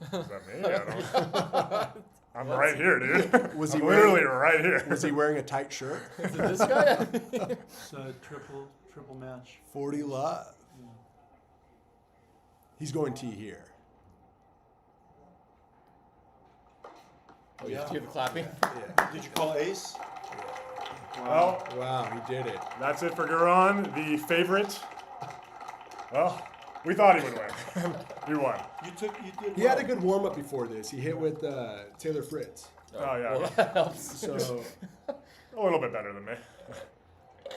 Is that me? I don't. I'm right here, dude. Was he I'm wearing- literally right here? Was he wearing a tight shirt? Is it this guy? It's a triple match. 40 love. Yeah. He's going T here. Oh, you hear the clapping? Yeah. Did you call ace? Well, Wow, he did it. that's it for Giron, the favorite. Well, we thought he would win. He won. You did He had a good warm up before this. He hit with Taylor Fritz. Oh, yeah. Well, that helps. So A little bit better than me.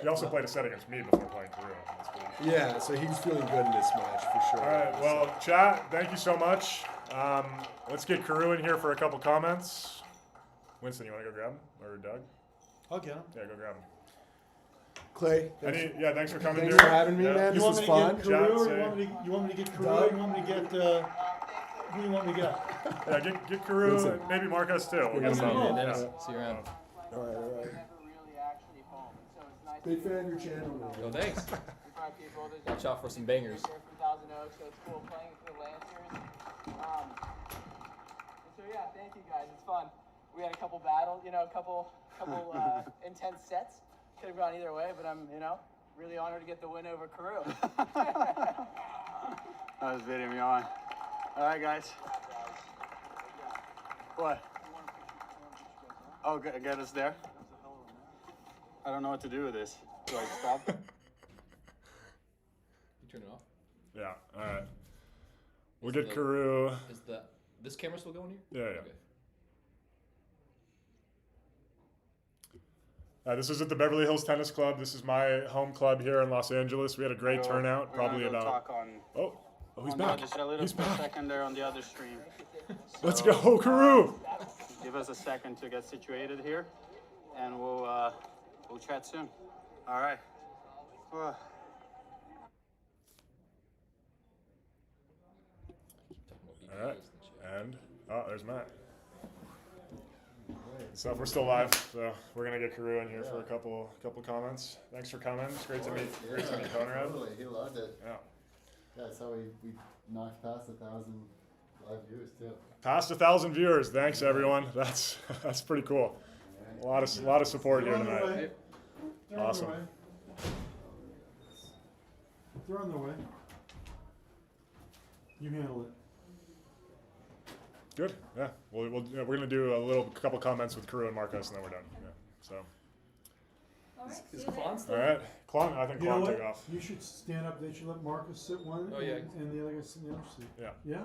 He also played a set against me before playing Karue. That's good. yeah, so he's feeling good in this match for sure. All right, well, chat, thank you so much. Let's get Karue in here for a couple comments. Winston, you want to go grab him? Or Doug? I'll get him. Yeah, go grab him. Clay, Thanks for coming, thanks dude. for having me, Yeah. man. You This want was me fun. to get Karue, or Chat, you want me to get Karue? Doug? Or you want me to get who do you want me to get? Yeah, get Karue, Winston. and maybe Marcos too. We'll Yeah, get some. no. Yeah, Dennis, Yeah. see you around. All right. Big fan of your channel, man. Yo, thanks. Watch out for some bangers. So it's cool playing for the Lancers. So yeah, thank you guys. It's fun. We had a couple battles, a couple intense sets. Could have gone either way, but I'm, really honored to get the win over Karue. That was video me on. All right, guys. What? Oh, get us there? I don't know what to do with this. Do I stop? You turn it off? Yeah, all right. We'll get Karue. Is this camera still going here? Yeah. Okay. This is at the Beverly Hills Tennis Club. This is my home club here in Los Angeles. We had a great turnout. Probably about. Talk on, oh, he's back. He's back. Second there on the other stream. Let's go, Karue. Give us a second to get situated here, and we'll chat soon. All right. All right. And there's Matt. So we're still live, so we're gonna get Karue in here for a couple comments. Thanks for coming. It's great to meet Conrad. Totally, he loved it. Yeah. Yeah, that's how we knocked past 1,000 live viewers too. Past 1,000 viewers. Thanks everyone. That's pretty cool. A lot of support here tonight. Awesome. They're on their way. You handle it. Good. Yeah. We're gonna do a couple comments with Karue and Marcos, and then we're done. Yeah. So. All right. Is see you Klahn later. still? All right. Klahn. I think You know Klahn what? took off. You should stand up. They should let Marcus sit one, Oh, yeah. and the other guy sit in the other seat. Yeah. Yeah.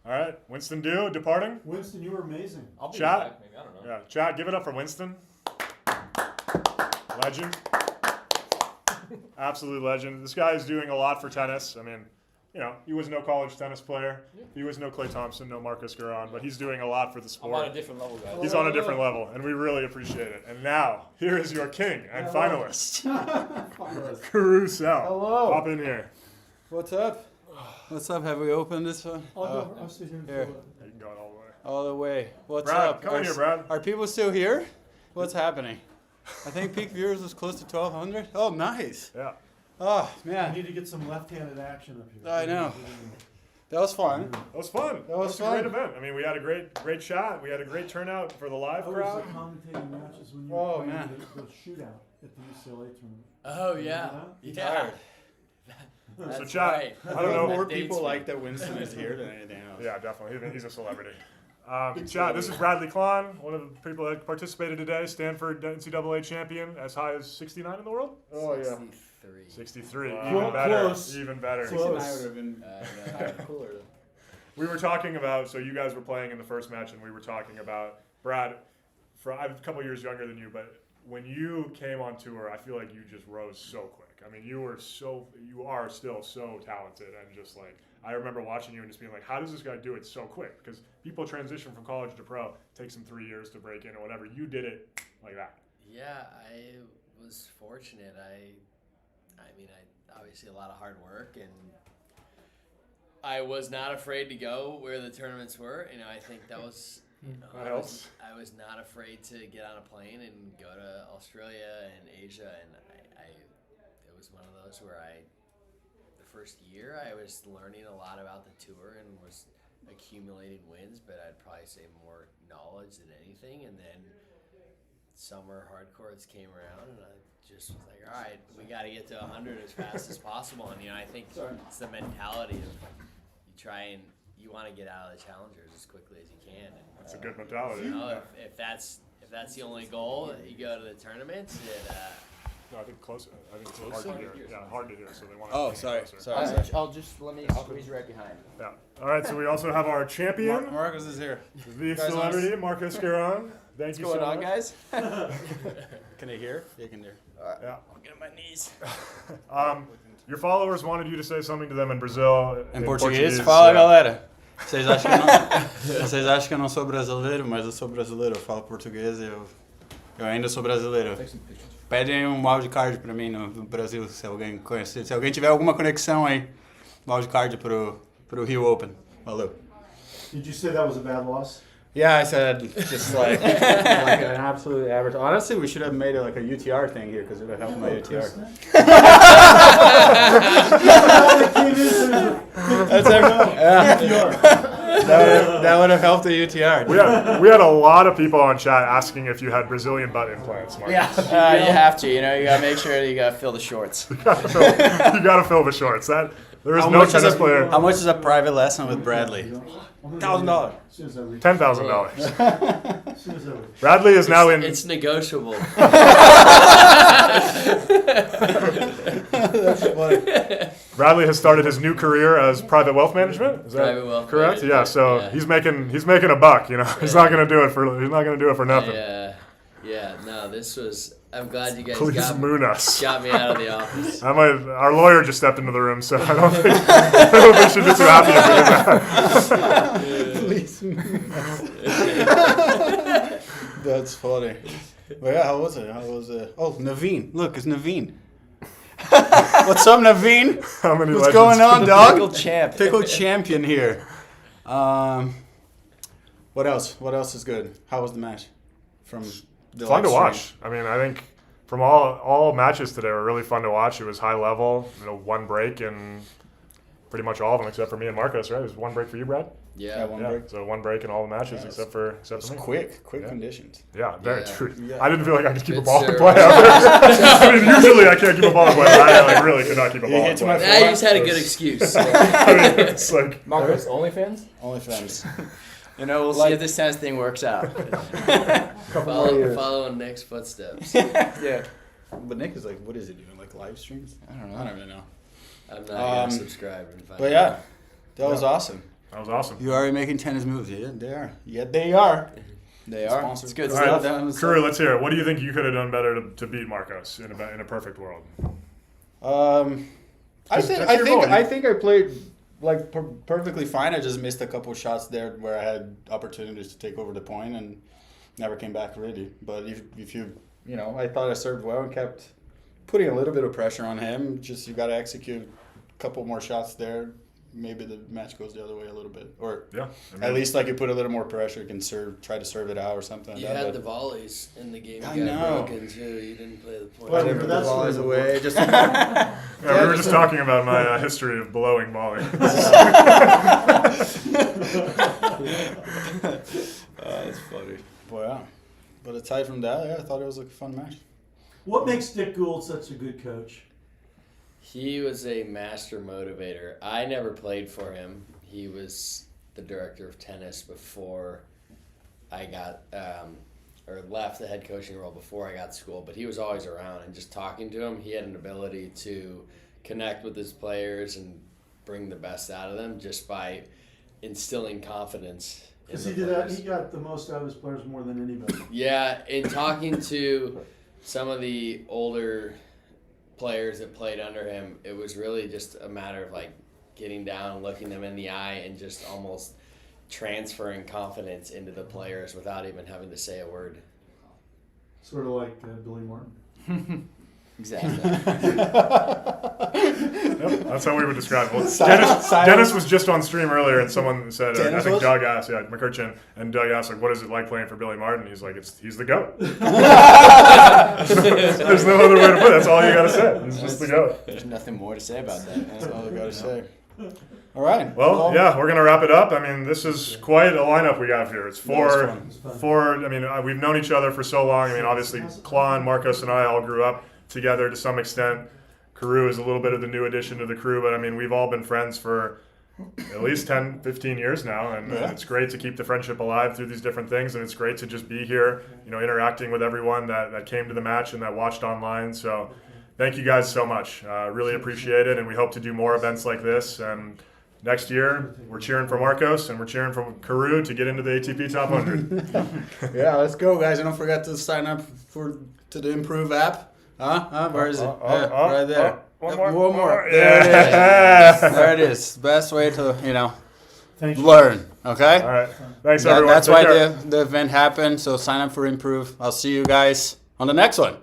All right. Winston Dew departing. Winston, you were amazing. I'll be Chat. back, maybe. I don't know. Yeah. Chat. Give it up for Winston. Legend. Absolute legend. This guy is doing a lot for tennis. I mean, he was no college tennis player. He was no Clay Thompson, no Marcos Giron, but he's doing a lot for the I'm sport. on a different level, guys. He's on a different level, and we really appreciate it. And now, here is your king and finalist, Karue Sell. Hello. Pop in here. What's up? What's up? Have we opened this one? I'll sit here and Here. fill it. You can go all the way. All the way. What's Brad, up? come in here, Brad. Are people still here? What's happening? I think peak viewers was close to 1,200. Oh, nice. Yeah. Oh, I man. need to get some left-handed action up here. I know. That was fun. That was fun. That was a great fun. event. I mean, we had a great chat. We had a great turnout for the live I was crowd. commentating matches when you Oh, were playing man. the shootout at the UCLA tournament. Oh yeah, Remember yeah. So That's chat, right. I don't know. More That dates people me. like that Winston is here than anything else. Yeah, definitely. He's a celebrity. Chat, this is Bradley Klahn, one of the people that participated today, Stanford NCAA champion, as high as 69 in the world? Oh yeah. 63. Wow. Even better. Close. Even better. 69 would have been cooler. We were talking about, so you guys were playing in the first match, and we were talking about, Brad, I'm a couple years younger than you, but when you came on tour, I feel like you just rose so quick. I mean, you are still so talented, and just like, I remember watching you and just being like, how does this guy do it so quick? Because people transition from college to pro, it takes them 3 years to break in or whatever. You did it like that. Yeah, I was fortunate. I mean, obviously a lot of hard work, and I was not afraid to go where the tournaments were. I think that was, That helps. I was not afraid to get on a plane and go to Australia and Asia, and it was one of those where the first year I was learning a lot about the tour and was accumulating wins, but I'd probably say more knowledge than anything. And then summer hard courts came around, and I just was like, all right, we got to get to 100 as fast as possible. And I think it's the mentality of you want to get out of the challengers as quickly as you can. And, That's a good mentality. if that's the only goal, you go to the tournaments. No, I think closer. I think it's hard to hear. Yeah, hard to hear. So they want to. Oh, sorry. I'll just let me squeeze right behind. Yeah. All right. So we also have our champion, Marcos is here. the Guys, celebrity, Marcos Giron. Thank you so much. guys? Can they hear? They can hear. Yeah. I'll get on my knees. Your followers wanted you to say something to them in Brazil. Em português, fala yeah. galera. Vocês acham que eu não sou brasileiro, mas eu sou brasileiro. Eu falo português e eu ainda sou brasileiro. Pedem um wildcard pra mim no Brasil, se alguém conhecer. Se alguém tiver alguma conexão aí, wildcard pro Rio Open. Valeu. Did you say that was a bad loss? Yeah, I said just like an absolute average. Honestly, we should have made it like a UTR thing here because it would have helped my UTR. That would have helped the UTR. We had a lot of people on chat asking if you had Brazilian butt implants, Marcus. Yeah, you have to. You gotta make sure you gotta fill the shorts. You gotta fill the shorts. There is no tennis player. How much is a private lesson with Bradley? $1,000. $10,000. Bradley is now in. It's negotiable. That's funny. Bradley has started his new career as private wealth management. Is that Private wealth correct? management, Yeah. So yeah. he's making a buck. He's not gonna do it for nothing. Yeah. No, this was I'm glad you guys Please moon us. got me out of the office. Our lawyer just stepped into the room, so I don't think we should be too happy if we did that. Please. That's funny. But yeah, how was it? Oh, Naveen. Look, it's Naveen. What's up, Naveen? How many What's legends? going on, dog? Pickle champ. Pickle champion here. What else? What else is good? How was the match? From the Fun to live watch. stream? I mean, I think from all matches today were really fun to watch. It was high level, one break and pretty much all of them except for me and Marcos, right? It was one break for you, Brad? Yeah. One break. So one break in all the matches Yeah, except for It's me. quick conditions. Yeah, very Yeah. true. Yeah. I didn't feel like I could keep a Good ball in serve. play out there. I mean, usually I can't keep a ball in play. I really could not keep a ball in hit play. my Nah, you just had a good excuse. I mean, it's like Marcos, OnlyFans? OnlyFans. You know, we'll see if this tennis thing works out. Following Nick's footsteps. Yeah. But Nick is like, what is he doing? Like live streams? I don't know. I don't even know. I'm not gonna subscribe and find But yeah, that was awesome. that was awesome. You already making tennis moves. Yeah, they are. Yeah, they are. They are. Sponsored. It's good All stuff. right, Karue, let's hear it. What do you think you could have done better to beat Marcos in a perfect world? I Just- think that's I your think goal. I think I played like perfectly fine. I just missed a couple shots there where I had opportunities to take over the point and never came back really. But if you I thought I served well and kept putting a little bit of pressure on him. Just you got to execute a couple more shots there. Maybe the match goes the other way a little bit, or at least like you put a little more pressure, you can try to serve it out or something. You like that, had but the volleys in the game. I You got know. broken too. You didn't play the point. I didn't put the volleys away. Just Yeah, we were just talking about my history of blowing volleys. That's funny. But yeah. But aside from that, I thought it was a fun match. What makes Dick Gould such a good coach? He was a master motivator. I never played for him. He was the director of tennis before I got, or left the head coaching role before I got to school. But he was always around, and just talking to him, he had an ability to connect with his players and bring the best out of them just by instilling confidence in Because the he did that, players. he got the most out of his players more than anybody. Yeah, in talking to some of the older players that played under him, it was really just a matter of like getting down, looking them in the eye, and just almost transferring confidence into the players without even having to say a word. Sort of like Billy Martin. Exactly. Yep, that's how we would describe it. Well, Silence. Dennis was just on stream earlier, and someone said, I Dennis think was? Doug asked, McCurchin, and Doug asked, like, what is it like playing for Billy Martin? He's like, he's the GOAT. There's no other way to put it. That's all you got to say. He's just the GOAT. There's nothing more to say about that. That's all I got to say. All right. Well, yeah, we're going to wrap it up. I mean, this is quite a lineup we have here. It's four, I mean, we've known each other for so long. I mean, obviously, Klahn, Marcos, and I all grew up together to some extent. Karue is a little bit of the new addition to the crew, but I mean, we've all been friends for at least 10, 15 years now, and it's great to keep the friendship alive through these different things, and it's great to just be here, interacting with everyone that came to the match and that watched online. So thank you guys so much. Really appreciate it, and we hope to do more events like this. And next year, we're cheering for Marcos, and we're cheering for Karue to get into the ATP Top 100. Yeah, let's go, guys. And don't forget to sign up to the Improve app. Where is it? Right there. One more. One more. Yeah. There it is. There it is. Best way to, Thank you. learn. Okay? All right. Thanks, everyone. That's Take why care. the event happened. So sign up for Improve. I'll see you guys on the next one.